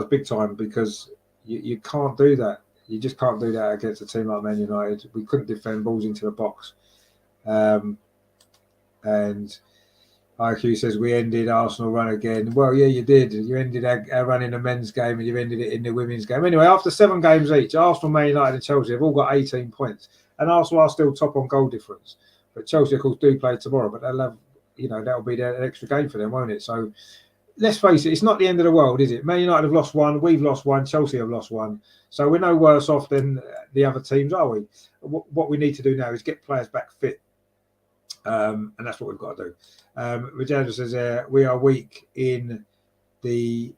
big time, because you can't do that. You just can't do that against a team like Man United. We couldn't defend balls into the box, and IQ says we ended Arsenal run again. Well, yeah, you did. You ended our run in the men's game, and you ended it in the women's game. Anyway, after 7 games each, Arsenal, Man United, and Chelsea have all got 18 points, and Arsenal are still top on goal difference. But Chelsea, of course, do play tomorrow, but they'll have, that'll be an extra game for them, won't it? So let's face it, it's not the end of the world, is it? Man United have lost 1, we've lost 1, Chelsea have lost 1. So we're no worse off than the other teams, are we? What we need to do now is get players back fit. And that's what we've got to do. Rajendra says we are weak in the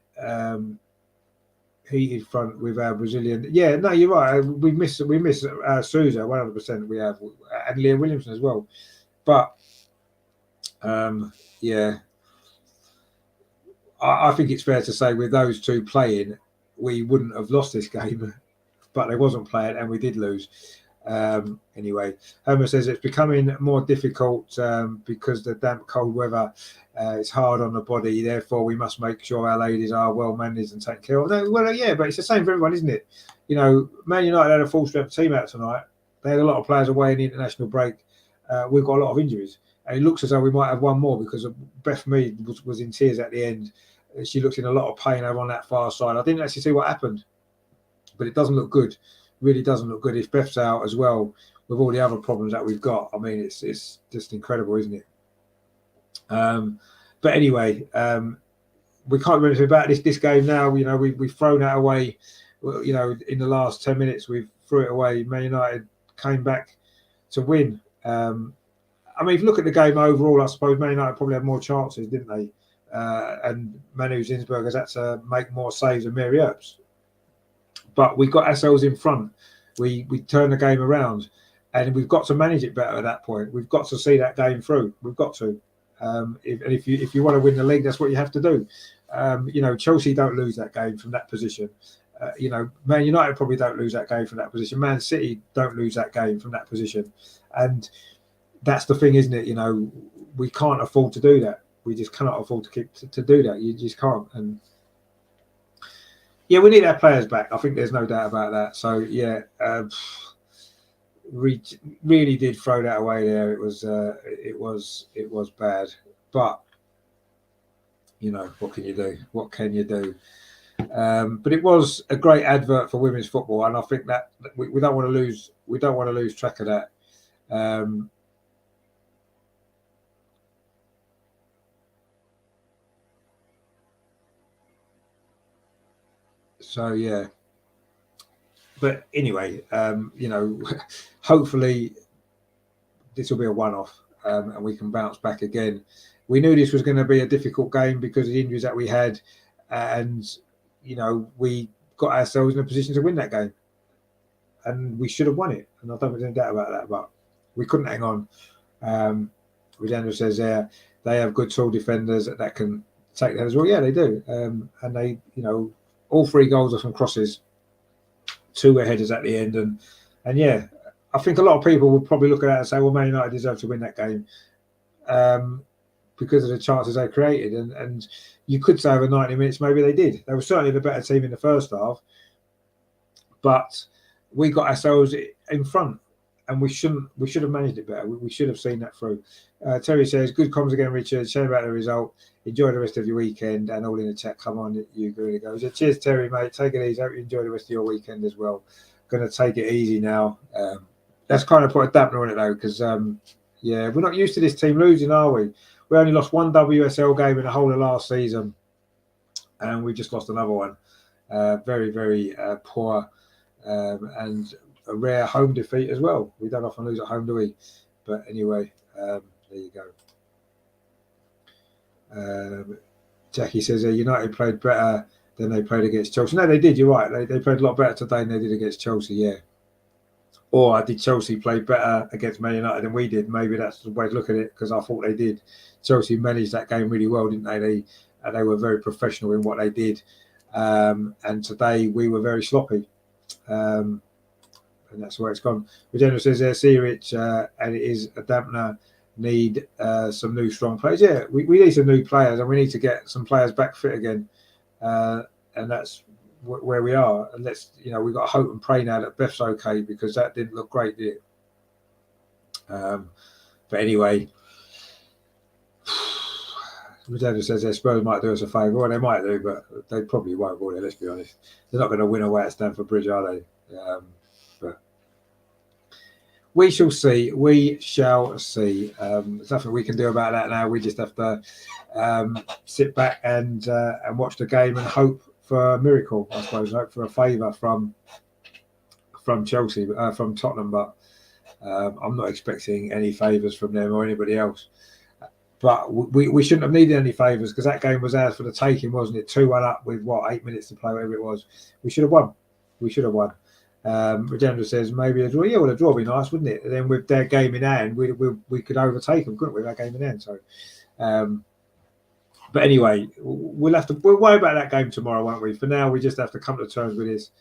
heated front with our Brazilian. Yeah, no, you're right. We miss Sousa 100%. We have, and Liam Williamson as well. But yeah, I think it's fair to say with those two playing, we wouldn't have lost this game, but they wasn't playing and we did lose. Anyway, Homer says it's becoming more difficult because the damp, cold weather is hard on the body. Therefore, we must make sure our ladies are well managed and taken care of. No, well, yeah, but it's the same for everyone, isn't it? Man United had a full strength team out tonight. They had a lot of players away in the international break. We've got a lot of injuries, and it looks as though we might have one more because Beth Mead was in tears at the end. She looked in a lot of pain over on that far side. I didn't actually see what happened, but it doesn't look good. Really doesn't look good if Beth's out as well with all the other problems that we've got. I mean, it's just incredible, isn't it? But anyway, we can't do anything about this game now. We've thrown that away. In the last 10 minutes, we've threw it away. Man United came back to win. I mean, if you look at the game overall, I suppose Man United probably had more chances, didn't they? And Manu Zinsberg has had to make more saves than Mary Earps. But we got ourselves in front. We turned the game around, and we've got to manage it better at that point. We've got to see that game through. We've got to. If you want to win the league, that's what you have to do. Chelsea don't lose that game from that position. Man United probably don't lose that game from that position. Man City don't lose that game from that position. And that's the thing, isn't it? We can't afford to do that. We just cannot afford to do that. You just can't. And yeah, we need our players back. I think there's no doubt about that. So yeah, really did throw that away there. It was bad. But what can you do? What can you do? But it was a great advert for women's football, and I think that we don't want to lose. We don't want to lose track of that. So yeah, but anyway, hopefully this will be a one-off, and we can bounce back again. We knew this was going to be a difficult game because of the injuries that we had, and we got ourselves in a position to win that game, and we should have won it. And I don't think there's any doubt about that, but we couldn't hang on. Rajendra says they have good tall defenders that can take that as well. Yeah, they do, and they, all 3 goals are from crosses. 2 were headers at the end, and yeah, I think a lot of people would probably look at that and say, well, Man United deserve to win that game because of the chances they created, and you could say over 90 minutes maybe they did. They were certainly the better team in the first half, but we got ourselves in front, and we should have managed it better. We should have seen that through. Terry says, good comms again, Richard. Shame about the result. Enjoy the rest of your weekend. And all in the chat, come on, you really goes. Cheers, Terry, mate. Take it easy. Hope you enjoy the rest of your weekend as well. Going to take it easy now. That's kind of put a dampener on it, though, because, we're not used to this team losing, are we? We only lost 1 WSL game in the whole of last season, and we just lost another one. Very, very poor and a rare home defeat as well. We don't often lose at home, do we? But anyway, there you go. Jackie says United played better than they played against Chelsea. No, they did. You're right. They played a lot better today than they did against Chelsea. Yeah. Or did Chelsea play better against Man United than we did? Maybe that's the way to look at it, because I thought they did. Chelsea managed that game really well, didn't they? They were very professional in what they did. And today we were very sloppy. And that's where it's gone. Regina says there, Searich, and it is a dampener, need some new strong players. Yeah, we need some new players, and we need to get some players back fit again. And that's where we are. And we've got to hope and pray now that Beth's okay, because that didn't look great, did it? But anyway, Regina says their Spurs might do us a favour. Well, they might do, but they probably won't, will they? Let's be honest. They're not going to win away at Stamford Bridge, are they? But we shall see. We shall see. There's nothing we can do about that now. We just have to sit back and watch the game and hope for a miracle, I suppose. Hope for a favour from Chelsea, from Tottenham. But I'm not expecting any favours from them or anybody else. But we shouldn't have needed any favours, because that game was ours for the taking, wasn't it? 2-1 up with 8 minutes to play, whatever it was. We should have won. Regenda says maybe a draw. Yeah, well, a draw would be nice, wouldn't it? And then with their game in hand, we could overtake them, couldn't we? That game in hand. So, but anyway, we'll worry about that game tomorrow, won't we? For now, we just have to come to terms with this.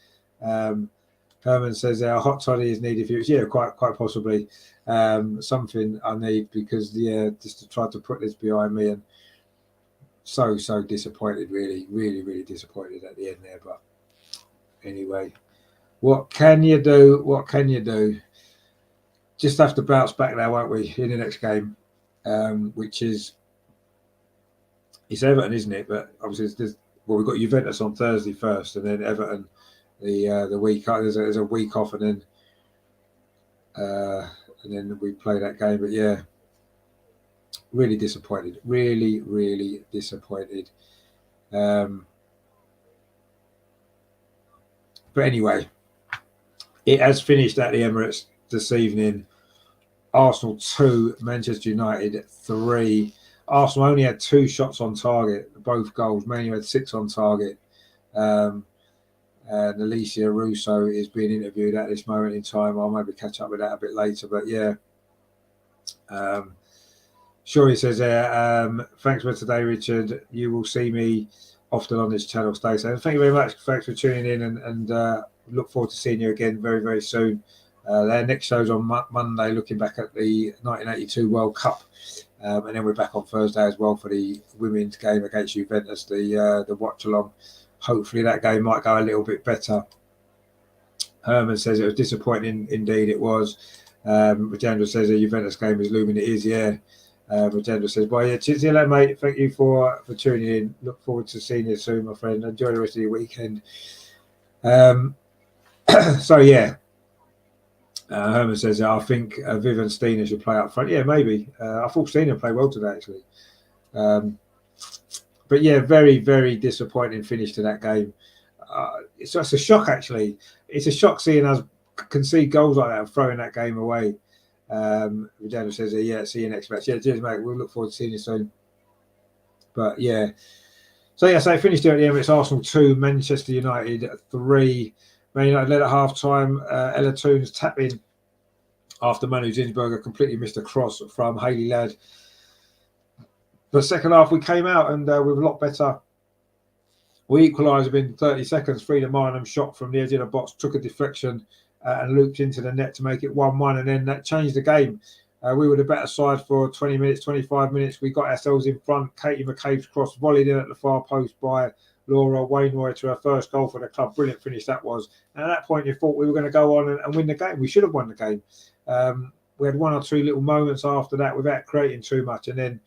Herman says our hot toddy is needed for you. Yeah, quite possibly. Something I need, because just to try to put this behind me, and so disappointed, really disappointed at the end there. But anyway, what can you do? Just have to bounce back now, won't we, in the next game, which is it's Everton, isn't it? But obviously we've got Juventus on Thursday first, and then Everton the week. There's a week off, and then we play that game. But yeah, really disappointed. Really disappointed. But anyway, it has finished at the Emirates this evening. Arsenal 2, Manchester United 3. Arsenal only had 2 shots on target, both goals. Man U had 6 on target. And Alicia Russo is being interviewed at this moment in time. I'll maybe catch up with that a bit later. But yeah, Shuri says there, thanks for today, Richard. You will see me often on this channel. Stay safe. Thank you very much. Thanks for tuning in, and look forward to seeing you again very soon. Their next show's on Monday, looking back at the 1982 World Cup. And then we're back on Thursday as well for the women's game against Juventus, the Watchalong. Hopefully that game might go a little bit better. Herman says it was disappointing. Indeed, it was. Rajendra says the Juventus game is looming. It is, yeah. Rajendra says, well, yeah, cheers, hello, mate. Thank you for tuning in. Look forward to seeing you soon, my friend. Enjoy the rest of your weekend. So, yeah. Herman says, I think Vivian Steiner should play up front. Yeah, maybe. I thought Steiner played well today, actually. But yeah, very disappointing finish to that game. It's a shock, actually. It's a shock seeing us concede goals like that and throwing that game away. Daniel says, yeah, see you next match. Yeah, cheers, mate. We'll look forward to seeing you soon. But yeah. So yeah, so it finished here at the Emirates. Arsenal 2, Manchester United 3. Man United led at half time. Ella Toons tap in after Manu Zinsberger completely missed a cross from Hayley Ladd. But second half, we came out and we were a lot better. We equalised within 30 seconds. Frida Marnham shot from the edge of the box, took a deflection and looped into the net to make it 1-1. And then that changed the game. We were the better side for 20 minutes, 25 minutes. We got ourselves in front. Katie McCabe's cross volleyed in at the far post by Laura Wainwright to her first goal for the club. Brilliant finish that was. And at that point, you thought we were going to go on and win the game. We should have won the game. We had 1 or 2 little moments after that without creating too much. And then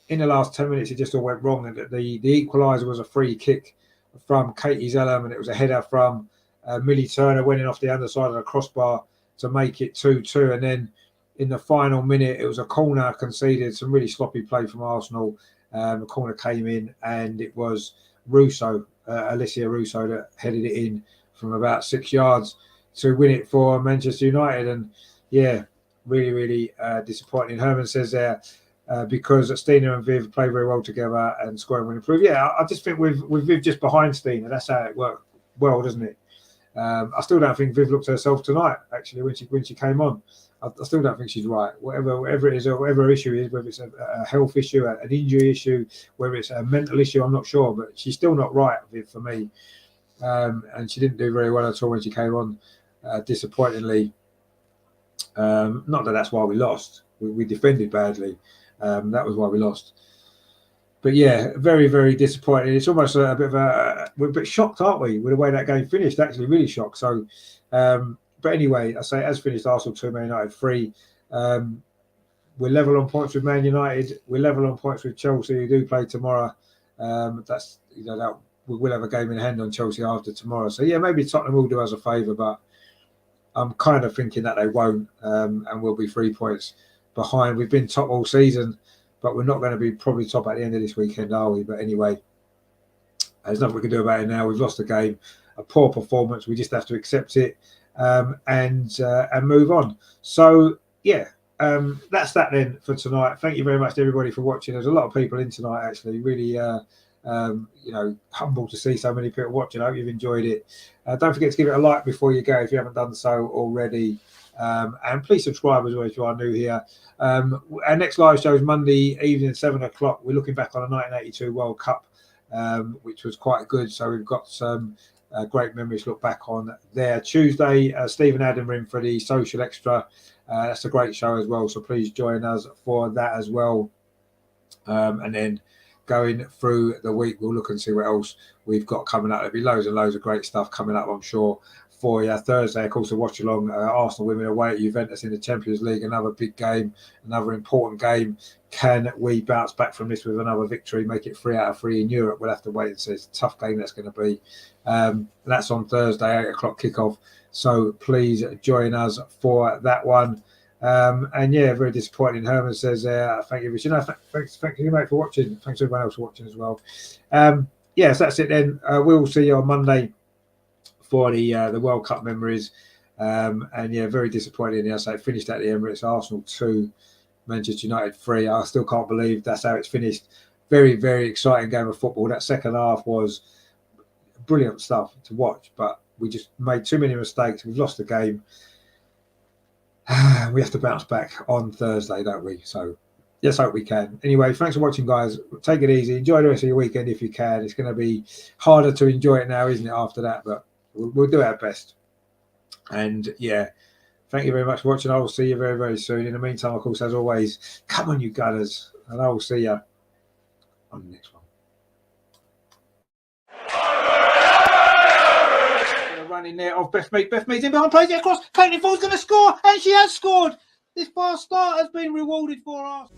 in the last 10 minutes, it just all went wrong. And the equaliser was a free kick from Katie Zellum, and it was a header from Millie Turner winning off the underside of the crossbar to make it 2-2. And then in the final minute, it was a corner conceded, some really sloppy play from Arsenal. The corner came in, and it was Russo, Alicia Russo, that headed it in from about 6 yards to win it for Manchester United. And yeah, really disappointing. Herman says there, because Stina and Viv play very well together and scoring will improve. Yeah, I just think with Viv just behind Stina, that's how it worked well, doesn't it? I still don't think Viv looked at herself tonight, actually, when she came on. I still don't think she's right. Whatever it is, or whatever her issue is, whether it's a health issue, an injury issue, whether it's a mental issue, I'm not sure, but she's still not right, Viv, for me. And she didn't do very well at all when she came on, disappointingly. Not that that's why we lost. We defended badly. That was why we lost. But yeah, very, very disappointing. It's almost a bit of we're a bit shocked, aren't we, with the way that game finished? Actually, really shocked. So, but anyway, I say as finished, Arsenal 2, Man United 3. We're level on points with Man United. We're level on points with Chelsea, who do play tomorrow. That's that we will have a game in hand on Chelsea after tomorrow. So yeah, maybe Tottenham will do us a favour, but I'm kind of thinking that they won't, and we'll be 3 points behind. We've been top all season, but we're not going to be probably top at the end of this weekend, are we? But anyway, there's nothing we can do about it now. We've lost the game, a poor performance. We just have to accept it and move on. So yeah, that's that then for tonight. Thank you very much to everybody for watching. There's a lot of people in tonight, actually. Really, humble to see so many people watching. I hope you've enjoyed it. Don't forget to give it a like before you go if you haven't done so already. And please subscribe as well if you are new here. Our next live show is Monday evening at 7 o'clock. We're looking back on the 1982 World Cup, which was quite good. So we've got some great memories to look back on there. Tuesday, Stephen Adam in for the Social Extra. That's a great show as well. So please join us for that as well. And then going through the week, we'll look and see what else we've got coming up. There'll be loads and loads of great stuff coming up, I'm sure, for you. Thursday, of course, a watch along. Arsenal women away at Juventus in the Champions League. Another big game, another important game. Can we bounce back from this with another victory, make it 3 out of 3 in Europe? We'll have to wait and see. It's a tough game that's going to be. That's on Thursday, 8 o'clock kickoff. So please join us for that one. And yeah, very disappointing. Herman says, thank you, Richard. No, thank you, mate, for watching. Thanks to everyone else for watching as well. Yes, that's it then. We'll see you on Monday for the World Cup memories. And yeah, very disappointing. As I say, finished at the Emirates. Arsenal 2, Manchester United 3. I still can't believe that's how it's finished. Very, very exciting game of football. That second half was brilliant stuff to watch, but we just made too many mistakes. We've lost the game. We have to bounce back on Thursday, don't we? So let's hope we can. Anyway, thanks for watching, guys. Take it easy. Enjoy the rest of your weekend if you can. It's going to be harder to enjoy it now, isn't it, after that? But we'll do our best. And yeah, thank you very much for watching. I will see you very, very soon. In the meantime, of course, as always, come on, you Gunners. And I will see you on the next one. In there of Beth Mead. Beth Mead's in behind, plays it across. Caitlin Ford's going to score, and she has scored. This fast start has been rewarded for us.